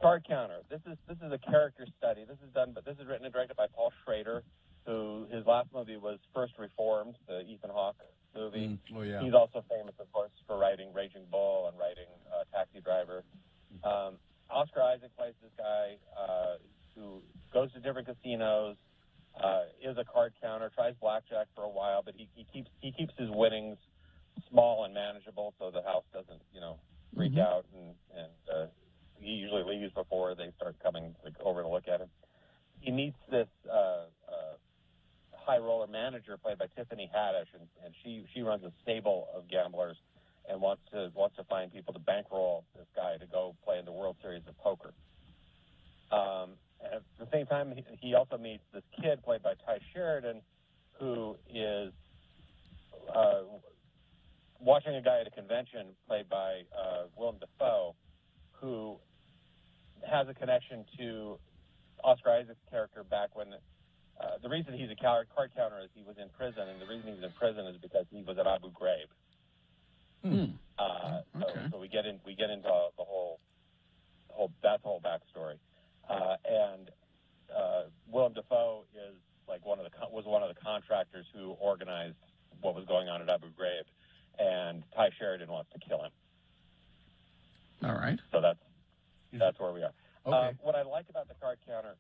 Card Counter. This is a character study. This is written and directed by Paul Schrader, who his last movie was First Reformed, the Ethan Hawke movie. Oh yeah. He's also famous, of course, for writing Raging Bull and writing Taxi Driver. Oscar Isaac plays this guy who goes to different casinos, is a card counter, tries blackjack for a while, but he keeps his winnings small and manageable so the house doesn't freak out, and he usually leaves before they start coming over to look at him. He meets this high roller manager played by Tiffany Haddish, and she runs a stable of gamblers and wants to find people to bankroll this guy to go play in the World Series of Poker. At the same time, he also meets this kid played by Ty Sheridan, who is watching a guy at a convention played by Willem Dafoe, who has a connection to Oscar Isaac's character back when the reason he's a card counter is he was in prison, and the reason he was in prison is because he was at Abu Ghraib. So we get into the whole backstory, and Willem Dafoe is was one of the contractors who organized what was going on at Abu Ghraib, and Ty Sheridan wants to kill him. All right. So that's where we are. Okay. What I like about the card counter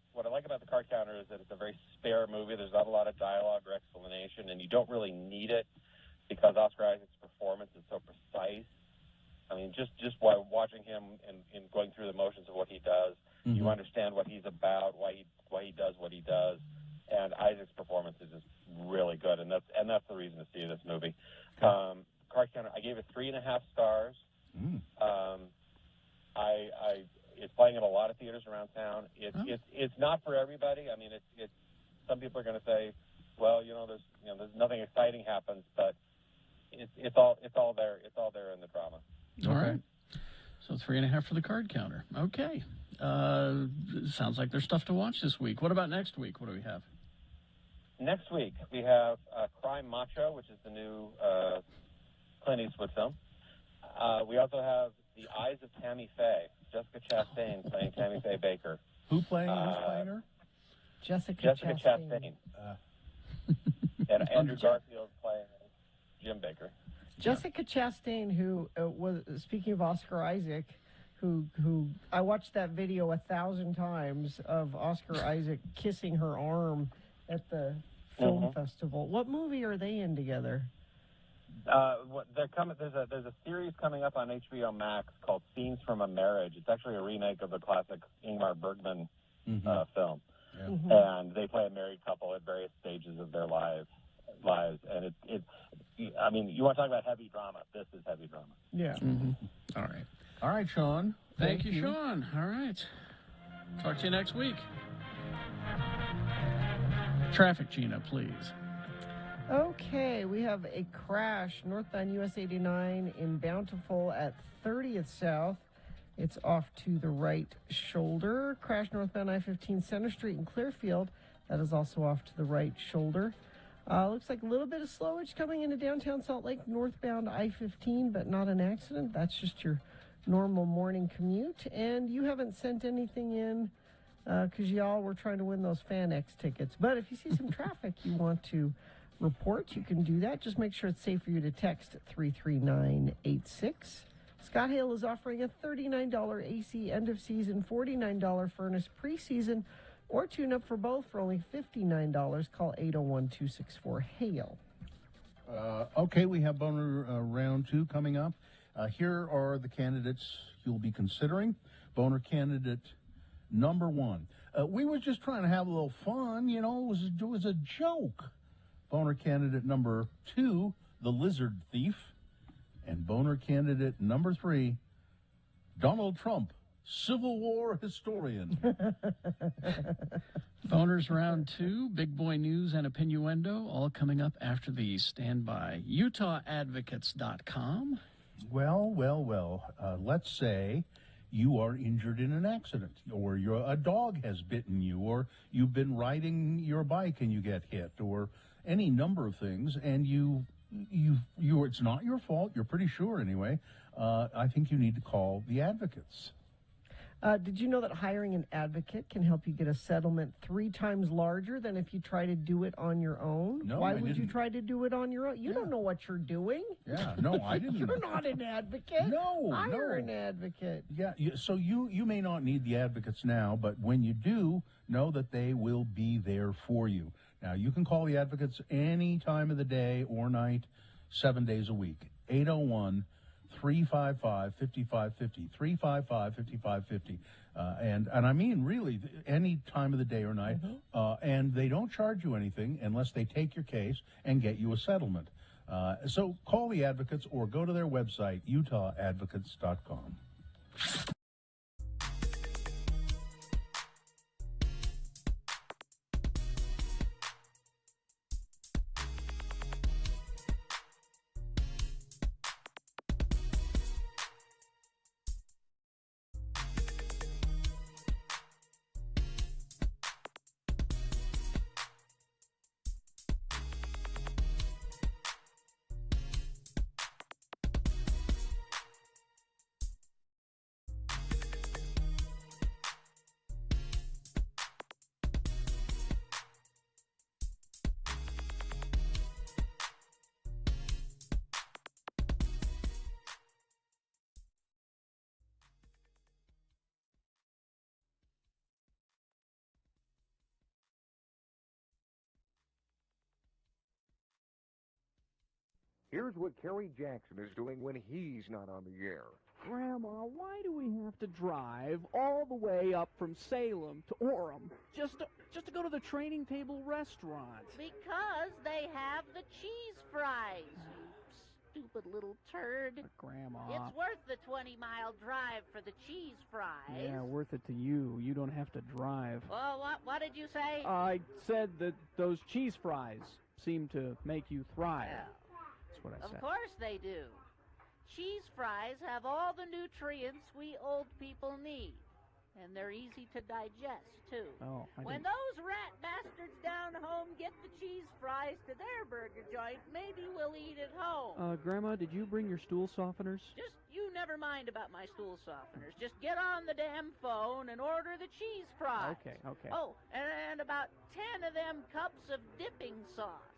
is that it's a very spare movie. There's not a lot of dialogue or explanation, and you don't really need it because Oscar Isaac's performance is so precise. I mean, just while watching him and going through the motions of what he does, you understand what he's about, why he does what he does, and Isaac's performance is just really good, and that's the reason to see this movie. Card Counter, I gave it 3.5 stars. It's playing in a lot of theaters around town. It's not for everybody. I mean, it's some people are going to say, well, there's nothing exciting happens, but it's all there. It's all there in the drama. All right. So 3.5 for the Card Counter. Okay. Sounds like there's stuff to watch this week. What about next week? What do we have? Next week we have Crime Macho, which is the new Clint Eastwood film. We also have The Eyes of Tammy Faye. Jessica Chastain playing Tammy Faye Baker. Who's playing her? Jessica Chastain. And Andrew Garfield playing Jim Baker. Jessica Chastain, who was, speaking of Oscar Isaac, who I watched that video 1,000 times of Oscar Isaac kissing her arm at the film festival. What movie are they in together? They're coming. There's a series coming up on HBO Max called Scenes from a Marriage. It's actually a remake of the classic Ingmar Bergman film, and they play a married couple at various stages of their lives, and it's. I mean, you want to talk about heavy drama? This is heavy drama. Yeah. All right, Sean. Thank you, Sean. All right. Talk to you next week. Traffic, Gina, please. Okay, we have a crash northbound US 89 in Bountiful at 30th South. It's off to the right shoulder. Crash northbound I-15 Center Street in Clearfield. That is also off to the right shoulder. Looks like a little bit of slowage coming into downtown Salt Lake northbound I-15, but not an accident. That's just your normal morning commute. And you haven't sent anything in because y'all were trying to win those FanX tickets. But if you see some traffic you want to report, you can do that. Just make sure it's safe for you to text 33986. Scott Hale is offering a $39 AC end-of-season, $49 furnace preseason, or tune-up for both for only $59. Call 801-264-HALE. Okay, we have Boner round 2 coming up. Here are the candidates you'll be considering. Boner candidate number 1. We were just trying to have a little fun, you know, it was a joke. Boner candidate number 2, the lizard thief. And Boner candidate number 3, Donald Trump, Civil War historian. Boners round 2, big boy news and opinioendo, all coming up after these. Stand by. UtahAdvocates.com. Well, let's say you are injured in an accident, or a dog has bitten you, or you've been riding your bike and you get hit, or any number of things, and it's not your fault, you're pretty sure anyway. I think you need to call the advocates. Did you know that hiring an advocate can help you get a settlement 3 times larger than if you try to do it on your own? No, Why I would you didn't. try to do it on your own? You don't know what you're doing. Yeah, no, I didn't. You're not an advocate. No, Hire no. an advocate. Yeah, so you may not need the advocates now, but when you do, know that they will be there for you. Now, you can call the advocates any time of the day or night, 7 days a week. 801-355-5550, 355-5550. And I mean, really, any time of the day or night. And they don't charge you anything unless they take your case and get you a settlement. So call the advocates or go to their website, UtahAdvocates.com. Here's what Kerry Jackson is doing when he's not on the air. Grandma, why do we have to drive all the way up from Salem to Orem just to go to the Training Table restaurant? Because they have the cheese fries, you stupid little turd. Grandma. It's worth the 20-mile drive for the cheese fries. Yeah, worth it to you. You don't have to drive. Well, what did you say? I said that those cheese fries seem to make you thrive. That's what I said. Of course they do. Cheese fries have all the nutrients we old people need. And they're easy to digest, too. Oh, when those rat bastards down home get the cheese fries to their burger joint, maybe we'll eat at home. Grandma, did you bring your stool softeners? Just, you never mind about my stool softeners. Just get on the damn phone and order the cheese fries. Okay. Oh, and about 10 of them cups of dipping sauce.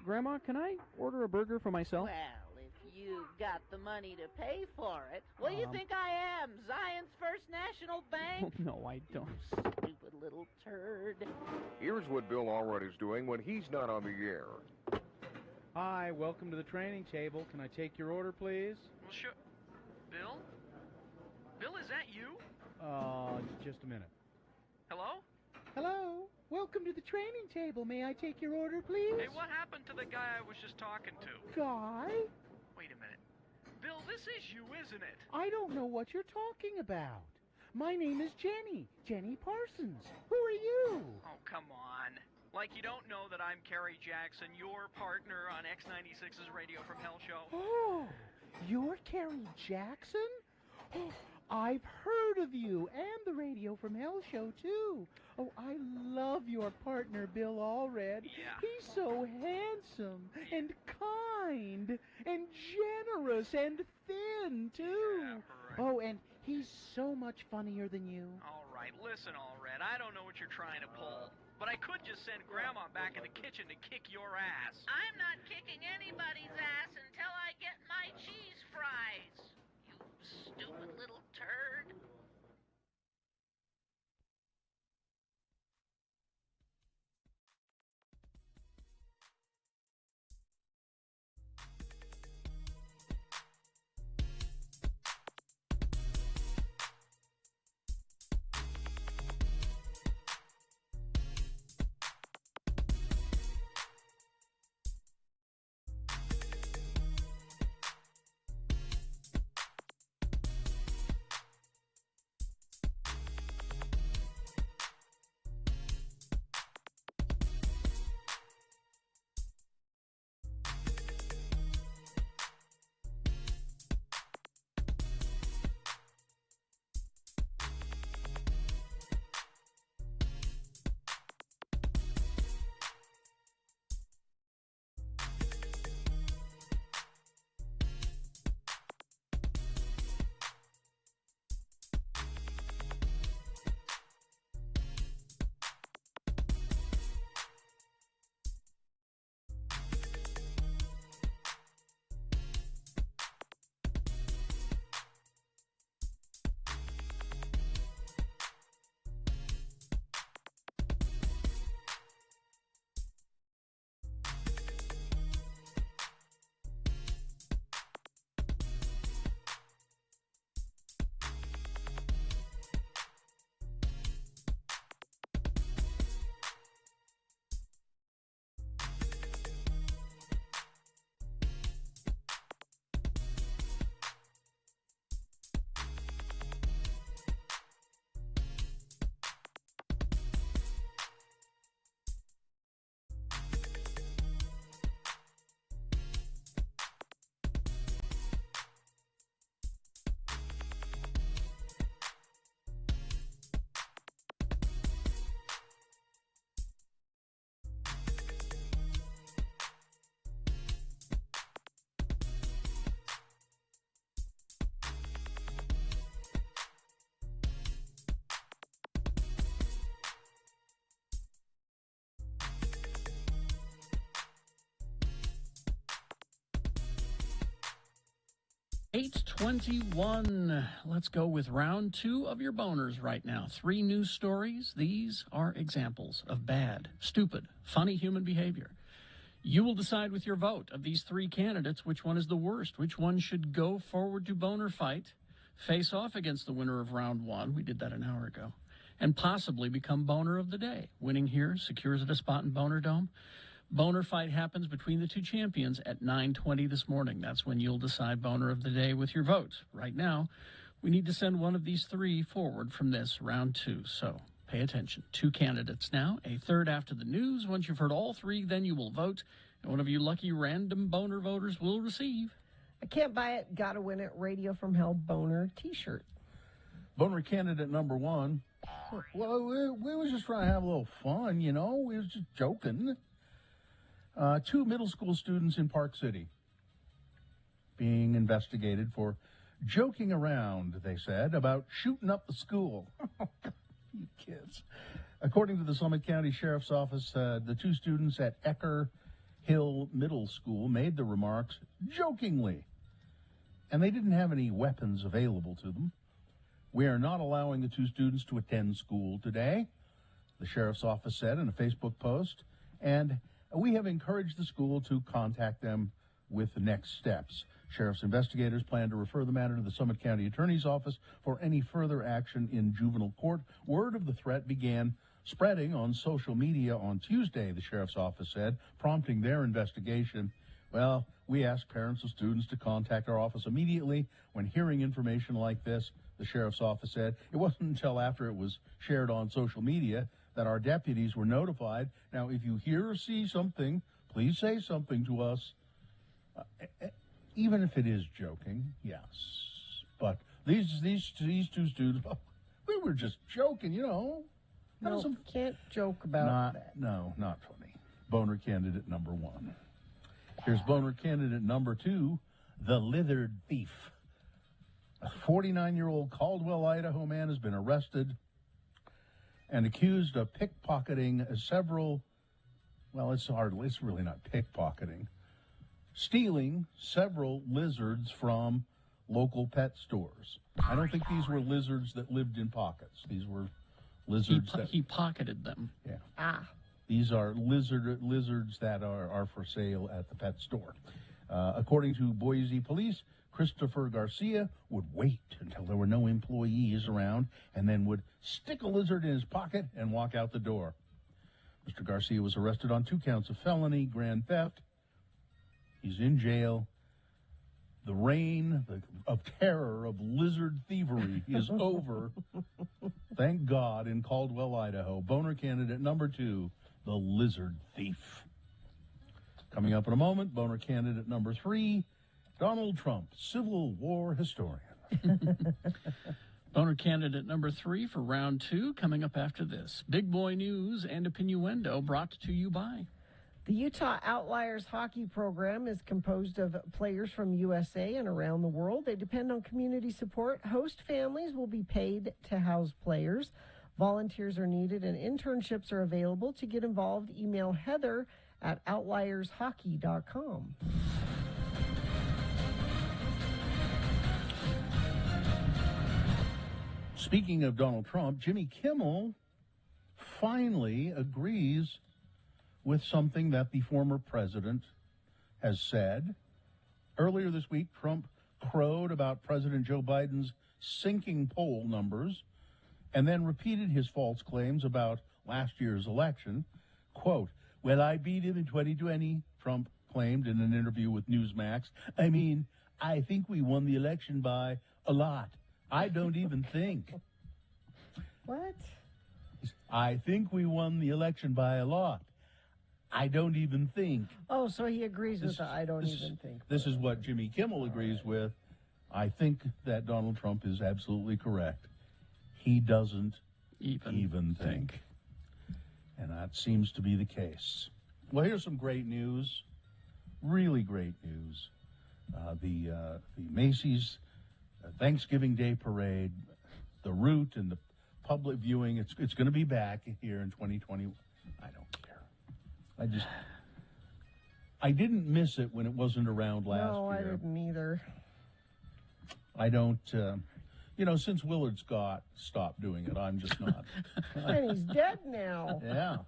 Grandma, can I order a burger for myself? Well, if you've got the money to pay for it. What do you think I am, Zion's First National Bank? Oh, no, I don't. Stupid little turd. Here's what Bill Allred is doing when he's not on the air. Hi, welcome to the training table. Can I take your order, please? Well, sure. Bill? Bill, is that you? Just a minute. Hello? Hello. Welcome to the training table. May I take your order, please? Hey, what happened to the guy I was just talking to? Guy? Wait a minute. Bill, this is you, isn't it? I don't know what you're talking about. My name is Jenny. Jenny Parsons. Who are you? Oh, come on. Like you don't know that I'm Kerry Jackson, your partner on X96's Radio from Hell show. Oh, you're Kerry Jackson? Oh, I've heard of you and the Radio from Hell show, too. Oh, I love your partner, Bill Allred. Yeah. He's so handsome and kind and generous and thin, too. Yeah, right. Oh, and he's so much funnier than you. All right, listen, Allred, I don't know what you're trying to pull, but I could just send Grandma back in the kitchen to kick your ass. I'm not kicking anybody's ass until I get my cheese fries. You stupid little turd. $8:21. Let's go with round two of your boners right now. 3 news stories. These are examples of bad, stupid, funny human behavior. You will decide with your vote of these 3 candidates which one is the worst, which one should go forward to boner fight, face off against the winner of round 1. We did that an hour ago. And possibly become boner of the day. Winning here secures it a spot in Boner Dome. Boner fight happens between the 2 champions at 9:20 this morning. That's when you'll decide boner of the day with your vote. Right now, we need to send one of these 3 forward from this round 2. So pay attention. 2 candidates now, a third after the news. Once you've heard all 3, then you will vote. And one of you lucky random boner voters will receive. I can't buy it, gotta win it, Radio from Hell boner t-shirt. Boner candidate number 1. Well, we was just trying to have a little fun, you know. We was just joking. 2 middle school students in Park City being investigated for joking around, they said, about shooting up the school. You kids. According to the Summit County Sheriff's Office, the 2 students at Ecker Hill Middle School made the remarks jokingly, and they didn't have any weapons available to them. We are not allowing the 2 students to attend school today, the Sheriff's Office said in a Facebook post, and we have encouraged the school to contact them with the next steps. Sheriff's investigators plan to refer the matter to the Summit County Attorney's Office for any further action in juvenile court. Word of the threat began spreading on social media on Tuesday, the Sheriff's Office said, prompting their investigation. Well, we asked parents of students to contact our office immediately when hearing information like this, the Sheriff's Office said. It wasn't until after it was shared on social media that our deputies were notified. Now, if you hear or see something, please say something to us, even if it is joking, yes. But these 2 students, we were just joking, you know. No, can't joke about that. No, not funny. Boner candidate number 1. Here's boner candidate number 2, the Lithered Thief. A 49-year-old Caldwell, Idaho man has been arrested and accused of pickpocketing several, well, it's really not pickpocketing, stealing several lizards from local pet stores. I don't think these were lizards that lived in pockets. These were lizards He pocketed them. Yeah. Ah. These are lizards that are for sale at the pet store. According to Boise police, Christopher Garcia would wait until there were no employees around and then would stick a lizard in his pocket and walk out the door. Mr. Garcia was arrested on 2 counts of felony grand theft. He's in jail. The reign of terror of lizard thievery is over. Thank God, in Caldwell, Idaho. Boner candidate number 2, the lizard thief. Coming up in a moment, boner candidate number 3, Donald Trump, Civil War historian. Boner candidate number 3 for round 2 coming up after this. Big boy news and opinioendo brought to you by. The Utah Outliers hockey program is composed of players from USA and around the world. They depend on community support. Host families will be paid to house players. Volunteers are needed and internships are available. To get involved, email Heather at outliershockey.com. Speaking of Donald Trump, Jimmy Kimmel finally agrees with something that the former president has said. Earlier this week, Trump crowed about President Joe Biden's sinking poll numbers and then repeated his false claims about last year's election. Quote, "Well, I beat him in 2020, Trump claimed in an interview with Newsmax. I mean, I think we won the election by a lot. I don't even think." What? "I think we won the election by a lot. I don't even think." Oh, so he agrees with the I don't even think. This is what Jimmy Kimmel agrees with. I think that Donald Trump is absolutely correct. He doesn't even think. And that seems to be the case. Well, here's some great news. Really great news. The Macy's Thanksgiving Day Parade, the route and the public viewing, it's going to be back here in 2020. I don't care. I didn't miss it when it wasn't around last year. No, I didn't either. I don't, since Willard Scott stopped doing it, I'm just not. And he's dead now. Yeah.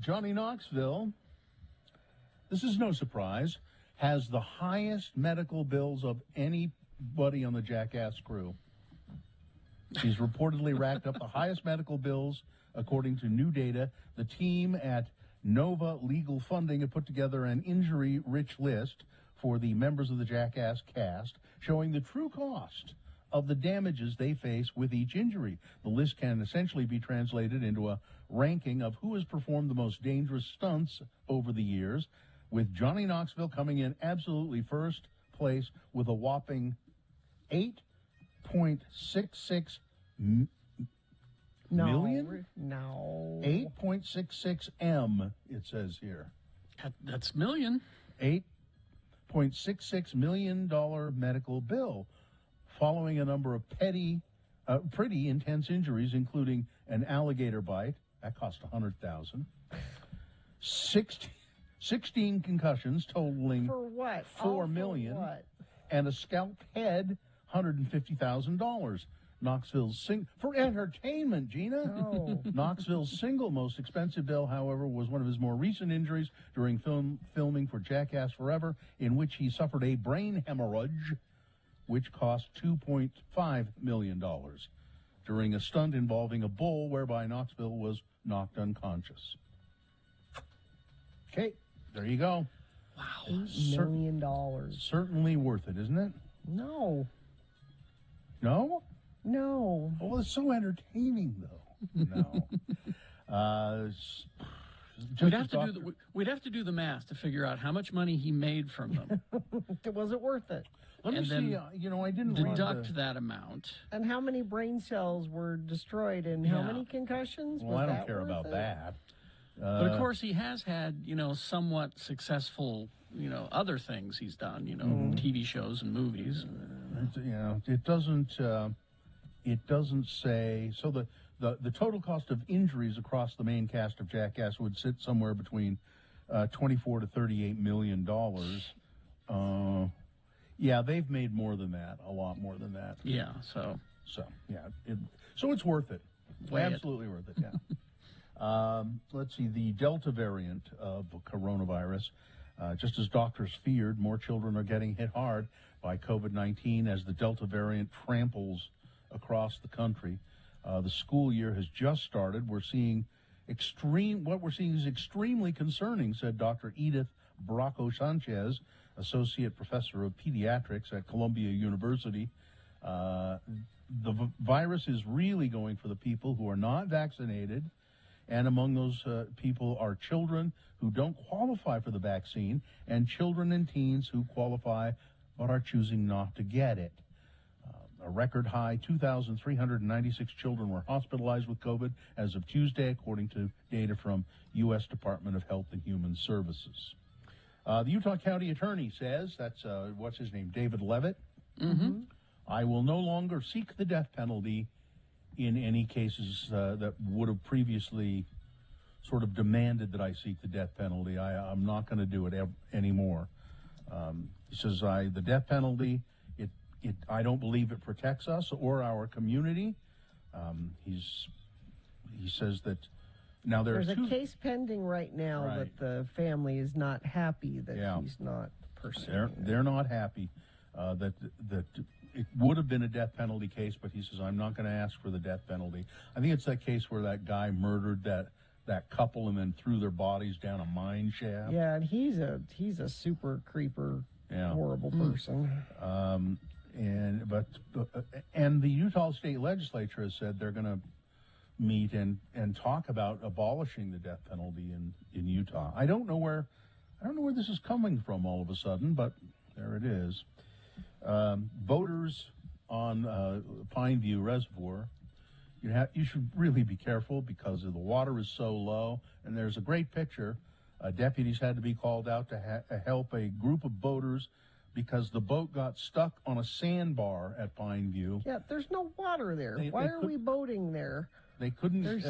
Johnny Knoxville, this is no surprise, has the highest medical bills of anybody on the Jackass crew. He's reportedly racked up the highest medical bills, according to new data. The team at Nova Legal Funding have put together an injury-rich list for the members of the Jackass cast, showing the true cost of the damages they face with each injury. The list can essentially be translated into a ranking of who has performed the most dangerous stunts over the years, with Johnny Knoxville coming in absolutely first place with a whopping 8.66 million? No. 8.66 M, it says here. That's million. $8.66 million medical bill, following a number of pretty intense injuries, including an alligator bite. That cost $100,000. 16 concussions totaling For what? $4 million. For what? And a scalped head, $150,000. Knoxville's for entertainment, Gina. No. Knoxville's single most expensive bill, however, was one of his more recent injuries during filming for Jackass Forever, in which he suffered a brain hemorrhage, which cost $2.5 million during a stunt involving a bull whereby Knoxville was knocked unconscious. Okay, there you go. Wow. $8 million. Certainly worth it, isn't it? No. No? No. Oh, it's so entertaining, though. No. We'd have to do the math to figure out how much money he made from them. Was it worth it? Let me see. I didn't deduct that amount. And how many brain cells were destroyed and how many concussions? Well, I don't care about that. But of course, he has had, somewhat successful, other things he's done, TV shows and movies. It doesn't say. So the total cost of injuries across the main cast of Jackass would sit somewhere between $24 to $38 million. Yeah, they've made more than that, a lot more than that. Yeah, so yeah, so it's worth it. Absolutely worth it. Yeah. Let's see, the Delta variant of coronavirus. Just as doctors feared, more children are getting hit hard by COVID-19 as the Delta variant tramples across the country. The school year has just started. What we're seeing is extremely concerning, said Dr. Edith Bracco Sanchez, Associate Professor of Pediatrics at Columbia University. The virus is really going for the people who are not vaccinated, and among those people are children who don't qualify for the vaccine and children and teens who qualify but are choosing not to get it. A record high 2,396 children were hospitalized with COVID as of Tuesday, according to data from U.S. Department of Health and Human Services. The Utah County Attorney says, that's, what's his name, David Levitt? Mm-hmm. I will no longer seek the death penalty in any cases that would have previously sort of demanded that I seek the death penalty. I'm not going to do it anymore. He says, the death penalty, I don't believe it protects us or our community. He says that now there's a case pending right now that the family is not happy that he's not pursuing. They're not happy that it would have been a death penalty case, but he says, I'm not going to ask for the death penalty. I think it's that case where that guy murdered that couple and then threw their bodies down a mine shaft. Yeah, and he's a super creeper, horrible person. And the Utah State Legislature has said they're going to meet and talk about abolishing the death penalty in Utah. I don't know where this is coming from all of a sudden, but there it is. Boaters on Pineview Reservoir, you should really be careful because the water is so low, and there's a great picture. Deputies had to be called out to help a group of boaters because the boat got stuck on a sandbar at Pineview. Yeah, there's no water there. Why are we boating there? They couldn't. They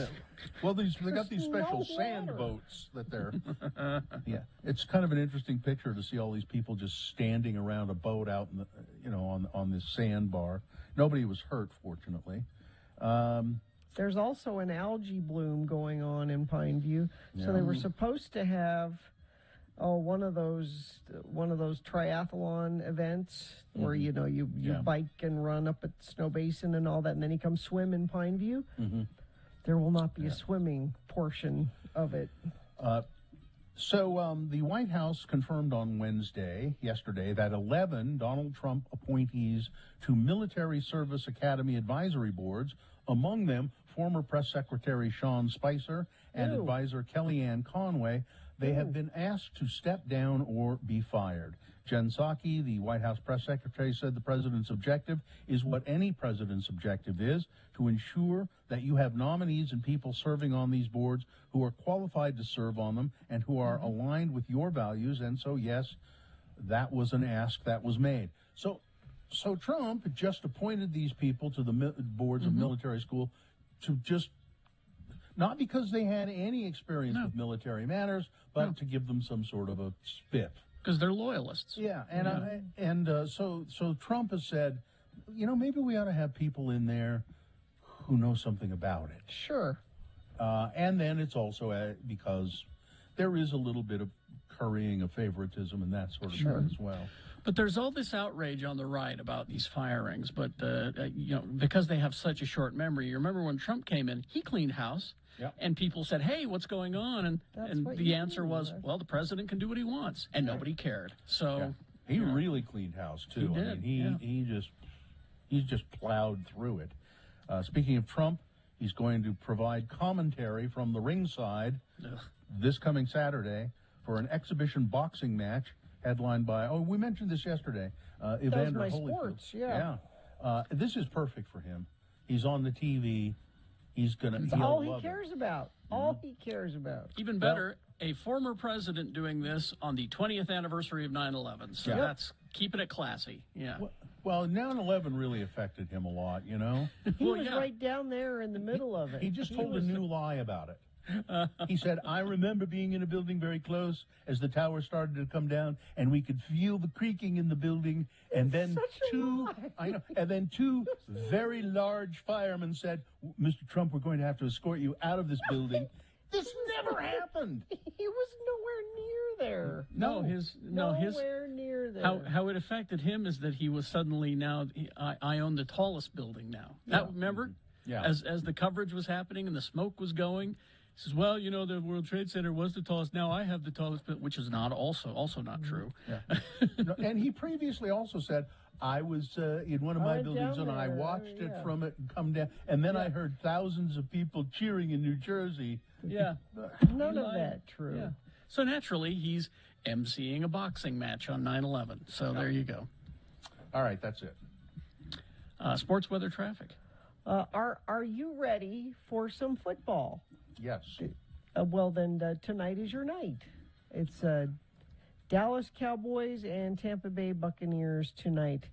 got these special sand boats that they're. Yeah, it's kind of an interesting picture to see all these people just standing around a boat out in the, on this sandbar. Nobody was hurt, fortunately. There's also an algae bloom going on in Pineview, so they were supposed to have one of those triathlon events where you bike and run up at Snow Basin and all that, and then you come swim in Pineview. Mm-hmm. There will not be a swimming portion of it. So the White House confirmed on yesterday, that 11 Donald Trump appointees to military service academy advisory boards, among them former press secretary Sean Spicer and advisor Kellyanne Conway, they have been asked to step down or be fired. Jen Psaki, the White House press secretary, said the president's objective is what any president's objective is, to ensure that you have nominees and people serving on these boards who are qualified to serve on them and who are aligned with your values. And so, yes, that was an ask that was made. So Trump just appointed these people to the boards of military school to just, not because they had any experience with military matters, but to give them some sort of a spiff. Because they're loyalists. Yeah, so Trump has said, maybe we ought to have people in there who know something about it. Sure. And then it's also because there is a little bit of currying of favoritism and that sort of thing as well. But there's all this outrage on the right about these firings. But, because they have such a short memory, you remember when Trump came in, he cleaned house. Yep. And people said, hey, what's going on? And the answer was, well, the president can do what he wants. And nobody cared. So he really cleaned house, too. He did. He just plowed through it. Speaking of Trump, he's going to provide commentary from the ringside this coming Saturday for an exhibition boxing match headlined by, we mentioned this yesterday, Evander Holyfield. Sports, this is perfect for him. He's on the TV. He's all he cares about. All he cares about. Even better, a former president doing this on the 20th anniversary of 9/11. So that's keeping it classy. Yeah. Well, 9/11 really affected him a lot, He was right down there in the middle of it. He just told a new lie about it. He said, I remember being in a building very close as the tower started to come down, and we could feel the creaking in the building. And then two very large firemen said, Mr. Trump, we're going to have to escort you out of this building. This never happened. He was nowhere near there. Nowhere near there. How it affected him is that he was suddenly I own the tallest building now. Remember? Yeah. As the coverage was happening and the smoke was going, he says, well, the World Trade Center was the tallest. Now I have the tallest, which is not also not true. Yeah. And he previously also said, I was in one of my buildings and I watched it from it come down. And then I heard thousands of people cheering in New Jersey. Yeah. None of that true. Yeah. So naturally, he's emceeing a boxing match on 9/11. So there you go. All right, that's it. Sports, weather, traffic. Are you ready for some football? Yes. Well, then tonight is your night. It's Dallas Cowboys and Tampa Bay Buccaneers tonight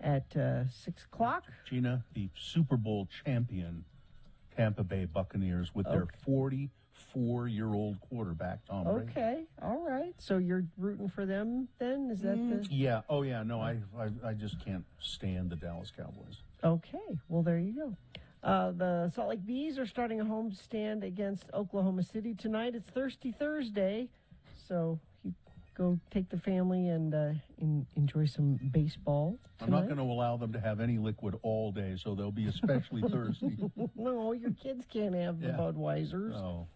at 6 o'clock. Gina, the Super Bowl champion Tampa Bay Buccaneers with their 44-year-old quarterback, Tom Brady. Okay, all right. So you're rooting for them then? Is that the... Yeah. Oh, yeah. No, I just can't stand the Dallas Cowboys. Okay. Well, there you go. The Salt Lake Bees are starting a homestand against Oklahoma City tonight. It's Thirsty Thursday, so you go take the family and enjoy some baseball tonight. I'm not going to allow them to have any liquid all day, so they'll be especially thirsty. No, your kids can't have the Budweisers. Oh.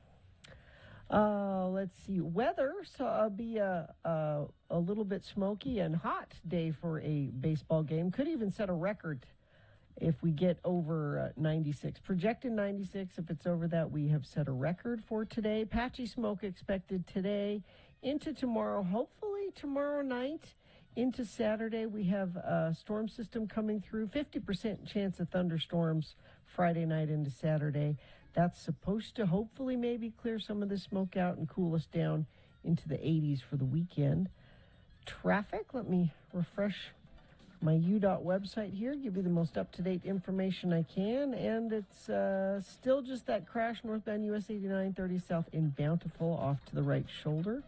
Let's see. Weather, so be a little bit smoky and hot day for a baseball game. Could even set a record if we get over 96. Projected 96. If it's over that, we have set a record for today. Patchy smoke expected today into tomorrow. Hopefully tomorrow night into Saturday, we have a storm system coming through. 50% chance of thunderstorms Friday night into Saturday. That's supposed to hopefully maybe clear some of the smoke out and cool us down into the 80s for the weekend. Traffic, let me refresh my UDOT website here, give you the most up-to-date information I can, and it's still just that crash northbound US 89 30 south in Bountiful off to the right shoulder.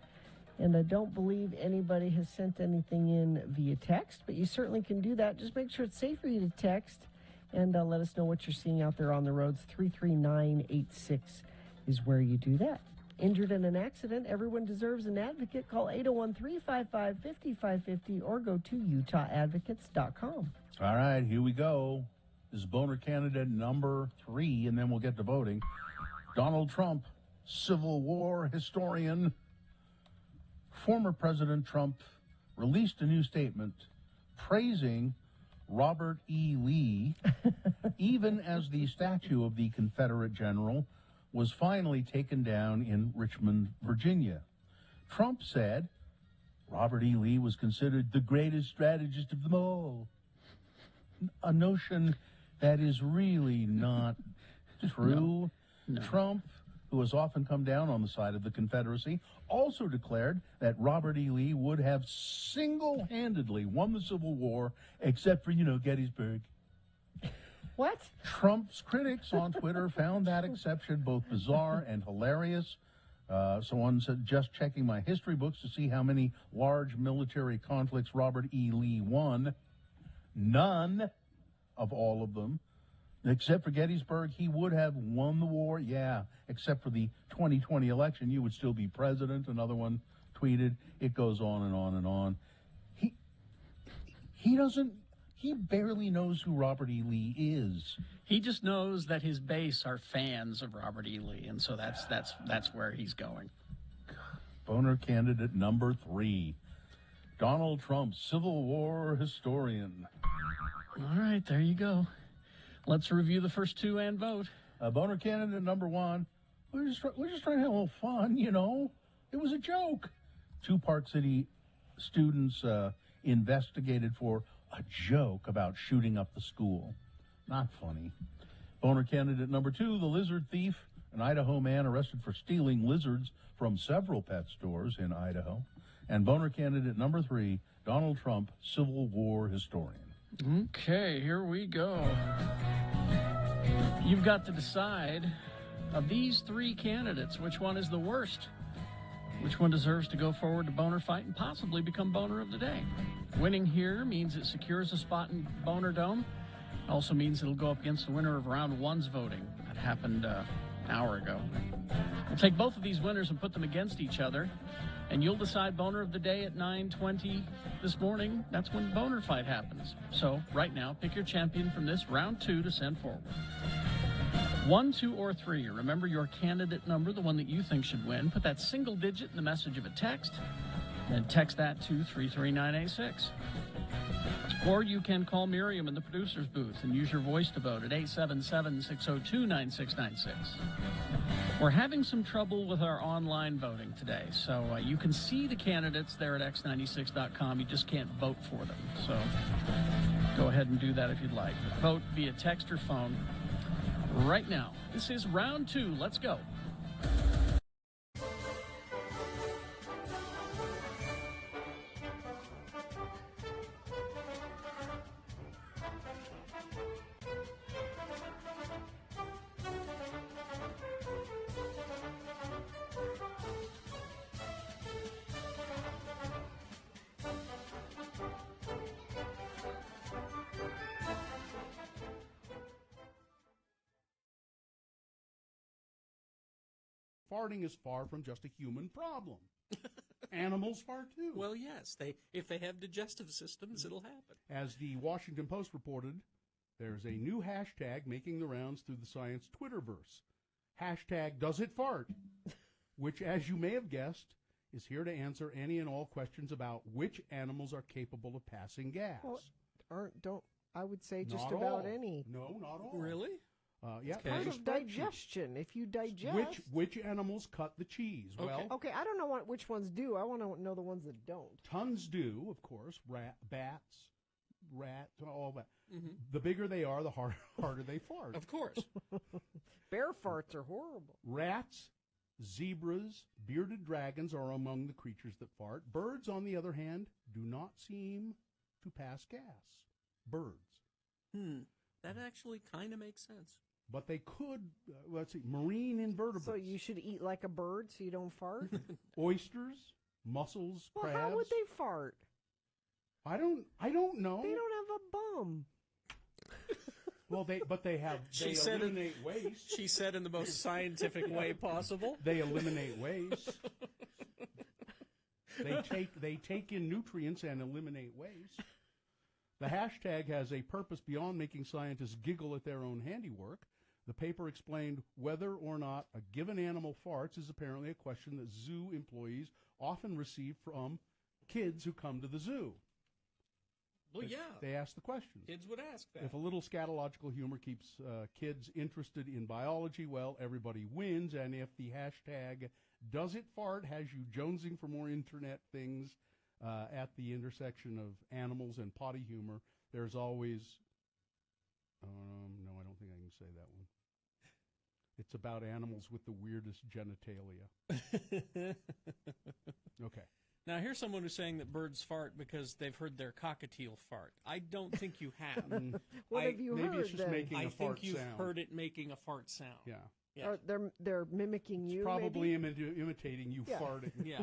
And I don't believe anybody has sent anything in via text, but you certainly can do that. Just make sure it's safe for you to text and let us know what you're seeing out there on the roads. 33986 is where you do that. Injured in an accident, everyone deserves an advocate. Call 801-355-5550 or go to utahodvocates.com. All right, here we go. This is boner candidate number 3, and then we'll get to voting. Donald Trump, Civil War historian. Former President Trump released a new statement praising Robert E. Lee, even as the statue of the Confederate general was finally taken down in Richmond, Virginia. Trump said Robert E. Lee was considered the greatest strategist of them all. A notion that is really not true. No. Trump, who has often come down on the side of the Confederacy, also declared that Robert E. Lee would have single-handedly won the Civil War, except for, Gettysburg. What? Trump's critics on Twitter found that exception both bizarre and hilarious. Someone said, just checking my history books to see how many large military conflicts Robert E. Lee won. None of all of them. Except for Gettysburg, he would have won the war. Yeah, except for the 2020 election, you would still be president. Another one tweeted. It goes on and on and on. He barely knows who Robert E. Lee is. He just knows that his base are fans of Robert E. Lee, and so that's where he's going. Boner candidate number 3, Donald Trump, Civil War historian. All right, there you go. Let's review the first 2 and vote. Boner candidate number 1. We're just trying to have a little fun, It was a joke. 2 Park City students investigated for a joke about shooting up the school. Not funny. Boner candidate number 2, the lizard thief, an Idaho man arrested for stealing lizards from several pet stores in Idaho. And boner candidate number 3, Donald Trump, Civil War historian. Okay, here we go. You've got to decide Of these three candidates, which one is the worst? Which one deserves to go forward to Boner Fight and possibly become Boner of the Day? Winning here means it secures a spot in Boner Dome. Also means it'll go up against the winner of round one's voting. That happened an hour ago. We'll take both of these winners and put them against each other, and you'll decide Boner of the Day at 9:20 this morning. That's when Boner Fight happens. So right now, pick your champion from this round 2 to send forward. 1, 2, or 3. Remember your candidate number, the one that you think should win. Put that single digit in the message of a text, and text that to 33986. Or you can call Miriam in the producer's booth and use your voice to vote at 877-602-9696. We're having some trouble with our online voting today, so you can see the candidates there at x96.com. You just can't vote for them. So go ahead and do that if you'd like. Vote via text or phone right now. This is round 2. Let's go. Farting is far from just a human problem. Animals fart too. Well, yes. If they have digestive systems, it'll happen. As the Washington Post reported, there's a new hashtag making the rounds through the science Twitterverse. Hashtag Does It Fart? Which, as you may have guessed, is here to answer any and all questions about which animals are capable of passing gas. Well, I would say just Not about all. any. No, not all. Really? Yeah, Part there's a of spreadsheet. digestion. If you digest. Which animals cut the cheese? Well, Okay, I don't know which ones do. I want to know the ones that don't. tons do, of course. Bats, rats, all that. Mm-hmm. The bigger they are, the harder they fart. Of course. Bear farts are horrible. Rats, zebras, bearded dragons are among the creatures that fart. Birds, on the other hand, do not seem to pass gas. Birds. That actually kind of makes sense. But they could, let's see, marine invertebrates. So you should eat like a bird so you don't fart? Oysters, mussels, Well, crabs. how would they fart? I don't know. They don't have a bum. Well, they eliminate waste. She said in the most scientific way possible. They eliminate waste. They take in nutrients and eliminate waste. The hashtag has a purpose beyond making scientists giggle at their own handiwork. The paper explained whether or not a given animal farts is apparently a question that zoo employees often receive from kids who come to the zoo. Well, yeah. They ask the questions. Kids would ask that. If a little scatological humor keeps kids interested in biology, well, everybody wins. And if the hashtag Does It Fart has you jonesing for more internet things at the intersection of animals and potty humor, there's always... no, I don't think I can say that one. It's about animals with the weirdest genitalia. Okay. Now, here's someone who's saying that birds fart because they've heard their cockatiel fart. I don't think you have. What have you maybe heard it's just then? making I a fart think you've sound. heard it making a fart sound. Yeah. Yeah. Or they're mimicking you, Probably maybe? imitating you Yeah. farting. Yeah.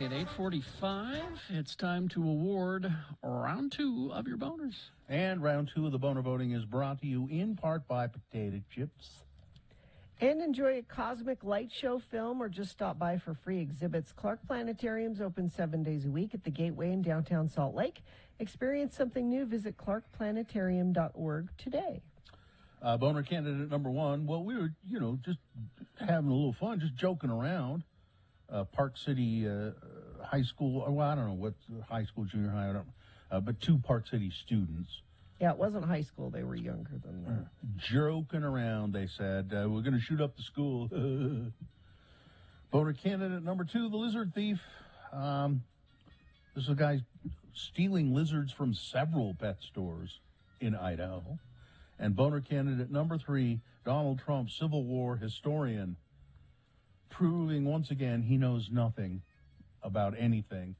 At 8:45, it's time to award round 2 of your boners. And round 2 of the boner voting is brought to you in part by Potato Chips. And enjoy a cosmic light show, film, or just stop by for free exhibits. Clark Planetarium's open 7 days a week at the Gateway in downtown Salt Lake. Experience something new. Visit clarkplanetarium.org today. Boner candidate number 1. Well, we were, just having a little fun, just joking around. Park City High School, well, I don't know what high school, junior high, I don't but 2 Park City students. Yeah, it wasn't high school. They were younger than that. Joking around, they said, we're going to shoot up the school. Boner candidate number 2, the lizard thief. This is a guy stealing lizards from several pet stores in Idaho. And boner candidate number 3, Donald Trump, Civil War historian, proving once again he knows nothing about anything.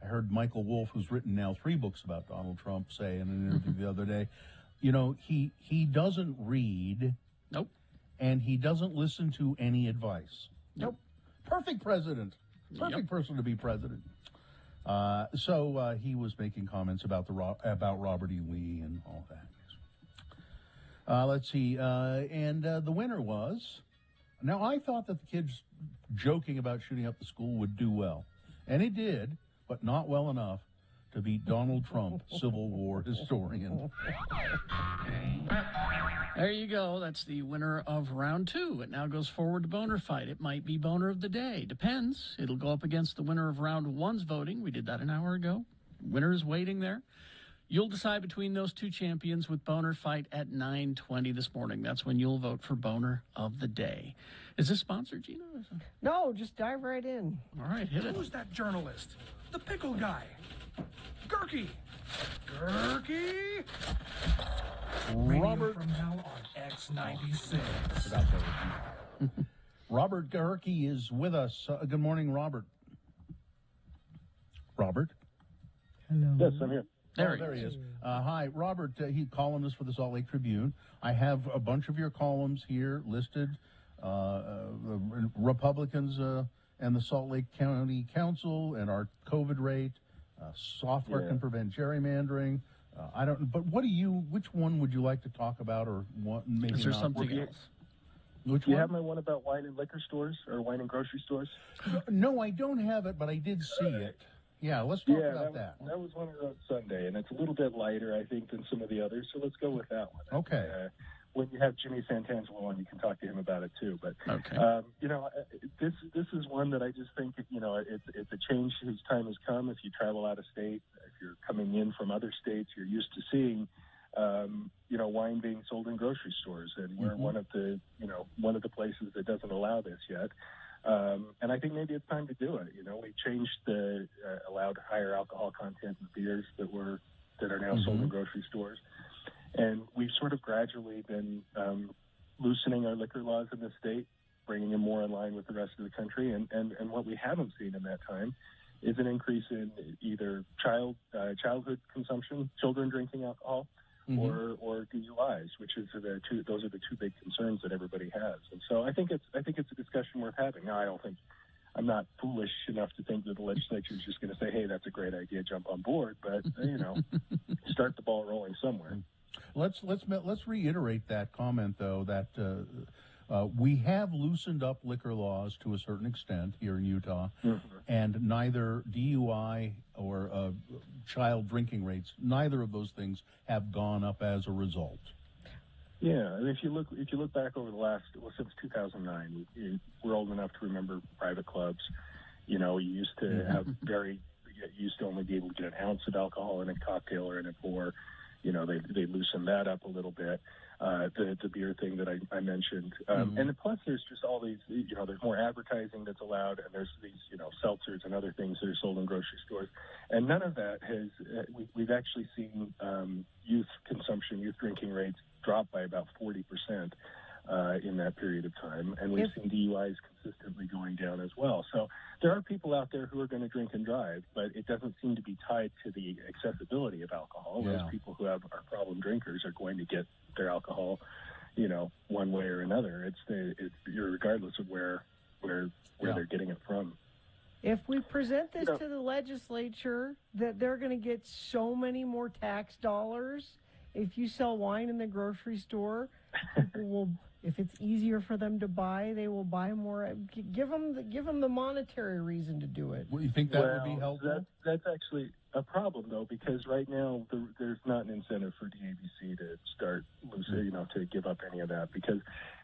I heard Michael Wolff, who's written now 3 books about Donald Trump, say in an interview the other day, he doesn't read. Nope. And he doesn't listen to any advice. Nope. Perfect president. Perfect person to be president. So he was making comments about about Robert E. Lee and all that. Let's see. And the winner was... Now, I thought that the kids joking about shooting up the school would do well. And it did, but not well enough to beat Donald Trump, Civil War historian. There you go. That's the winner of round 2. It now goes forward to Boner Fight. It might be Boner of the Day. Depends. It'll go up against the winner of round 1's voting. We did that an hour ago. Winner is waiting there. You'll decide between those 2 champions with Boner Fight at 9:20 this morning. That's when you'll vote for Boner of the Day. Is this sponsored, Gina? No, just dive right in. All right, hit it. Who's that journalist? The pickle guy. Gerke. Gerke. Robert from hell on X96. Robert Gerke is with us. Good morning, Robert. Robert? Hello. Yes, I'm here. There he is. Hi, Robert. He columnist for the Salt Lake Tribune. I have a bunch of your columns here listed. Republicans and the Salt Lake County Council and our COVID rate. Software can prevent gerrymandering. But which one would you like to talk about, or what? Maybe is there not? something else? Which Do you one? have my one about wine and liquor stores or wine and grocery stores? No, I don't have it, but I did see it. Yeah, let's talk about that. That was one on Sunday, and it's a little bit lighter, I think, than some of the others. So let's go with that one. Okay. When you have Jimmy Santangelo on, you can talk to him about it too. But okay. This is one that I just think it's a change whose time has come. If you travel out of state, if you're coming in from other states, you're used to seeing wine being sold in grocery stores, and we're one of the places that doesn't allow this yet. And I think maybe it's time to do it. We changed the allowed higher alcohol content in beers that are now sold in grocery stores. And we've sort of gradually been loosening our liquor laws in the state, bringing them more in line with the rest of the country. And what we haven't seen in that time is an increase in either childhood consumption, children drinking alcohol, or DUIs, which is those are the 2 big concerns that everybody has. And so I think it's a discussion worth having. Now, I'm not foolish enough to think that the legislature is just going to say, "Hey, that's a great idea, jump on board." But start the ball rolling somewhere. Let's reiterate that comment, though, that we have loosened up liquor laws to a certain extent here in Utah, and neither DUI or child drinking rates, neither of those things have gone up as a result. Yeah, and if you look back over the since 2009, we're old enough to remember private clubs. You used to have you used to only be able to get an ounce of alcohol in a cocktail or in a pour. They loosened that up a little bit. The beer thing that I mentioned. And plus there's just all these, there's more advertising that's allowed, and there's these, seltzers and other things that are sold in grocery stores. And none of that we've actually seen youth drinking rates drop by about 40% in that period of time. And we've seen DUIs consistently going down as well. So there are people out there who are going to drink and drive, but it doesn't seem to be tied to the accessibility of alcohol. Yeah. Those people who are problem drinkers are going to get their alcohol, one way or another. It's regardless of where they're getting it from. If we present this to the legislature, that they're going to get so many more tax dollars if you sell wine in the grocery store, people will. If it's easier for them to buy, they will buy more. Give them the monetary reason to do it. Well, you think that would be helpful? That's actually a problem, though, because right now there's not an incentive for DABC to start losing, to give up any of that, because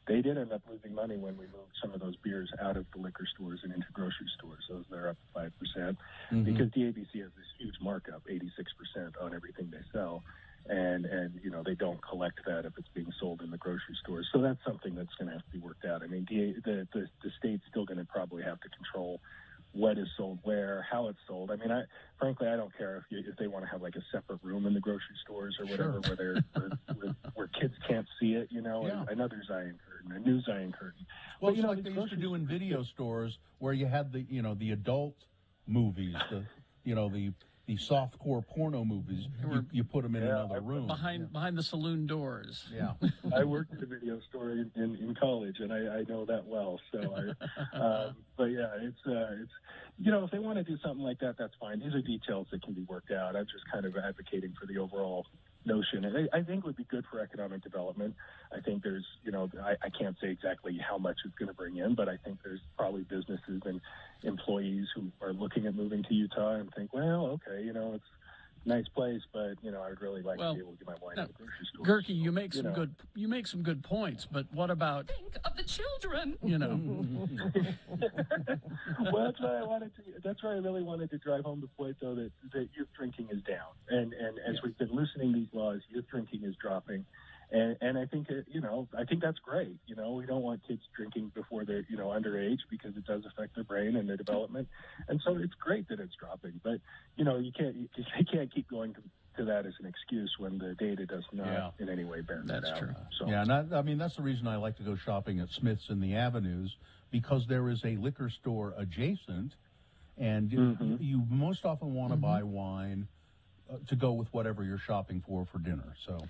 they did end up losing money when we moved some of those beers out of the liquor stores and into grocery stores. So they're up 5%, because DABC has this huge markup, 86% on everything they sell. And they don't collect that if it's being sold in the grocery stores. So that's something that's going to have to be worked out. I mean, the state's still going to probably have to control what is sold where, how it's sold. I mean, frankly, I don't care if they want to have like a separate room in the grocery stores or whatever, where kids can't see it, another Zion curtain, a new Zion curtain. Well, it's like they used to do in video stores where you had the adult movies, the softcore porno movies. You put them in another room behind the saloon doors. Yeah, I worked at a video store in college, and I know that well. So, but yeah, it's if they want to do something like that, that's fine. These are details that can be worked out. I'm just kind of advocating for the overall notion. And I think it would be good for economic development. I think there's, I can't say exactly how much it's going to bring in, but I think there's probably businesses and employees who are looking at moving to Utah and think, well, okay, it's a nice place, but I would really like to be able to get my wine at the grocery store. Gerke, you make some good points, but what about think of the children? Well, that's why I really wanted to drive home the point, though, that youth drinking is down, and as we've been loosening these laws, youth drinking is dropping. And I think, I think that's great. We don't want kids drinking before they're, underage, because it does affect their brain and their development. And so it's great that it's dropping. But, you can't keep going to that as an excuse when the data does not in any way bear that out. That's true. So. Yeah, and that's the reason I like to go shopping at Smith's in the Avenues, because there is a liquor store adjacent, and you most often want to buy wine to go with whatever you're shopping for dinner. So.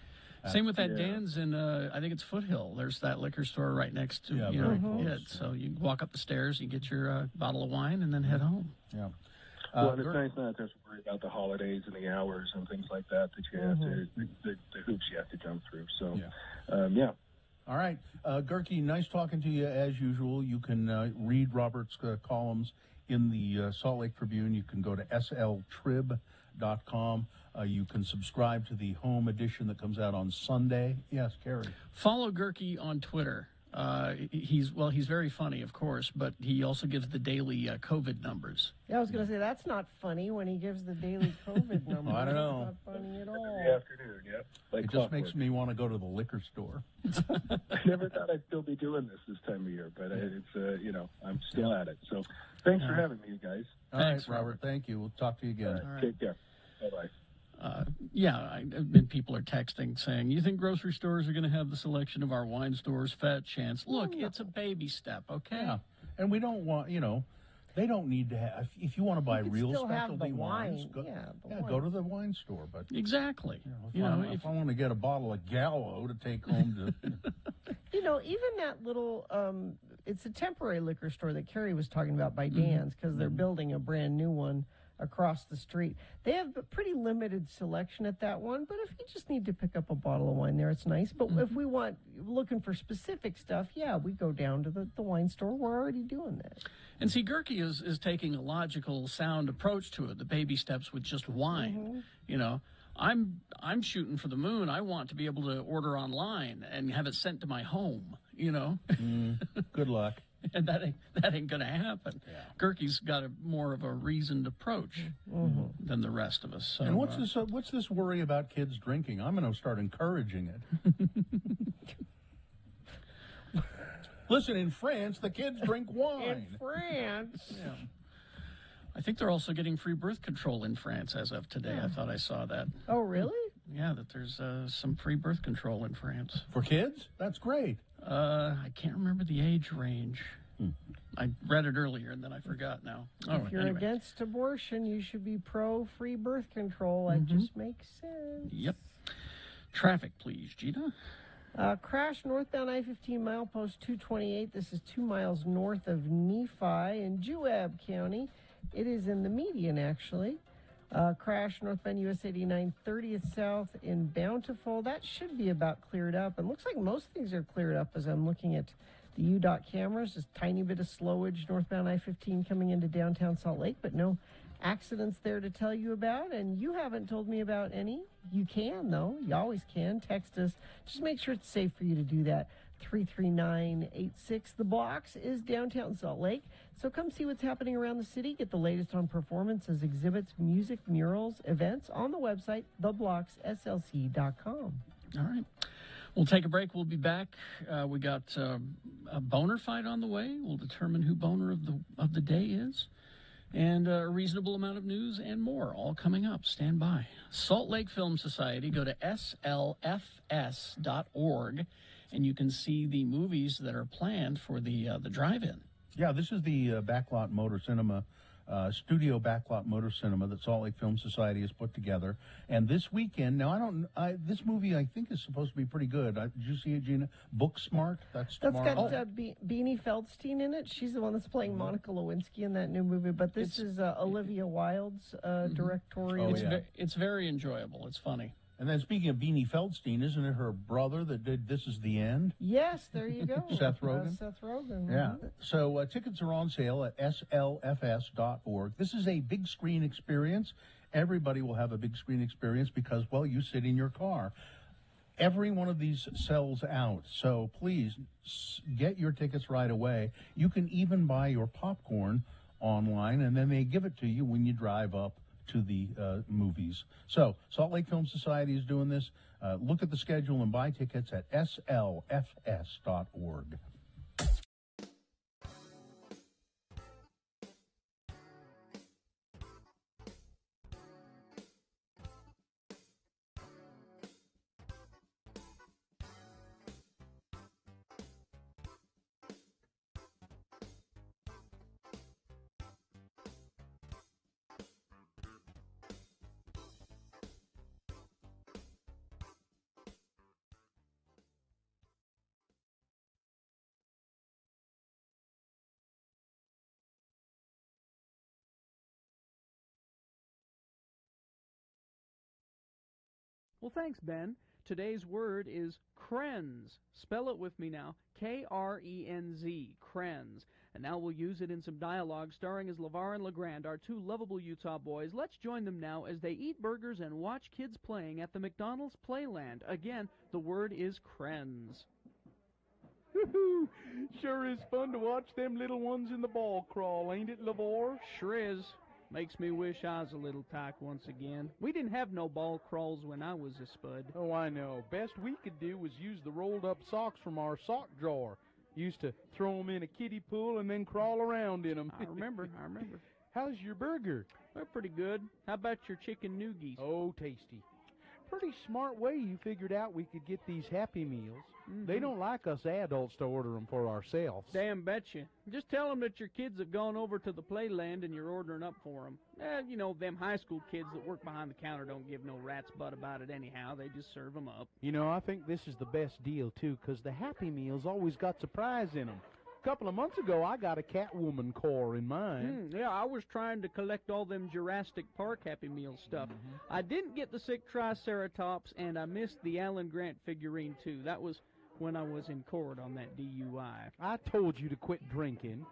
Same with that Dan's in, I think it's Foothill. There's that liquor store right next to it. So you walk up the stairs, you get your bottle of wine, and then head home. Yeah. Well, it's nice not to worry about the holidays and the hours and things like that you have to, the hoops you have to jump through. So, All right. Gerke, nice talking to you as usual. You can read Robert's columns in the Salt Lake Tribune. You can go to sltrib.com. You can subscribe to the home edition that comes out on Sunday. Yes, Carrie. Follow Gerke on Twitter. He's very funny, of course, but he also gives the daily COVID numbers. Yeah, I was going to say, that's not funny when he gives the daily COVID numbers. I don't know. That's not funny at all. Every afternoon, Like it just makes me want to go to the liquor store. I never thought I'd still be doing this time of year, but it's, I'm still at it. So thanks for having me, you guys. Thanks, Robert. Thank you. We'll talk to you again. All right. Take care. Bye-bye. And people are texting saying, you think grocery stores are going to have the selection of our wine stores? Fat chance. Look, it's a baby step, okay? Yeah. And we don't want, they don't need to have, if you want to buy real specialty wines, go to the wine store. But exactly. If I want to get a bottle of Gallo to take home to... even that little, it's a temporary liquor store that Carrie was talking about by Dan's, because they're building a brand new one across the street. They have a pretty limited selection at that one, but if you just need to pick up a bottle of wine there, it's nice. But if we looking for specific stuff, we go down to the wine store. We're already doing that. And see, Gerke is taking a logical, sound approach to it, the baby steps with just wine. I'm shooting for the moon. I want to be able to order online and have it sent to my home, Good luck. And that ain't going to happen. Yeah. Gerke's got more of a reasoned approach than the rest of us. So, and what's this worry about kids drinking? I'm going to start encouraging it. Listen, in France, the kids drink wine. In France? Yeah. I think they're also getting free birth control in France as of today. I thought I saw that. Oh, really? Yeah, that there's some free birth control in France. For kids? That's great. I can't remember the age range. I read it earlier and then I forgot now. If you're against abortion, you should be pro free birth control. That just makes sense. Yep. Traffic, please, Gina. Crash northbound I-15 milepost 228. This is 2 miles north of Nephi in Juab County. It is in the median, actually. Crash northbound US 89 30th South in Bountiful. That should be about cleared up. And looks like most things are cleared up as I'm looking at the UDOT cameras. Just a tiny bit of slowage northbound I-15 coming into downtown Salt Lake, but no accidents there to tell you about. And you haven't told me about any. You can, though. You always can. Text us. Just make sure it's safe for you to do that. 33986. The Blocks is downtown Salt Lake. So come see what's happening around the city. Get the latest on performances, exhibits, music, murals, events on the website, theblockslc.com. All right. We'll take a break. We'll be back. We got a boner fight on the way. We'll determine who boner of the day is. And a reasonable amount of news and more, all coming up. Stand by. Salt Lake Film Society. Go to slfs.org, and you can see the movies that are planned for the drive-in. Yeah, this is the Backlot Motor Cinema, studio Backlot Motor Cinema that Salt Lake Film Society has put together. And this weekend, now this movie I think is supposed to be pretty good. Did you see it, Gina? Booksmart? That's tomorrow. That's got Beanie Feldstein in it. She's the one that's playing Monica Lewinsky in that new movie. But this is Olivia Wilde's directorial. It's very enjoyable. It's funny. And then speaking of Beanie Feldstein, isn't it her brother that did This Is the End? Yes, there you go. Seth Rogen. Seth Rogen. Yeah. So tickets are on sale at slfs.org. This is a big screen experience. Everybody will have a big screen experience because, well, you sit in your car. Every one of these sells out, so please get your tickets right away. You can even buy your popcorn online, and then they give it to you when you drive up to the movies. So Salt Lake Film Society is doing this. Look at the schedule and buy tickets at slfs.org. Well, thanks, Ben. Today's word is krenz. Spell it with me now. K-R-E-N-Z, krenz. And now we'll use it in some dialogue starring as LeVar and LeGrand, our two lovable Utah boys. Let's join them now as they eat burgers and watch kids playing at the McDonald's Playland. Again, the word is krenz. Woo-hoo! Sure is fun to watch them little ones in the ball crawl, ain't it, LeVar? Sure is. Makes me wish I was a little tyke once again. We didn't have no ball crawls when I was a spud. Oh, I know. Best we could do was use the rolled-up socks from our sock drawer. Used to throw 'em in a kiddie pool and then crawl around in 'em. I remember. How's your burger? They're pretty good. How about your chicken noogies? Oh, tasty. Pretty smart way you figured out we could get these Happy Meals. They don't like us adults to order them for ourselves. Damn betcha. Just tell them that your kids have gone over to the Playland and you're ordering up for them. You know, them high school kids that work behind the counter don't give no rat's butt about it anyhow. They just serve them up. You know, I think this is the best deal, too, because the Happy Meals always got surprise in them. A couple of months ago, I got a Catwoman core in mine. Yeah, I was trying to collect all them Jurassic Park Happy Meal stuff. I didn't get the sick Triceratops, and I missed the Alan Grant figurine, too. That was when I was in court on that DUI. I told you to quit drinking.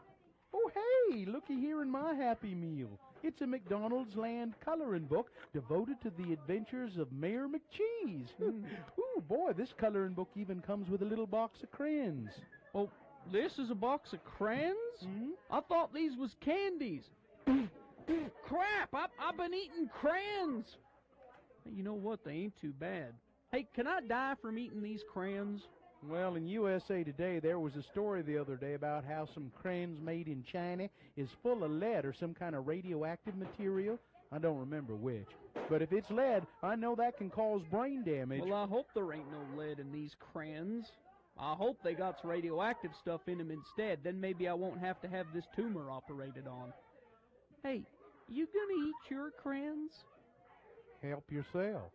Oh, hey, looky here in my Happy Meal. It's a McDonald's Land coloring book devoted to the adventures of Mayor McCheese. Ooh, boy, this coloring book even comes with a little box of crayons. Oh, this is a box of crayons? I thought these was candies. Crap, I've been eating crayons. You know what, they ain't too bad. Hey, can I die from eating these crayons? Well, in USA Today, there was a story the other day about how some crayons made in China is full of lead or some kind of radioactive material. I don't remember which. But if it's lead, I know that can cause brain damage. Well, I hope there ain't no lead in these crayons. I hope they got some radioactive stuff in them instead. Then maybe I won't have to have this tumor operated on. Hey, you gonna eat your crayons? Help yourself.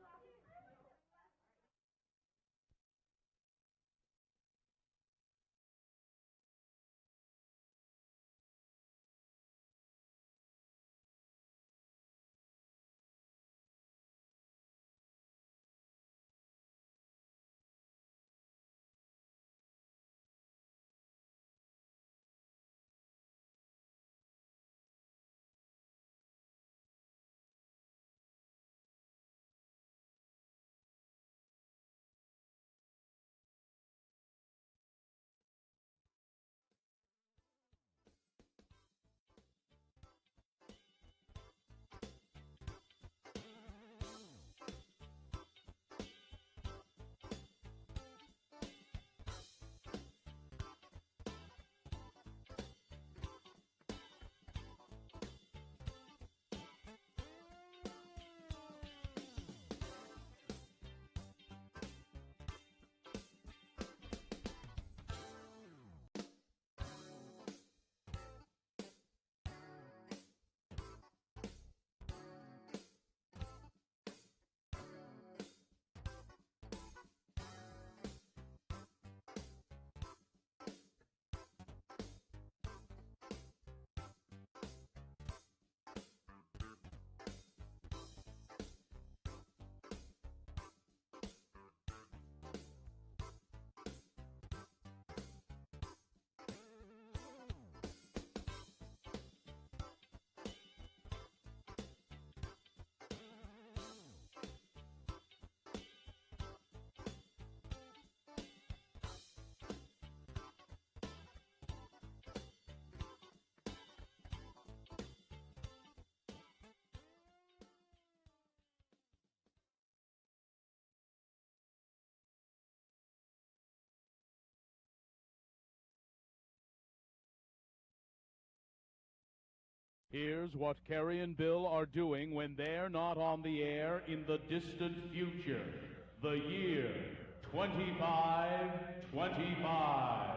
Here's what Carrie and Bill are doing when they're not on the air in the distant future. The year 2525.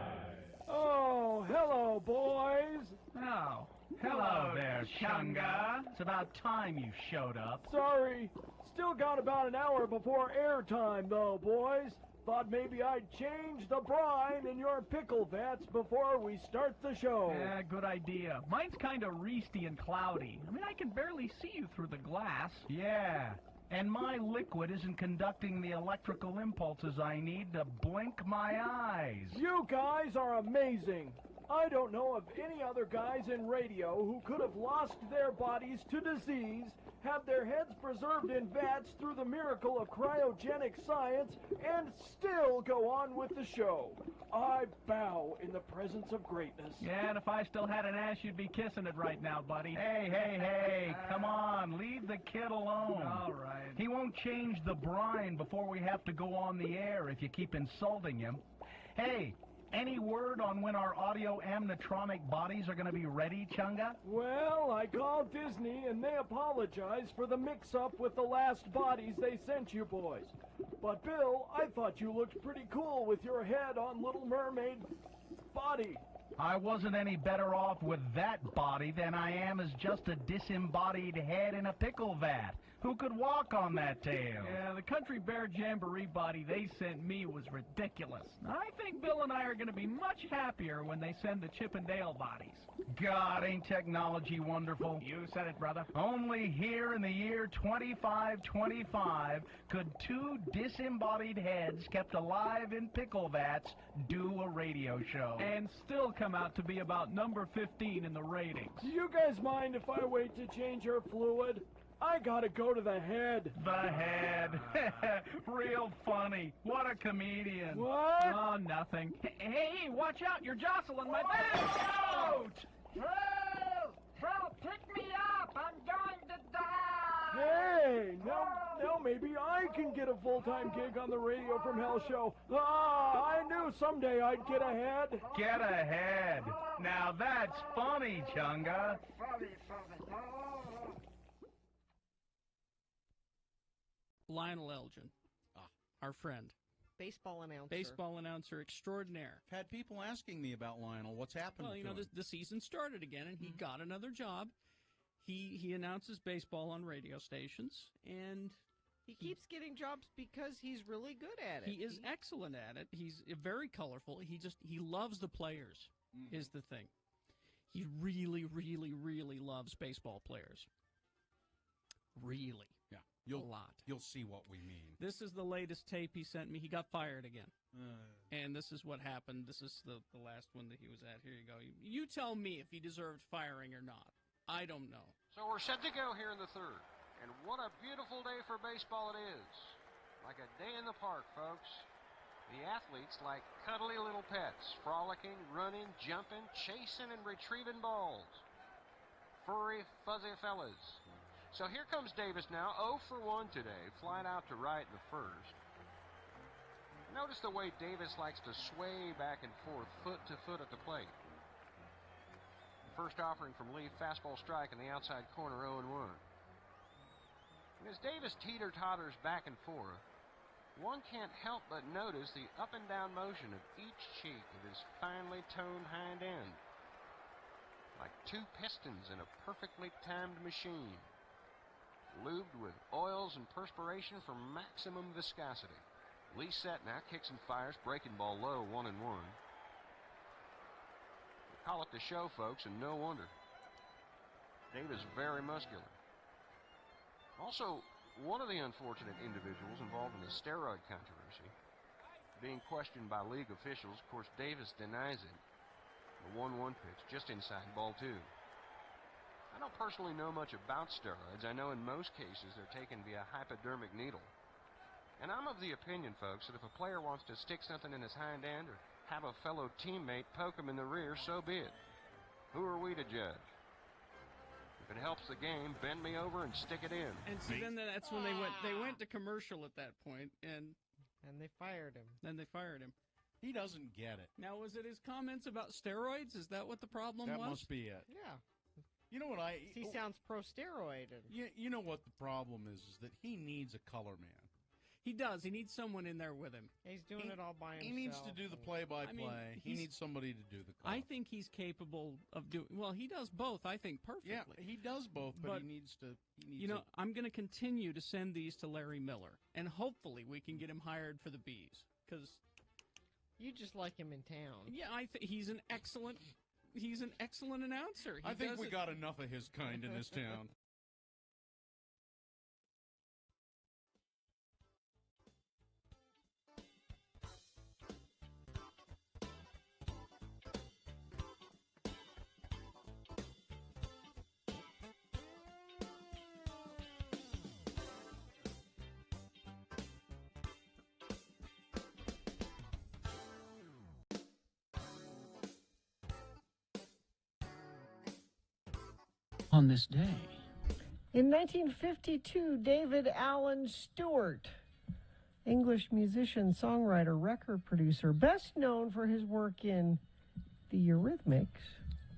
Oh, hello, boys. Oh, hello there, Chunga. It's about time you showed up. Sorry. Still got about an hour before airtime, though, boys. Thought maybe I'd change the brine in your pickle vats before we start the show. Yeah, good idea. Mine's kind of reesty and cloudy. I mean, I can barely see you through the glass. Yeah, and my liquid isn't conducting the electrical impulses I need to blink my eyes. You guys are amazing. I don't know of any other guys in radio who could have lost their bodies to disease, have their heads preserved in vats through the miracle of cryogenic science, and still go on with the show. I bow in the presence of greatness. Yeah, and if I still had an ass, you'd be kissing it right now, buddy. Hey, come on, leave the kid alone. All right. He won't change the brine before we have to go on the air if you keep insulting him. Hey, any word on when our audio animatronic bodies are going to be ready, Chunga? Well, I called Disney and they apologized for the mix-up with the last bodies they sent you boys. But Bill, I thought you looked pretty cool with your head on Little Mermaid body. I wasn't any better off with that body than I am as just a disembodied head in a pickle vat. Who could walk on that tail? Yeah, the Country Bear Jamboree body they sent me was ridiculous. I think Bill and I are going to be much happier when they send the Chip and Dale bodies. God, ain't technology wonderful? You said it, brother. Only here in the year 2525 could two disembodied heads kept alive in pickle vats do a radio show. And still come out to be about number 15 in the ratings. Do you guys mind if I wait to change your fluid? I gotta go to the head. The head. Real funny. What a comedian. What? Oh, nothing. Hey, watch out. You're jostling my back. Out! Help, pick me up. I'm going to die. Hey, now maybe I can get a full-time gig on the Radio from Hell show. I knew someday I'd get ahead. Get ahead. Now that's funny, Chunga. Funny. Lionel Elgin, our friend. Baseball announcer. Baseball announcer extraordinaire. I've had people asking me about Lionel. What's happened Well, you know, the season started again, and he got another job. He announces baseball on radio stations, and he keeps getting jobs because he's really good at it. He is excellent at it. He's very colorful. He loves the players, is the thing. He really, really, really loves baseball players. Really. Yeah. A lot. You'll see what we mean. This is the latest tape he sent me. He got fired again. And this is what happened. This is the last one that he was at. Here you go. You tell me if he deserved firing or not. I don't know. So we're set to go here in the third. And what a beautiful day for baseball it is. Like a day in the park, folks. The athletes like cuddly little pets, frolicking, running, jumping, chasing, and retrieving balls. Furry, fuzzy fellas. So here comes Davis now, 0 for 1 today, flying out to right in the first. Notice the way Davis likes to sway back and forth, foot to foot at the plate. The first offering from Lee, fastball strike in the outside corner, 0-1. And as Davis teeter-totters back and forth, one can't help but notice the up and down motion of each cheek of his finely toned hind end. Like two pistons in a perfectly timed machine, lubed with oils and perspiration for maximum viscosity. Lee set now, kicks and fires, breaking ball low, 1-1. Call it the show, folks, and no wonder. Davis very muscular. Also, one of the unfortunate individuals involved in the steroid controversy, being questioned by league officials. Of course, Davis denies it. The 1-1 pitch, just inside ball 2. I don't personally know much about steroids. I know in most cases they're taken via hypodermic needle. And I'm of the opinion, folks, that if a player wants to stick something in his hind end or have a fellow teammate poke him in the rear, so be it. Who are we to judge? If it helps the game, bend me over and stick it in. And so then that's when they went to commercial at that point, and they fired him. Then they fired him. He doesn't get it. Now, was it his comments about steroids? Is that what the problem was? That must be it. Yeah. You know what He sounds pro-steroid. You know what the problem is that he needs a color man. He does. He needs someone in there with him. He's doing it all by himself. He needs to do the play-by-play. I mean, he needs somebody to do the color. I think he's capable of doing. Well, he does both. I think perfectly. Yeah, he does both, but he needs to. I'm going to continue to send these to Larry Miller, and hopefully we can get him hired for the Bees. Because you just like him in town. Yeah, he's an excellent. He's an excellent announcer. I think we got enough of his kind in this town. On this day. In 1952, David Allen Stewart, English musician, songwriter, record producer, best known for his work in the Eurythmics,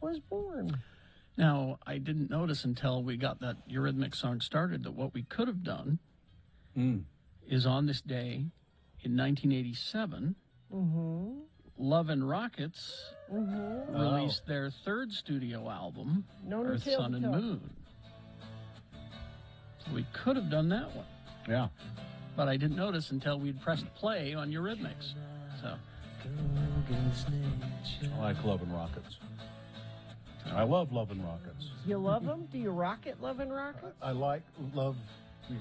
was born. Now, I didn't notice until we got that Eurythmics song started that what we could have done is on this day in 1987, Love and Rockets released their third studio album, Earth, Sun, and Moon. So we could have done that one. Yeah. But I didn't notice until we'd pressed play on Eurythmics. So I like Love and Rockets. I love Love and Rockets. You love them? Do you rocket Love and Rockets? I like love. Yeah.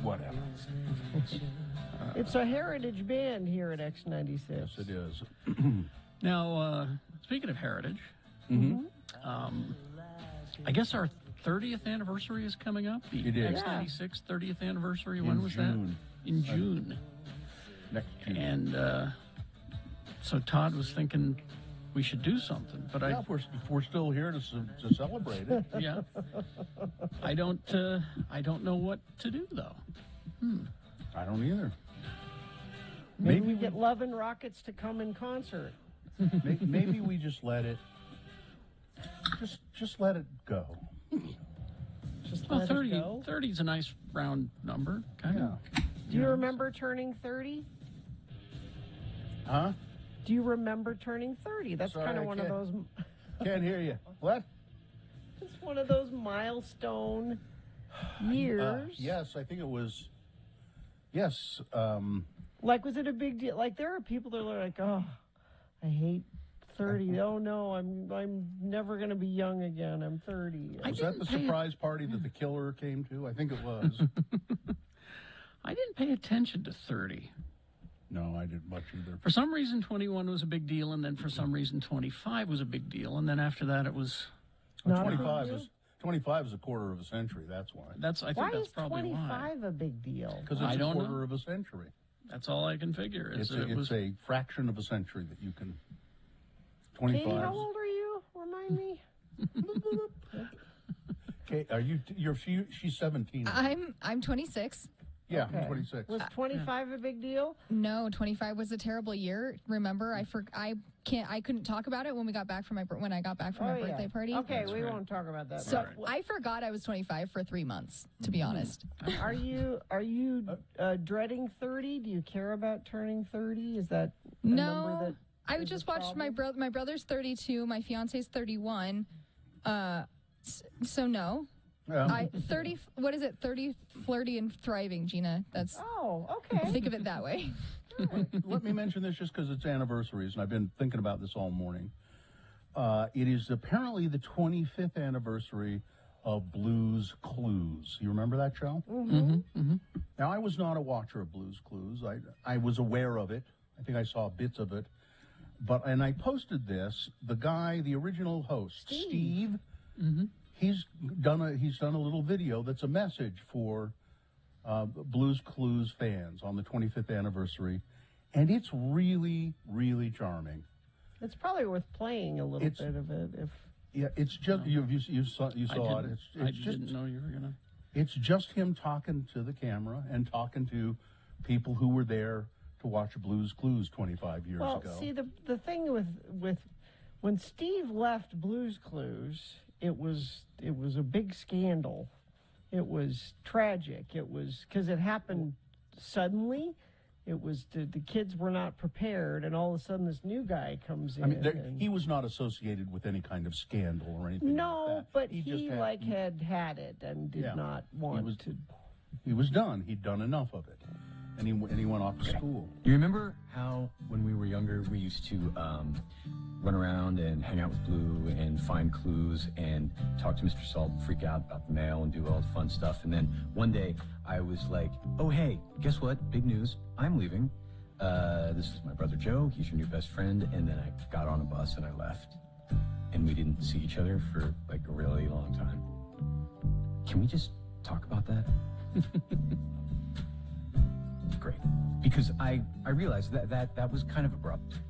Whatever. It's a heritage band here at X96. Yes, it is. Now, speaking of heritage, I guess our 30th anniversary is coming up. The X96 30th anniversary. When was that? In June. Next June. And so Todd was thinking we should do something, but we're still here to celebrate it. Yeah. I don't know what to do though. I don't either. Maybe we get Love and Rockets to come in concert. Maybe we just let it. Just let it go. Just well, let 30, it go. 30 is a nice round number, kind of. Do you remember turning 30? Huh? Do you remember turning 30? That's kind of one of those. Can't hear you. What? It's one of those milestone years. Yes, I think it was. Yes. Like, was it a big deal? Like, there are people that are like, oh, I hate 30. Oh no, I'm never going to be young again. I'm 30. Was that the surprise party that the killer came to? I think it was. I didn't pay attention to 30. No, I didn't much either. For some reason, 21 was a big deal, and then for some reason, 25 was a big deal, and then after that, it was. 25 is a quarter of a century. That's why. I think that's probably why. Why is 25 a big deal? Because it's a quarter of a century. That's all I can figure. It's a fraction of a century that you can. 25. Katie, how old are you? Remind me. Kate, she's 17. I'm 26. Yeah, okay. I'm 26. Was 25 a big deal? No, 25 was a terrible year. Remember, I couldn't talk about it when I got back from my birthday party. Okay, we won't talk about that. So I forgot I was 25 for 3 months, to be honest. Are you dreading 30? Do you care about turning 30? Is that a number that I just watched my brother's 32, my fiance's 31. So no. Yeah. 30. What is it? 30, flirty, and thriving, Gina. That's. Oh, okay. Think of it that way. Let me mention this just because it's anniversaries, and I've been thinking about this all morning. It is apparently the 25th anniversary of Blue's Clues. You remember that show? Now, I was not a watcher of Blue's Clues. I was aware of it. I think I saw bits of it. And I posted this. The original host, Steve. He's done a little video that's a message for Blue's Clues fans on the 25th anniversary, and it's really, really charming. It's probably worth playing a little bit of it. It's just you saw it. I didn't know you were gonna. It's just him talking to the camera and talking to people who were there to watch Blue's Clues 25 years ago. Well, see, the thing When Steve left Blue's Clues, it was a big scandal. It was tragic. It was because it happened suddenly. It was the kids were not prepared, and all of a sudden this new guy comes in. I mean, he was not associated with any kind of scandal or anything. No, like that. but he he had it and did not want to. He was done. He'd done enough of it, and he went off to school. You remember how when we were younger we used to run around and hang out with Blue and find clues and talk to Mr. Salt and freak out about the mail and do all the fun stuff. And then one day I was like, oh, hey, guess what? Big news. I'm leaving. This is my brother Joe. He's your new best friend. And then I got on a bus and I left. And we didn't see each other for like a really long time. Can we just talk about that? Great. Because I realized that was kind of abrupt.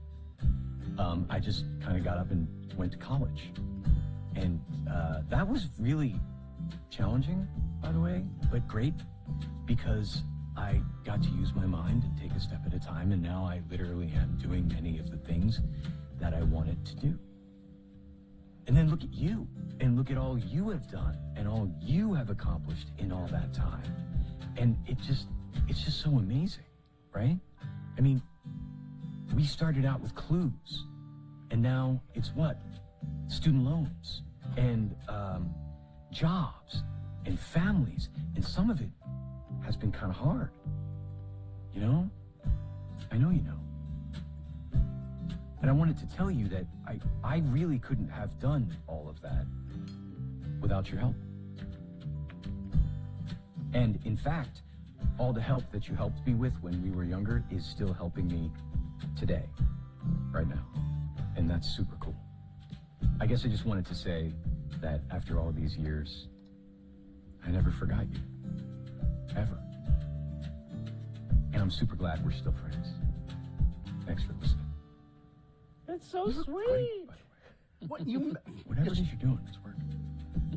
I just kind of got up and went to college. And that was really challenging, by the way, but great, because I got to use my mind and take a step at a time, and now I literally am doing many of the things that I wanted to do. And then look at you, and look at all you have done, and all you have accomplished in all that time. And it's just so amazing, right? I mean, we started out with clues, and now it's what? Student loans, and jobs, and families, and some of it has been kind of hard. You know? I know you know. And I wanted to tell you that I really couldn't have done all of that without your help. And in fact, all the help that you helped me with when we were younger is still helping me today, right now. And that's super cool. I guess I just wanted to say that after all these years, I never forgot you. Ever. And I'm super glad we're still friends. Thanks for listening. That's so sweet. Great, by the way. What you? Whatever it is you're doing, it's working.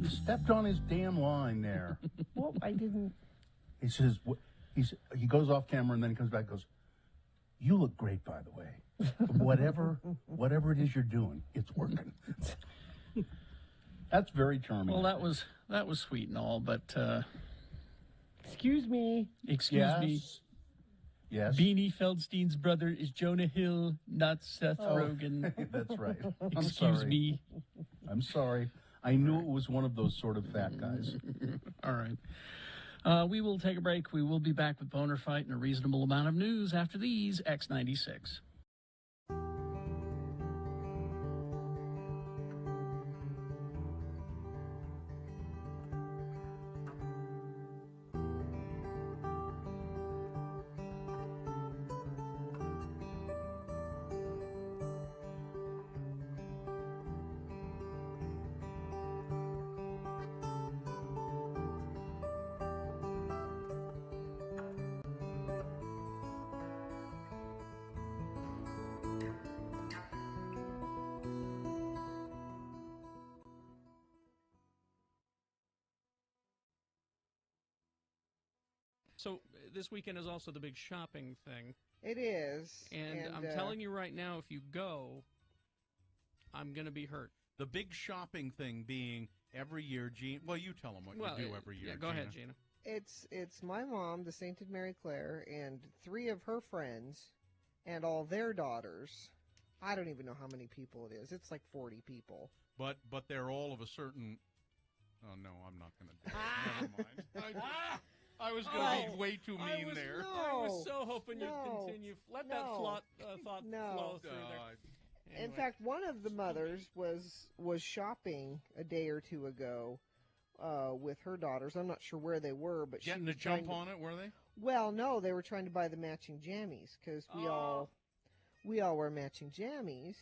You stepped on his damn line there. Well, I didn't. He says, he goes off camera and then he comes back and goes, you look great, by the way. Whatever it is you're doing, it's working. That's very charming. Well, that was sweet and all, but excuse me. Excuse me. Yes. Beanie Feldstein's brother is Jonah Hill, not Seth Rogen. That's right. Excuse me. I'm sorry. I knew it was one of those sort of fat guys. All right. We will take a break. We will be back with Boner Fight and a reasonable amount of news after these X96. So this weekend is also the big shopping thing. It is. And I'm telling you right now, if you go, I'm going to be hurt. The big shopping thing being every year, Gina. Well, you tell them what you do every year. Yeah, go ahead, Gina. It's my mom, the Sainted Mary Claire, and 3 of her friends, and all their daughters. I don't even know how many people it is. It's like 40 people. But they're all of a certain. Oh no, I'm not going to do it. Never mind. I was going to be way too mean there. I was so hoping you'd continue. Let that thought flow through there. Anyway. In fact, one of the mothers was shopping a day or two ago with her daughters. I'm not sure where they were, but getting she was to jump on it, were they? Well, no, they were trying to buy the matching jammies because we all wear matching jammies,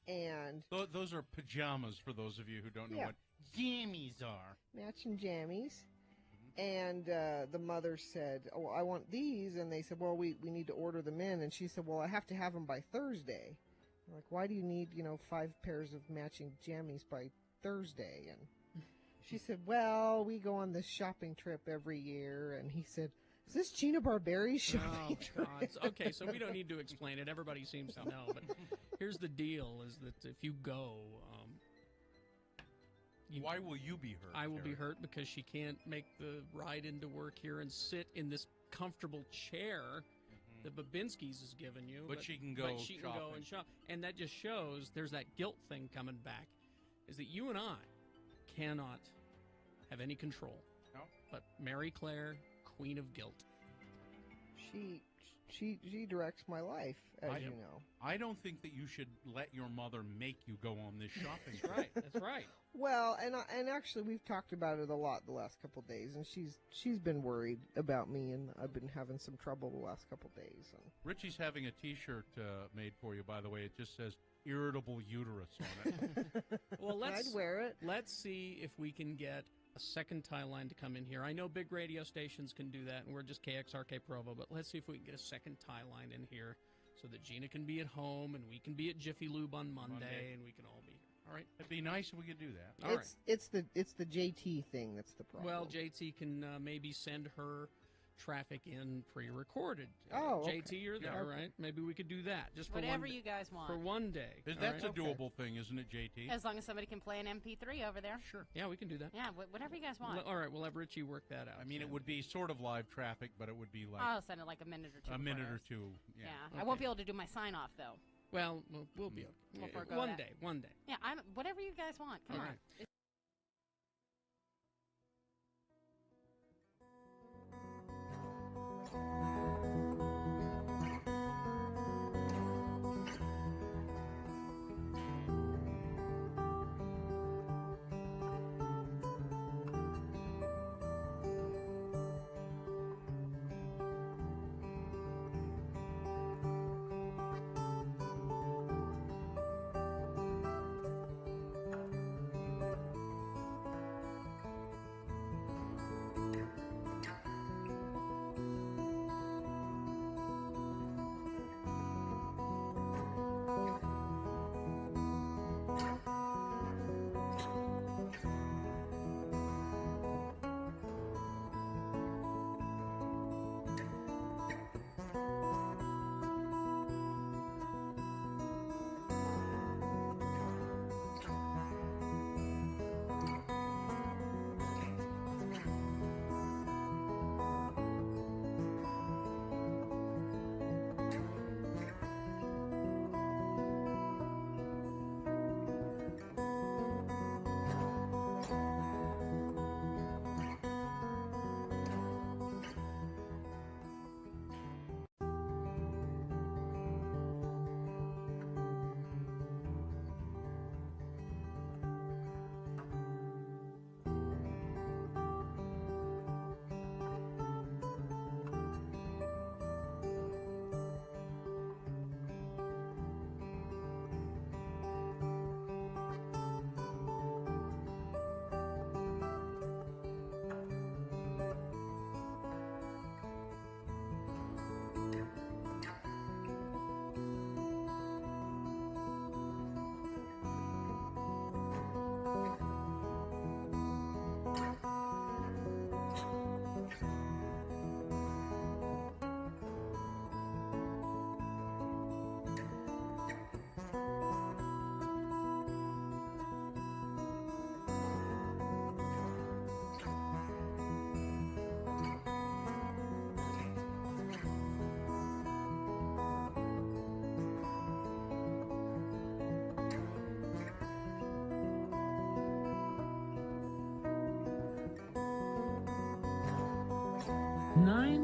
and those are pajamas for those of you who don't know what jammies are. Matching jammies. And the mother said, oh, I want these. And they said, well, we need to order them in. And she said, well, I have to have them by Thursday. I'm like, why do you need, 5 pairs of matching jammies by Thursday? And she said, well, we go on this shopping trip every year. And he said, is this Gina Barberi's shopping trip? God. Okay, so we don't need to explain it. Everybody seems to know. But Here's the deal: is that if you go, why will you be hurt? I will be Terry? hurt because she can't make the ride into work here and sit in this comfortable chair that Babinski's has given you. But she can go But she can go shopping. and shop, and that just shows there's that guilt thing coming back. Is that you and I cannot have any control? No. But Mary Claire, Queen of Guilt. She directs my life, as you know. I don't think that you should let your mother make you go on this shopping. That's right. That's right. Well, and actually we've talked about it a lot the last couple of days, and she's been worried about me, and I've been having some trouble the last couple of days. And Richie's having a T-shirt made for you, by the way. It just says "irritable uterus" on it. Well, I'd wear it. Let's see if we can get a second tie line to come in here. I know big radio stations can do that, and we're just KXRK Provo, but let's see if we can get a second tie line in here so that Gina can be at home and we can be at Jiffy Lube on Monday. And we can all be here. All right? It'd be nice if we could do that. All right. It's the JT thing that's the problem. Well, JT can maybe send her traffic in pre-recorded. Oh, JT, okay. you're there, right? Maybe we could do that just for Whatever one you guys want. For one day. That's all a doable thing, isn't it, JT? As long as somebody can play an MP3 over there. Sure. Yeah, we can do that. Yeah, whatever you guys want. All right, we'll have Richie work that out. I mean, it would be sort of live traffic, but it would be like I'll send it like a minute or two. a minute before or this. two. Yeah. I won't be able to do my sign off though. Well, we'll be okay. We'll forego One that. day, one day. Yeah, whatever you guys want. Come All on. right.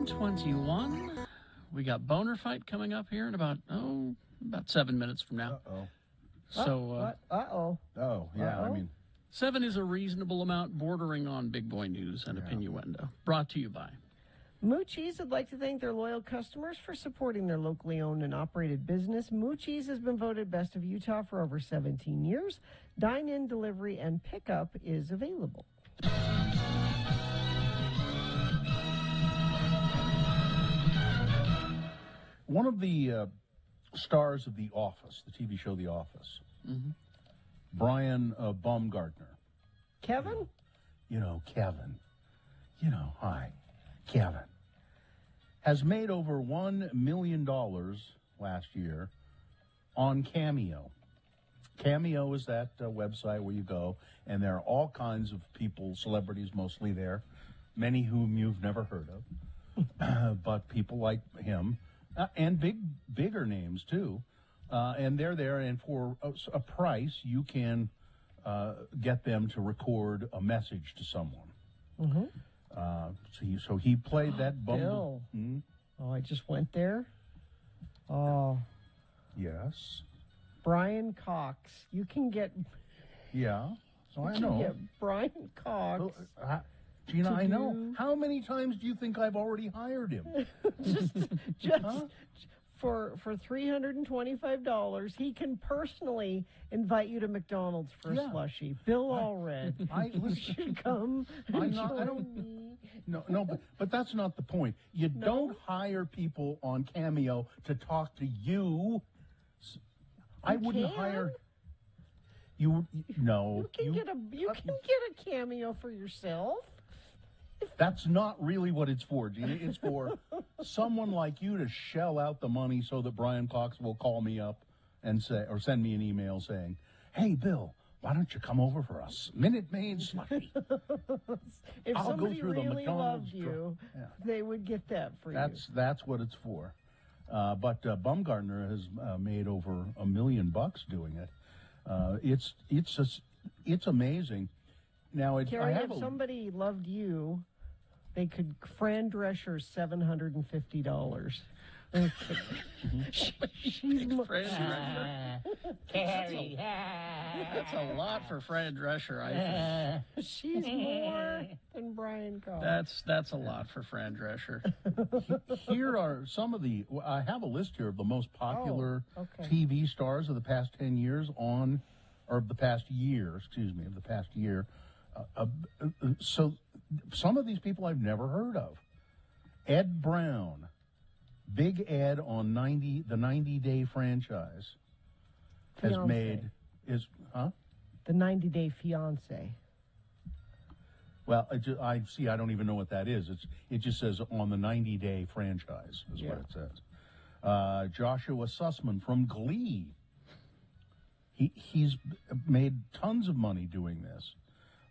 .21. We got Boner Fight coming up here in about 7 minutes from now. Uh-oh. So, Oh, yeah, I mean... 7 is a reasonable amount bordering on big boy news and opinnuendo. Brought to you by... Moochie's would like to thank their loyal customers for supporting their locally owned and operated business. Moochie's has been voted Best of Utah for over 17 years. Dine-in, delivery, and pickup is available. One of the stars of The Office, the TV show The Office, Brian Baumgartner. Kevin? Kevin. Hi, Kevin. Has made over $1 million last year on Cameo. Cameo is that website where you go, and there are all kinds of people, celebrities mostly there, many whom you've never heard of, but people like him, and bigger names too, and they're there, and for a price, you can get them to record a message to someone. Mm-hmm. So he played that Bumble. Bill. Oh, I just went there. Oh. Yes. Brian Cox. You can get. Yeah. So I you know. can get Brian Cox. Gina, I know. How many times do you think I've already hired him? just for $325, he can personally invite you to McDonald's for a slushie. Bill Allred. You should come. But that's not the point. You don't hire people on Cameo to talk to you. I wouldn't hire you. No, you can get a Cameo for yourself. That's not really what it's for, Gina. It's for someone like you to shell out the money so that Brian Cox will call me up and say, or send me an email saying, "Hey, Bill, why don't you come over for us? Minute Maid slushy." If I'll go somebody through the really McDonald's loved you, they would get that for you. That's what it's for. But Bumgarner has made over $1 million doing it. It's amazing. Now, Carrie, if somebody loved you, they could Fran Drescher $750. She's Carrie. That's a lot for Fran Drescher, I think. She's more than Brian Cox. That's a lot for Fran Drescher. Here are some of the. I have a list here of the most popular TV stars of the past 10 years of the past year. So some of these people I've never heard of. Ed Brown, Big Ed on the 90-Day franchise has made the 90-Day Fiancé. Well, I don't even know what that is. It just says on the 90-Day franchise is what it says. Joshua Sussman from Glee. He's made tons of money doing this.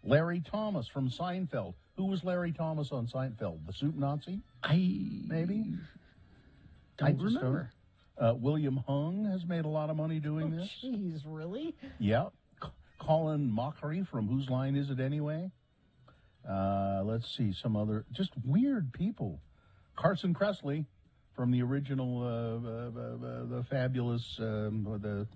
Larry Thomas from Seinfeld. Who was Larry Thomas on Seinfeld? The Soup Nazi? Maybe? Don't remember. William Hung has made a lot of money doing this. Jeez, really? Yeah. Colin Mockery from Whose Line Is It Anyway? Let's see, some other, just weird people. Carson Kressley from the original, the fabulous, the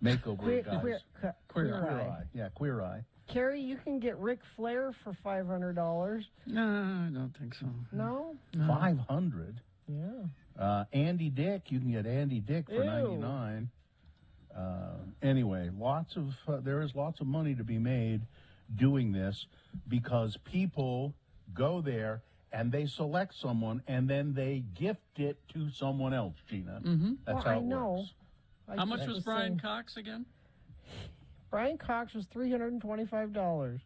makeover guys. Queer Eye. Yeah, Queer Eye. Carrie, you can get Ric Flair for $500. No, I don't think so. No? 500. Yeah. Andy Dick, you can get Andy Dick for $99. Anyway, there is lots of money to be made doing this because people go there and they select someone and then they gift it to someone else, Gina. Mm-hmm. That's how it works. How much was Brian Cox again? Brian Cox was $325.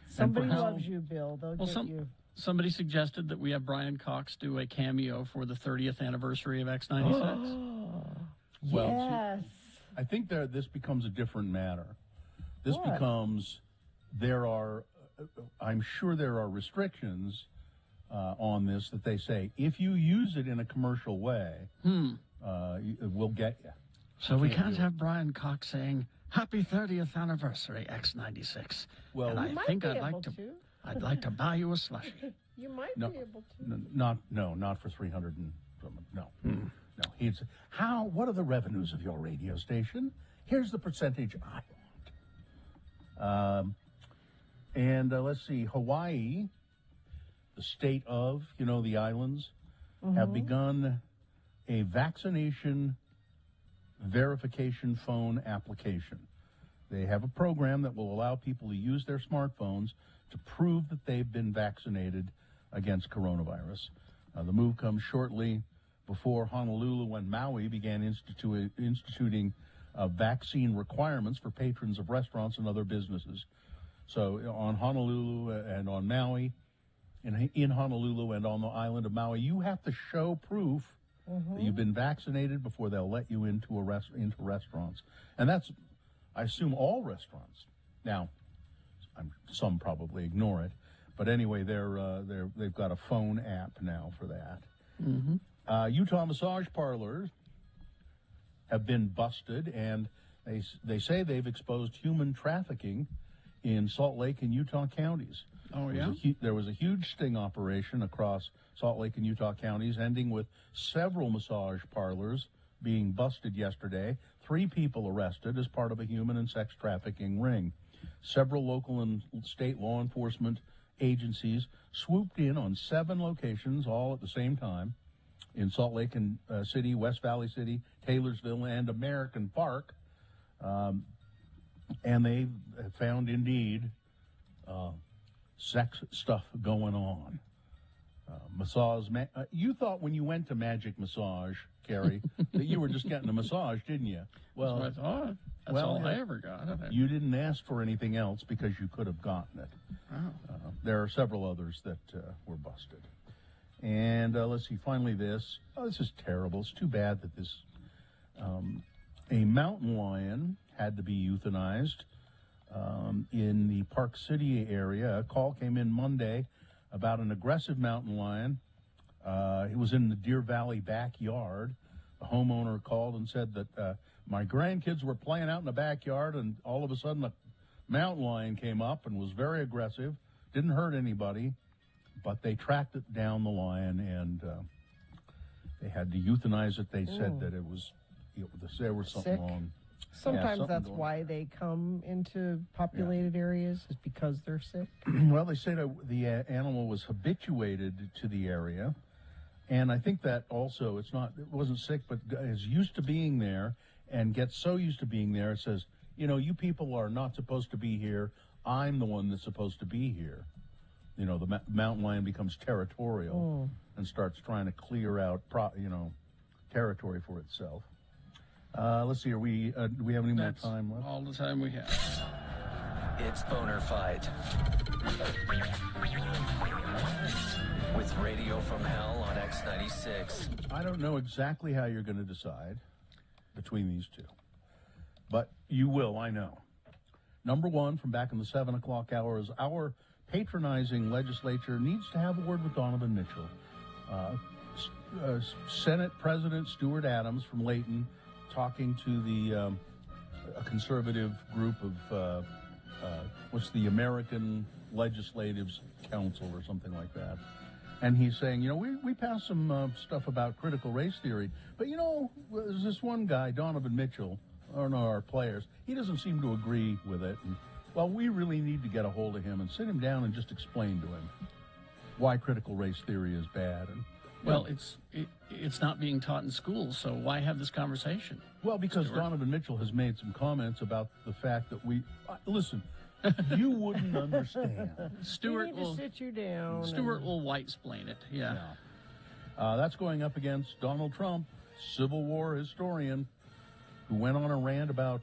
Somebody loves you, Bill. They'll get you. Somebody suggested that we have Brian Cox do a cameo for the 30th anniversary of X96. Yes. I think this becomes a different matter. This What? becomes, I'm sure there are restrictions on this that they say, if you use it in a commercial way, we'll get you. So we can't have Brian Cox saying, "Happy 30th anniversary, X96." Well, and I think I'd like to buy you a slushie. You might be able to. Not for 300 and no. No. What are the revenues of your radio station? Here's the percentage I want. And let's see, Hawaii, the state of, the islands, have begun a vaccination verification phone application. They have a program that will allow people to use their smartphones to prove that they've been vaccinated against coronavirus. The move comes shortly before Honolulu and Maui began instituting vaccine requirements for patrons of restaurants and other businesses. So on Honolulu and on Maui, in Honolulu and on the island of Maui, you have to show proof that you've been vaccinated before they'll let you into into restaurants, and that's, I assume, all restaurants. Now, some probably ignore it, but anyway, they've got a phone app now for that. Utah massage parlors have been busted, and they say they've exposed human trafficking in Salt Lake and Utah counties. Oh, yeah? There was a huge sting operation across Salt Lake and Utah counties, ending with several massage parlors being busted yesterday. 3 people arrested as part of a human and sex trafficking ring. Several local and state law enforcement agencies swooped in on 7 locations all at the same time in Salt Lake and City, West Valley City, Taylorsville, and American Park. And they found, indeed, sex stuff going on. You thought when you went to Magic Massage, Carrie, that you were just getting a massage, didn't you? Well, that's what I thought. That's all I ever got. You didn't ask for anything else because you could have gotten it. There are several others that were busted. And let's see, finally this. Oh, this is terrible. It's too bad that this, a mountain lion had to be euthanized in the Park City area. A call came in Monday about an aggressive mountain lion. It was in the Deer Valley backyard. The homeowner called and said that my grandkids were playing out in the backyard, and all of a sudden a mountain lion came up and was very aggressive. Didn't hurt anybody, but they tracked it down the lion, and they had to euthanize it. They said that there was something wrong. Sometimes that's why they come into populated areas, is because they're sick. Well, they say that the animal was habituated to the area, and I think that also it wasn't sick, but is used to being there, and gets so used to being there, it says, you people are not supposed to be here. I'm the one that's supposed to be here. The mountain lion becomes territorial and starts trying to clear out, territory for itself. Let's see, do we have any more time left? All the time we have. It's Boner Fight. With Radio from Hell on X96. I don't know exactly how you're going to decide between these two, but you will, I know. Number one, from back in the 7 o'clock hour, is our patronizing legislature needs to have a word with Donovan Mitchell. Senate President Stuart Adams from Layton talking to the a conservative group of what's the American Legislatives Council or something like that, and he's saying, we passed some stuff about critical race theory, but there's this one guy, Donovan Mitchell, our players, he doesn't seem to agree with it. And, well, we really need to get a hold of him and sit him down and just explain to him why critical race theory is bad. And well, it's not being taught in schools, so why have this conversation? Well, because Stuart Donovan Mitchell has made some comments about the fact that listen, you wouldn't understand. Stuart will sit you down. Stuart will white-splain it. Yeah. That's going up against Donald Trump, Civil War historian, who went on a rant about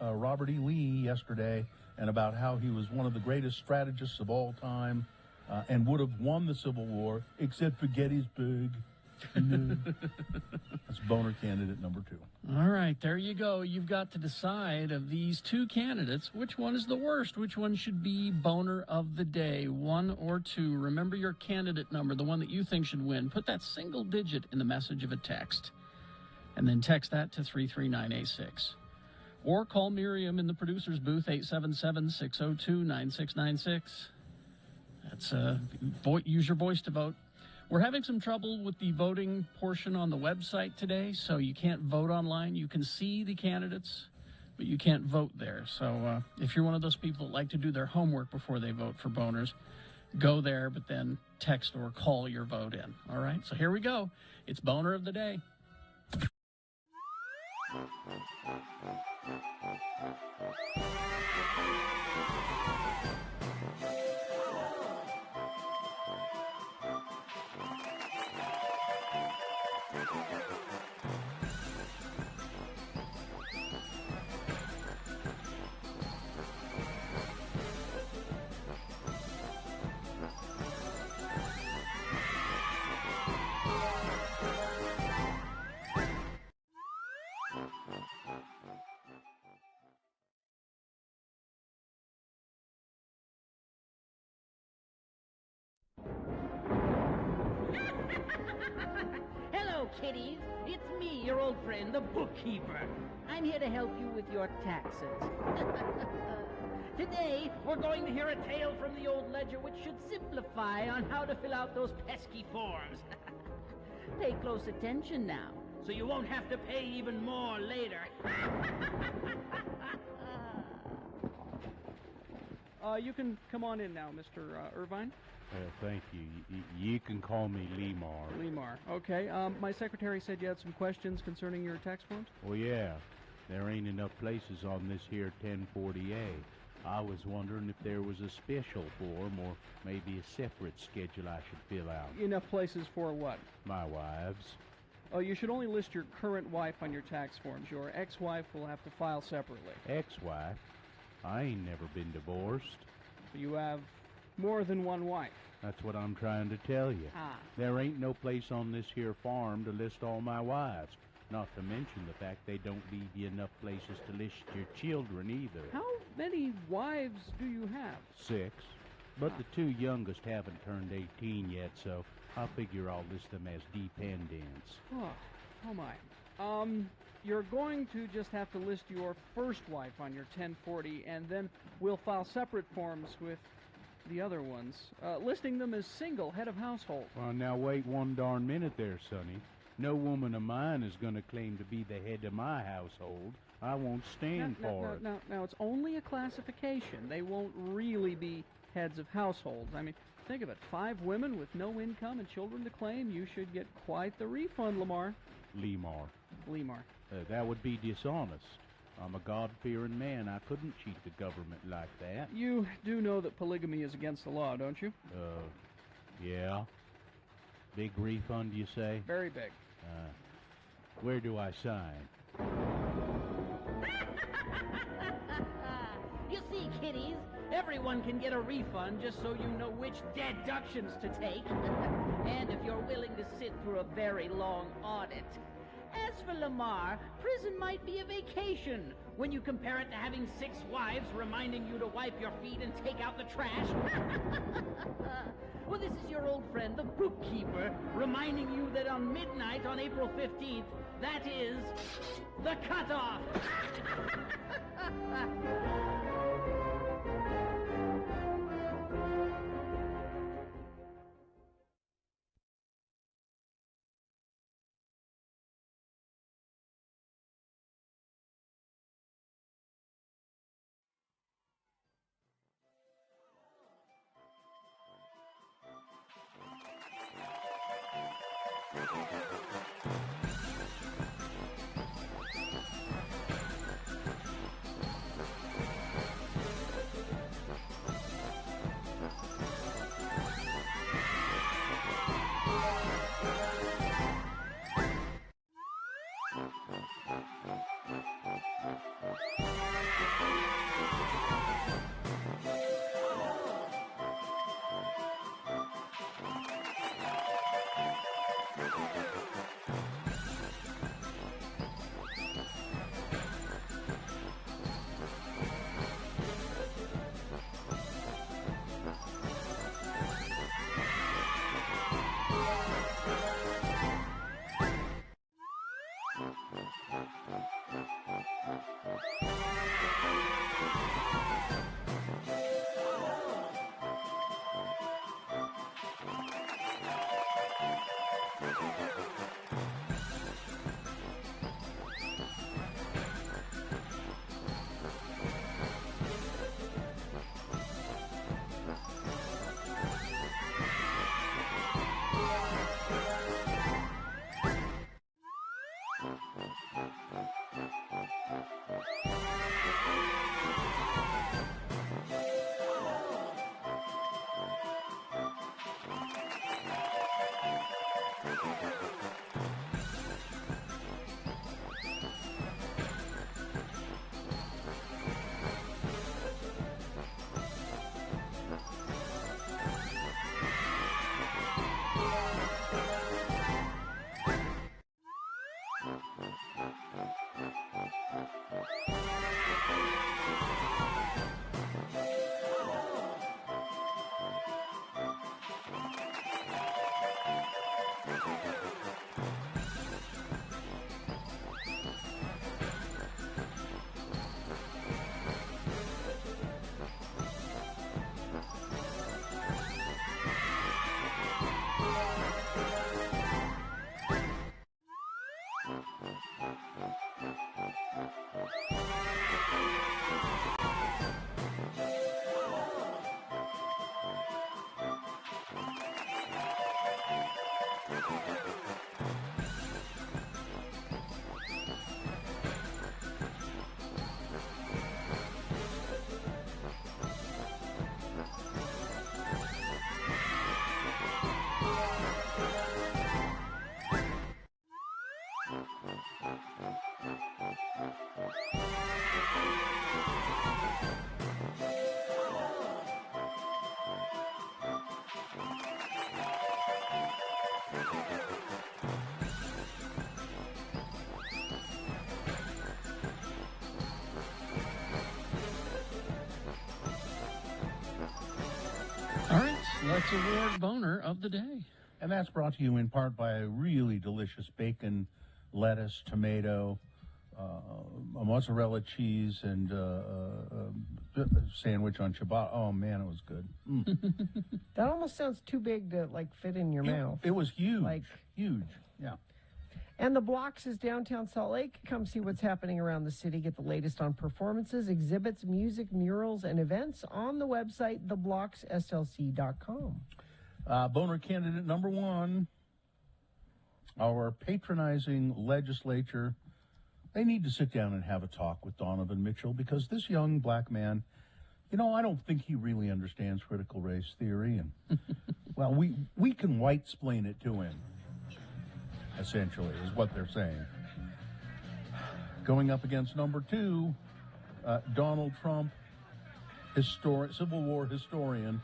Robert E. Lee yesterday and about how he was one of the greatest strategists of all time and would have won the Civil War, except for Gettysburg. That's Boner candidate number 2. All right, there you go. You've got to decide of these 2 candidates, which one is the worst? Which one should be Boner of the day, 1 or 2? Remember your candidate number, the one that you think should win. Put that single digit in the message of a text, and then text that to 33986. Or call Miriam in the producer's booth, 877-602-9696. That's use your voice to vote. We're having some trouble with the voting portion on the website today, so you can't vote online. You can see the candidates, but you can't vote there. So if you're one of those people that like to do their homework before they vote for Boners, go there, but then text or call your vote in. All right, so here we go. It's Boner of the Day. Hello, kiddies. It's me, your old friend, the bookkeeper. I'm here to help you with your taxes. Today, we're going to hear a tale from the old ledger which should simplify on how to fill out those pesky forms. Pay close attention now, so you won't have to pay even more later. You can come on in now, Mr. Irvine. Thank you. You can call me Lemar. Lemar. Okay. My secretary said you had some questions concerning your tax forms? Well, yeah. There ain't enough places on this here 1040A. I was wondering if there was a special form or maybe a separate schedule I should fill out. Enough places for what? My wives. Oh, you should only list your current wife on your tax forms. Your ex-wife will have to file separately. Ex-wife? I ain't never been divorced. You have more than one wife. That's what I'm trying to tell you. Ah. There ain't no place on this here farm to list all my wives. Not to mention the fact they don't leave you enough places to list your children either. How many wives do you have? 6. But the 2 youngest haven't turned 18 yet, so I figure I'll list them as dependents. Oh my. You're going to just have to list your first wife on your 1040, and then we'll file separate forms with the other ones, listing them as single head of household. Well, now wait one darn minute there, Sonny. No woman of mine is going to claim to be the head of my household. I won't stand for it. Now, it's only a classification. They won't really be heads of households. I mean, think of it. 5 women with no income and children to claim. You should get quite the refund, Lemar. Lemar. That would be dishonest. I'm a God-fearing man. I couldn't cheat the government like that. You do know that polygamy is against the law, don't you? Yeah. Big refund, you say? Very big. Where do I sign? You see, kiddies, everyone can get a refund just so you know which deductions to take. And if you're willing to sit through a very long audit. As for Lemar, prison might be a vacation when you compare it to having 6 wives reminding you to wipe your feet and take out the trash. Well, this is your old friend, the bookkeeper, reminding you that on midnight on April 15th, that is the cutoff. Let's award boner of the day. And that's brought to you in part by a really delicious bacon, lettuce, tomato, a mozzarella cheese, and sandwich on ciabatta. Oh, man, it was good. That almost sounds too big to, fit in your mouth. It was huge. Huge, yeah. And the Blocks is downtown Salt Lake. Come see what's happening around the city. Get the latest on performances, exhibits, music, murals, and events on the website, theblockslc.com. Boner candidate number 1, our patronizing legislature. They need to sit down and have a talk with Donovan Mitchell, because this young black man, I don't think he really understands critical race theory. And, well, we can white-splain it to him, essentially, is what they're saying. Going up against number 2, Donald Trump, Civil War historian.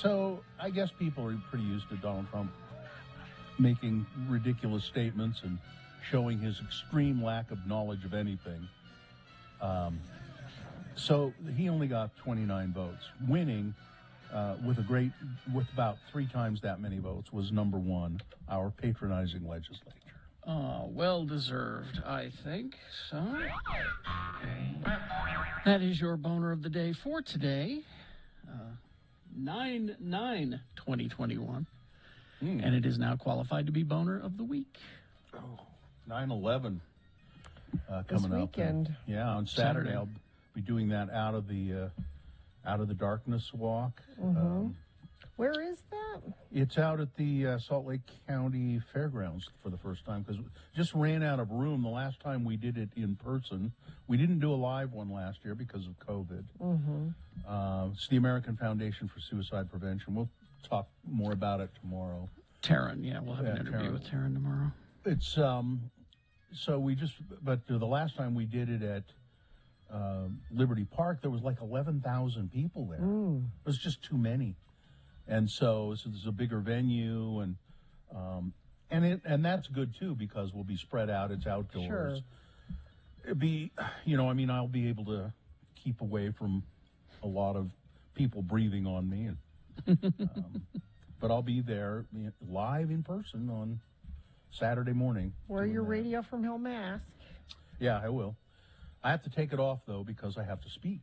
So I guess people are pretty used to Donald Trump making ridiculous statements and showing his extreme lack of knowledge of anything. So he only got 29 votes. Winning with about 3 times that many votes was number 1, our patronizing legislature. Well deserved, I think. So that is your boner of the day for today, 9/9/2021, and it is now qualified to be boner of the week. 9/11 coming This up. weekend. On Saturday I'll be doing that out of the darkness walk. Where is that? It's out at the Salt Lake County Fairgrounds for the first time, because just ran out of room the last time we did it in person. We didn't do a live one last year because of COVID. It's the American Foundation for Suicide Prevention. We'll talk more about it tomorrow. Taryn, we'll have an interview with Taryn tomorrow. It's but the last time we did it at Liberty Park, there was like 11,000 people there. It was just too many. And so there's a bigger venue, and that's good too, because we'll be spread out. It's outdoors. Sure. It'd be, I'll be able to keep away from a lot of people breathing on me, and but I'll be there live in person on Saturday morning. Wear your Radio from Hell mask. Yeah, I will. I have to take it off though, because I have to speak.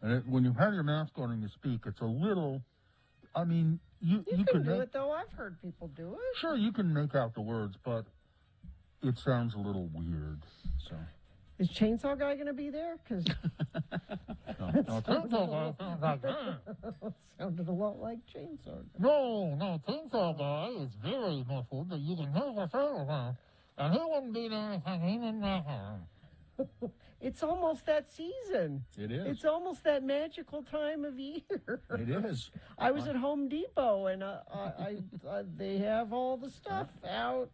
And when you have your mask on and you speak, it's a little. You can do it, though. I've heard people do it. Sure, you can make out the words, but it sounds a little weird. So, is Chainsaw Guy going to be there? Because sounded a lot like Chainsaw Guy. No, Chainsaw Guy is very muffled, but you can hear the sound, and he wouldn't be there. It's almost that season. It is. It's almost that magical time of year. It is. I was at Home Depot, and they have all the stuff out.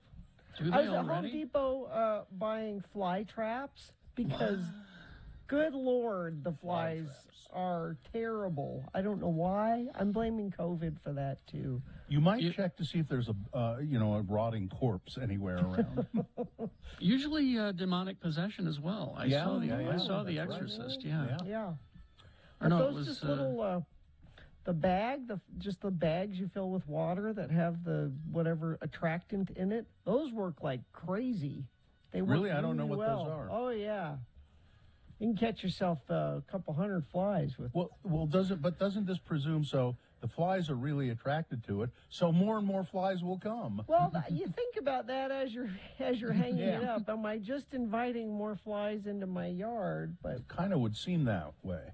I was at Home Depot buying fly traps because, good Lord, the flies are terrible. I don't know why. I'm blaming COVID for that, too. You might check to see if there's a rotting corpse anywhere around. Usually demonic possession as well. I saw The That's Exorcist. Right. Yeah. Or Are no, those it was just little the bags you fill with water that have the whatever attractant in it? Those work like crazy. They work Really? I don't know what well. those are. Oh yeah. You can catch yourself a couple hundred flies with. Well, doesn't this presume so? The flies are really attracted to it, so more and more flies will come. Well, you think about that as you're hanging it up. Am I just inviting more flies into my yard? But it kind of would seem that way.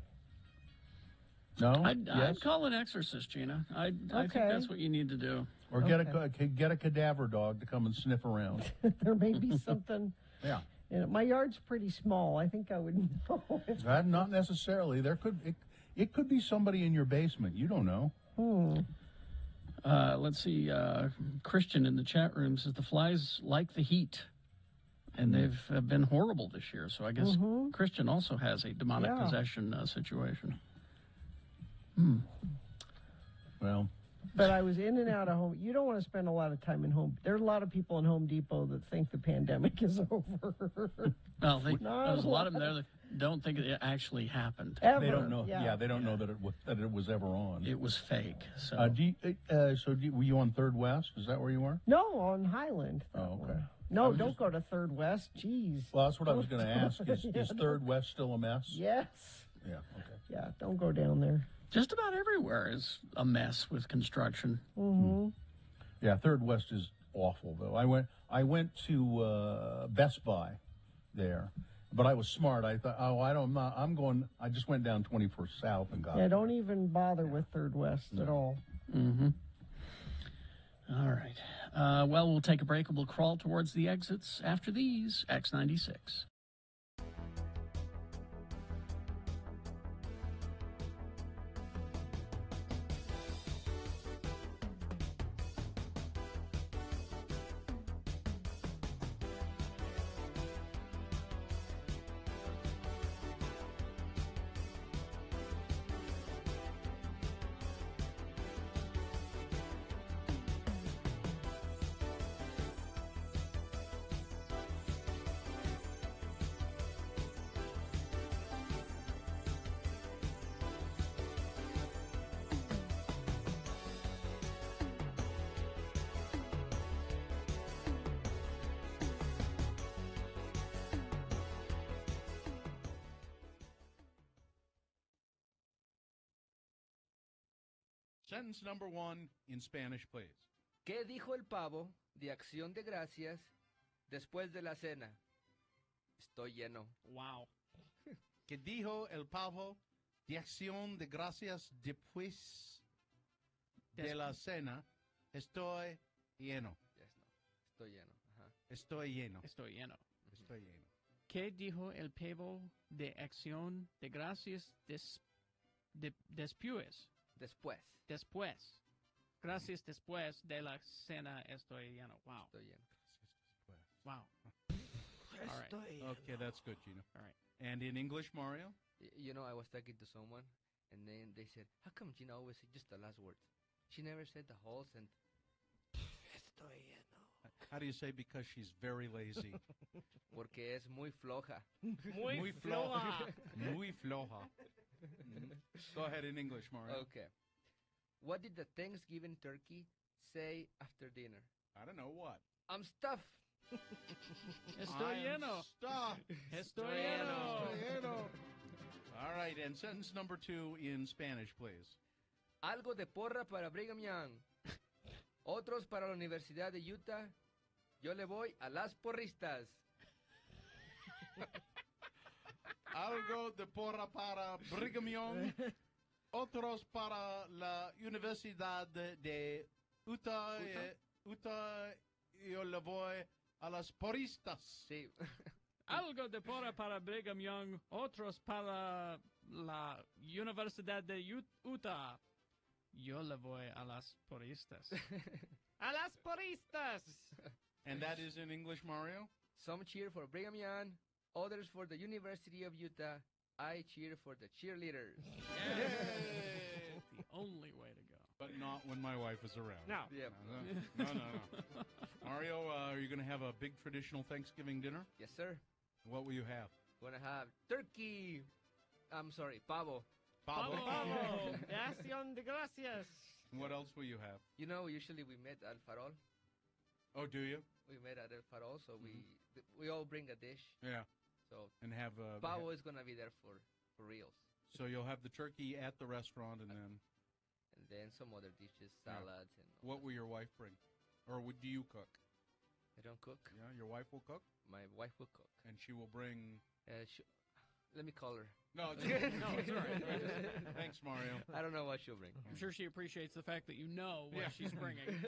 No, I'd call an exorcist, Gina. I think that's what you need to do. Or get a cadaver dog to come and sniff around. There may be something. Yeah. My yard's pretty small. I think I would know. Not necessarily. It could be somebody in your basement. You don't know. Let's see. Christian in the chat room says the flies like the heat, and they've been horrible this year. So I guess Christian also has a demonic possession situation. Well. But I was in and out of home. You don't want to spend a lot of time in home. There are a lot of people in Home Depot that think the pandemic is over. Well, there's a lot of them there. don't think it actually happened. Ever. They don't know. Yeah, they don't know that it was ever on. It was fake. So, were you on Third West? Is that where you were? No, on Highland. Oh, okay. No, don't go to Third West. Jeez. Well, that's what I was going to ask. Is Third West still a mess? Yes. Yeah. Okay. Yeah, don't go down there. just about everywhere is a mess with construction. Mm-hmm. Yeah, Third West is awful though. I went to Best Buy there, but I was smart. I thought, I just went down 21st South and got. Yeah, don't even bother with Third West at all. Mm-hmm. All right. Well, we'll take a break and we'll crawl towards the exits after these. X96. Sentence number one in Spanish, please. ¿Qué dijo el pavo de Acción de Gracias después de la cena? Estoy lleno. Wow. ¿Qué dijo el pavo de Acción de Gracias después de la cena? Estoy lleno. Yes, no. Estoy lleno. Ajá. Estoy lleno. Estoy lleno. Estoy lleno. ¿Qué dijo el pavo de Acción de Gracias después? Después. Gracias después de la cena estoy lleno. Wow. Estoy lleno. Wow. All right. Okay, that's good, Gino. All right. And in English, Mario? You know, I was talking to someone, and then they said, how come Gina always said just the last words? She never said the whole sentence. Estoy lleno. How do you say because she's very lazy? Porque es muy floja. Muy floja. Muy floja. Go ahead in English, Mario. Okay. What did the Thanksgiving turkey say after dinner? I don't know what. I'm stuffed. Estoy lleno. Stop. Estoy lleno. All right, and sentence number two in Spanish, please. Algo de porra para Brigham Young. Otros para la Universidad de Utah. Yo le voy a las porristas. Algo de porra para Brigham Young. Otros para la Universidad de Utah. Utah, yo le voy a las porristas. Sí. Algo de porra para Brigham Young, otros para la Universidad de Utah. Yo le voy a las porristas. ¡A las porristas! And that is in English, Mario? Some cheer for Brigham Young, others for the University of Utah. I cheer for the cheerleaders. Yay! The only way to go. But not when my wife is around. No. Yep. No. Mario, are you going to have a big traditional Thanksgiving dinner? Yes, sir. What will you have? Gonna have turkey. I'm sorry, pavo. Pavo. De Acción de Gracias. What else will you have? You know, usually we met at Farol. Oh, do you? We met at El Farol, so we all bring a dish. Yeah. So and have pavo is gonna be there for reals. So you'll have the turkey at the restaurant, and then some other dishes, salads, and. What will your wife bring, or do you cook? I don't cook. Yeah, your wife will cook. My wife will cook, and she will bring. Let me call her. No, it's all right. Thanks, Mario. I don't know what she'll bring. I'm sure she appreciates the fact that you know what she's bringing.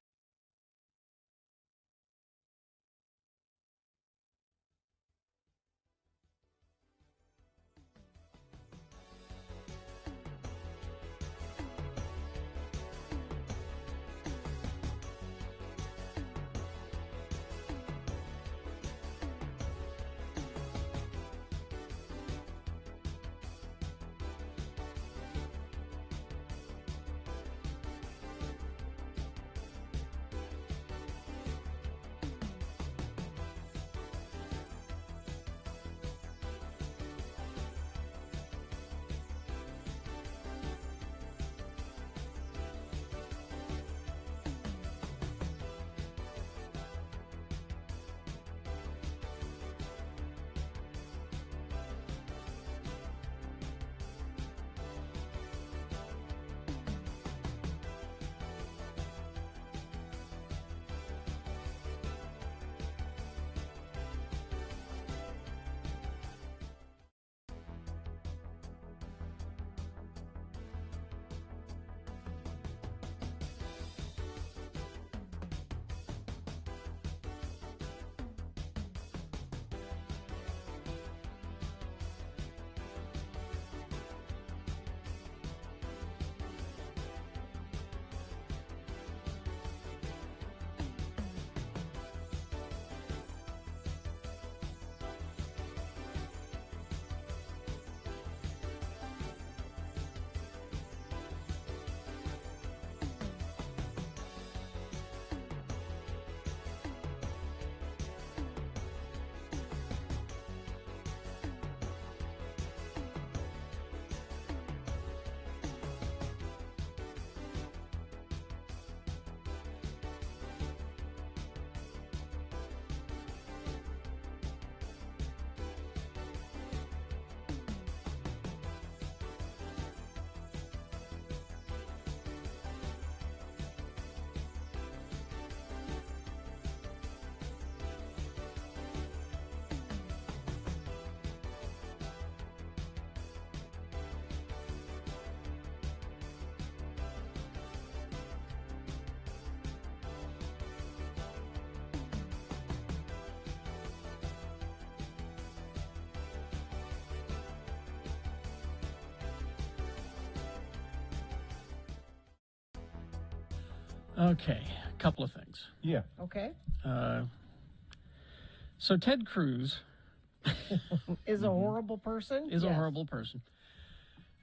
Okay, a couple of things. Yeah. Okay. So Ted Cruz Is a horrible person? is a Yes. horrible person.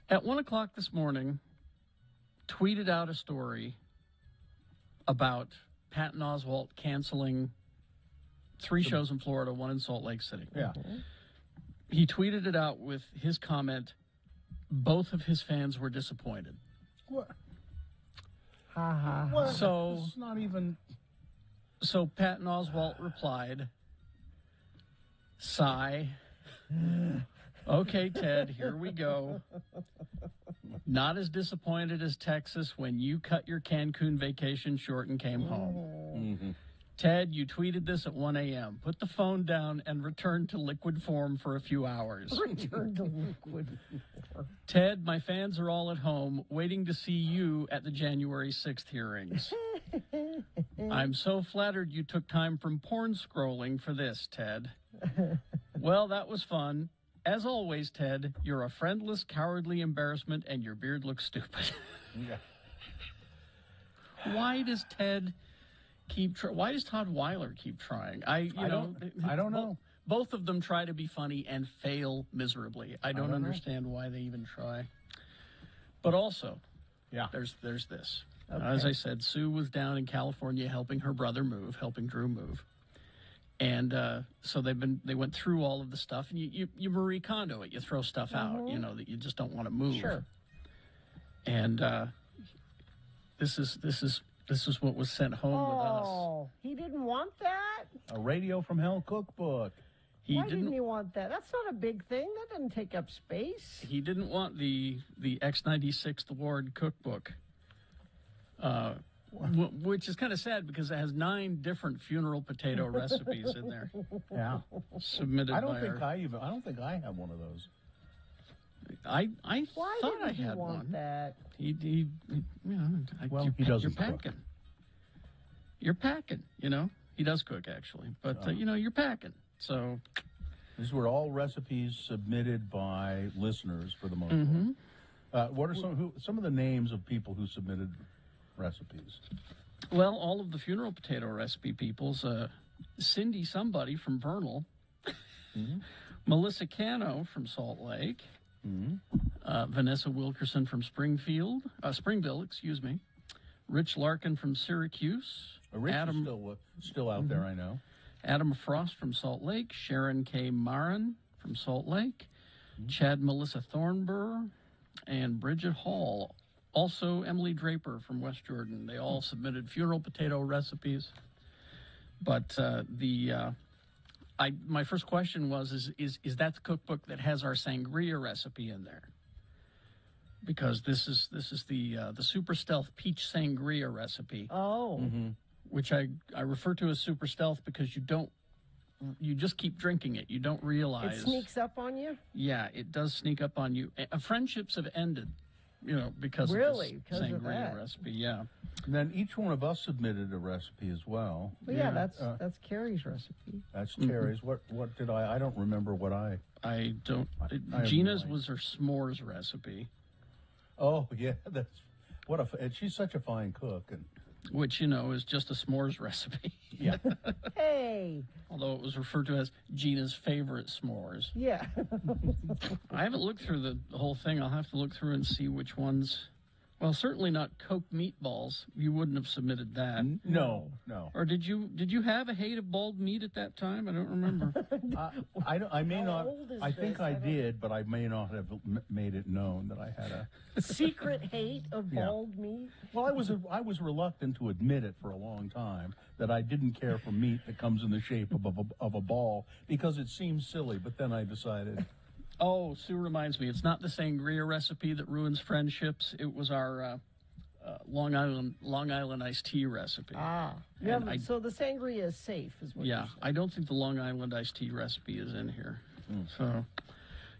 At 1 o'clock this morning, tweeted out a story about Patton Oswalt canceling 3 shows in Florida, 1 in Salt Lake City. Yeah. He tweeted it out with his comment, both of his fans were disappointed. What? Ha ha. Well, So- it's not even. So Patton Oswalt replied, sigh. Okay, Ted, here we go. Not as disappointed as Texas when you cut your Cancun vacation short and came home. Mm-hmm. Ted, you tweeted this at 1 a.m. Put the phone down and return to liquid form for a few hours. Return to liquid. Ted, my fans are all at home waiting to see you at the January 6th hearings. I'm so flattered you took time from porn scrolling for this, Ted. Well, that was fun. As always, Ted, you're a friendless, cowardly embarrassment and your beard looks stupid. Yeah. Why does Ted why does Todd Weiler keep trying? I don't know. Both of them try to be funny and fail miserably. I don't don't know. understand why they even try. But also, Yeah. there's this. Okay. As I said, Sue was down in California helping her brother move, helping Drew move. And so they went through all of the stuff, and you Marie Kondo it. You throw stuff out, that you just don't want to move. Sure. And this is what was sent home with us. Oh, he didn't want that? A Radio from Hell cookbook. Why didn't he want that? That's not a big thing. That doesn't take up space. He didn't want the X96th Award cookbook, which is kind of sad because it has 9 different funeral potato recipes in there. Yeah. Submitted I don't by think our- I don't think I have one of those. I Why thought didn't I he had want one. that? He Well, he you're doesn't cook. packing. You're packing, He does cook, actually. But, you're packing. So These were all recipes submitted by listeners for the most Mhm. part. What are some of the names of people who submitted recipes? Well, all of the funeral potato recipe peoples, Cindy somebody from Vernal, Melissa Cano from Salt Lake, Vanessa Wilkerson from Springville, excuse me, Rich Larkin from Syracuse, Rich Adam is still out there, I know. Adam Frost from Salt Lake, Sharon K. Marin from Salt Lake, Chad Melissa Thornburr, and Bridget Hall. Also, Emily Draper from West Jordan. They all submitted funeral potato recipes. But my first question was, is that the cookbook that has our sangria recipe in there? Because this is the Super Stealth Peach Sangria recipe. Oh. Which I refer to as Super Stealth because you just keep drinking it. You don't realize. It sneaks up on you? Yeah, it does sneak up on you. Friendships have ended, because Really? of this Because of sangria that? recipe. Yeah. And then each one of us submitted a recipe as well. Well, yeah, that's Carrie's recipe. That's Terry's. What did I don't remember what I don't. I have Gina's no was her s'mores recipe. Oh yeah, and she's such a fine cook, and Which, is just a s'mores recipe. Yeah. Hey. Although it was referred to as Gina's favorite s'mores. Yeah. I haven't looked through the whole thing. I'll have to look through and see which ones. Well, certainly not Coke meatballs. You wouldn't have submitted that. No. Or did you have a hate of bald meat at that time? I don't remember. I may How not. old is I think this? I did, but I may not have made it known that I had a Secret hate of Yeah. bald meat? Well, I was reluctant to admit it for a long time that I didn't care for meat that comes in the shape of a ball because it seems silly. But then I decided. Oh, Sue reminds me, it's not the sangria recipe that ruins friendships. It was our Long Island iced tea recipe. Ah. And So the sangria is safe, is what yeah, you're saying. I don't think the Long Island iced tea recipe is in here. So,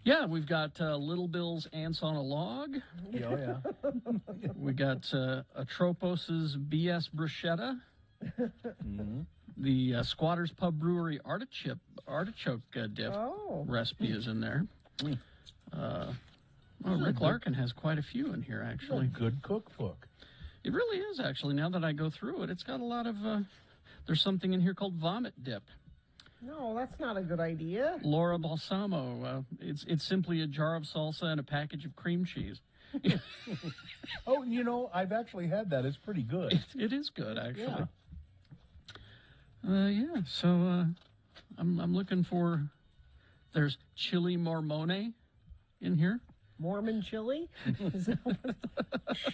yeah, we've got Little Bill's Ants on a Log. Oh, yeah. We got Atropos's BS Bruschetta. The Squatters Pub Brewery artichoke dip recipe is in there. Rick Larkin has quite a few in here, actually. A good cookbook. It really is, actually. Now that I go through it, it's got a lot of. There's something in here called vomit dip. No, that's not a good idea. Laura Balsamo. It's simply a jar of salsa and a package of cream cheese. Oh, you know, I've actually had that. It's pretty good. It is good, actually. Yeah. So I'm looking for. There's chili mormone in here. Mormon chili? Is that what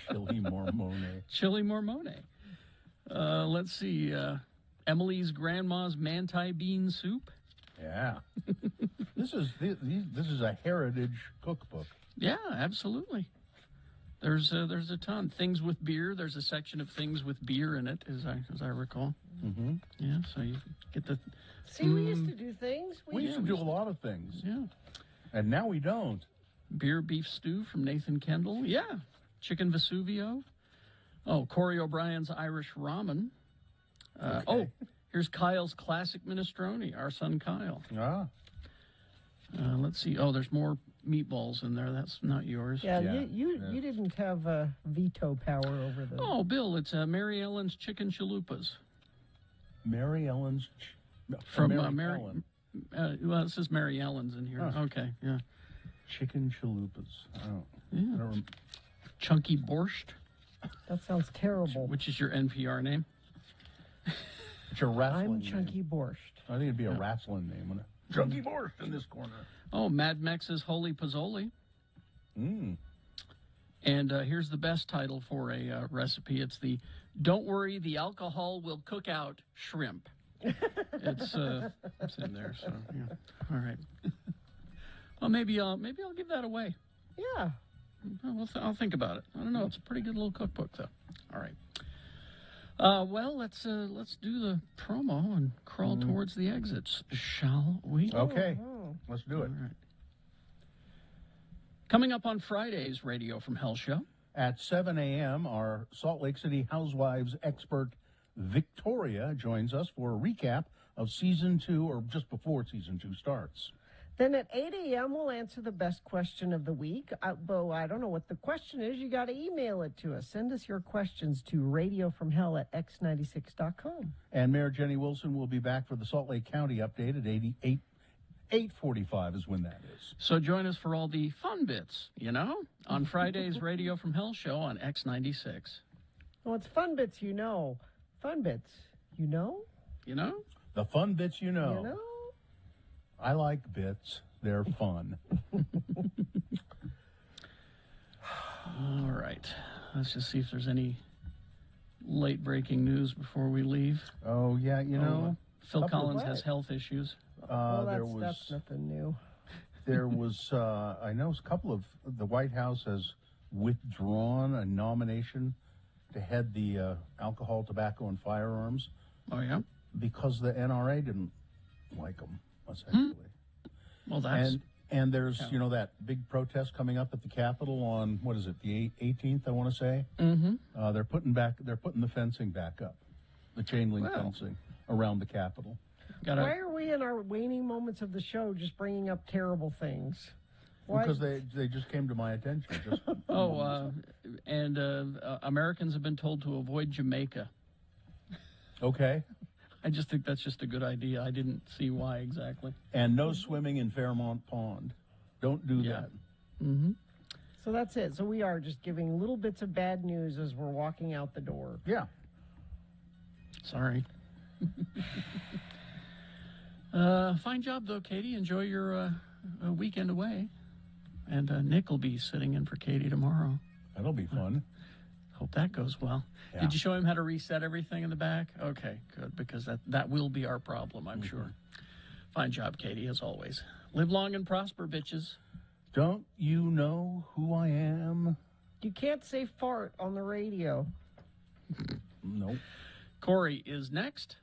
Chili mormone. Chili mormone. Let's see. Emily's grandma's manti bean soup. Yeah. This is a heritage cookbook. Yeah, absolutely. There's a ton. Things with beer. There's a section of things with beer in it, as I recall. Mm-hmm. Yeah, so you get the. See, we used to do things. We used to do a lot of things. Yeah. And now we don't. Beer beef stew from Nathan Kendall. Yeah. Chicken Vesuvio. Oh, Corey O'Brien's Irish ramen. Okay. Oh, here's Kyle's classic minestrone. Our son Kyle. Ah. Let's see. Oh, there's more meatballs in there. That's not yours. Yeah, you didn't have veto power over the. Oh, Bill, it's Mary Ellen's chicken chalupas. Mary Ellen's. From Mary Ellen. Well, it says Mary Ellen's in here. Oh. Okay, yeah. Chicken chalupas. Oh. Yeah. Chunky borscht. That sounds terrible. Which is your NPR name? It's a wrestling I'm name. Chunky Borscht. I think it'd be a wrestling name, wouldn't it? Chunky Borscht in this corner. Oh, Mad Max's Holy Pozzoli. Mm. And here's the best title for a recipe. It's the "Don't Worry, the Alcohol Will Cook Out" shrimp. It's in there. So yeah. All right. Well, maybe I'll give that away. Yeah. Well, I'll think about it. I don't know. It's a pretty good little cookbook, though. All right. Well, let's do the promo and crawl towards the exits, shall we? Okay. Let's do it. All right. Coming up on Friday's Radio from Hell show. At 7 a.m., our Salt Lake City Housewives expert Victoria joins us for a recap of Season 2, or just before Season 2 starts. Then at 8 a.m., we'll answer the best question of the week. Bo, I don't know what the question is. You got to email it to us. Send us your questions to radiofromhell@x96.com. And Mayor Jenny Wilson will be back for the Salt Lake County update at 8:45 is when that is. So join us for all the fun bits, on Friday's Radio from Hell show on X96. Well, it's fun bits, you know. Fun bits, you know? You know? The fun bits, you know. You know? I like bits. They're fun. All right. Let's just see if there's any late breaking news before we leave. Oh, yeah, Phil Collins has health issues. That's nothing new. There was, I know a couple of, the White House has withdrawn a nomination to head the alcohol, tobacco, and firearms. Oh, yeah? Because the NRA didn't like them, essentially. Well, that's... And there's, that big protest coming up at the Capitol on, what is it, the 18th, I want to say? Mm-hmm. They're putting the fencing back up, the chain link fencing around the Capitol. Why are we in our waning moments of the show just bringing up terrible things? Because they just came to my attention. Just Americans have been told to avoid Jamaica. Okay. I just think that's just a good idea. I didn't see why exactly. And no swimming in Fairmont Pond. Don't do that. Mm-hmm. So that's it. So we are just giving little bits of bad news as we're walking out the door. Yeah. Sorry. Fine job, though, Katie. Enjoy your weekend away. And Nick will be sitting in for Katie tomorrow. That'll be fun. Hope that goes well. Yeah. Did you show him how to reset everything in the back? Okay, good, because that will be our problem, I'm sure. Fine job, Katie, as always. Live long and prosper, bitches. Don't you know who I am? You can't say fart on the radio. Nope. Corey is next.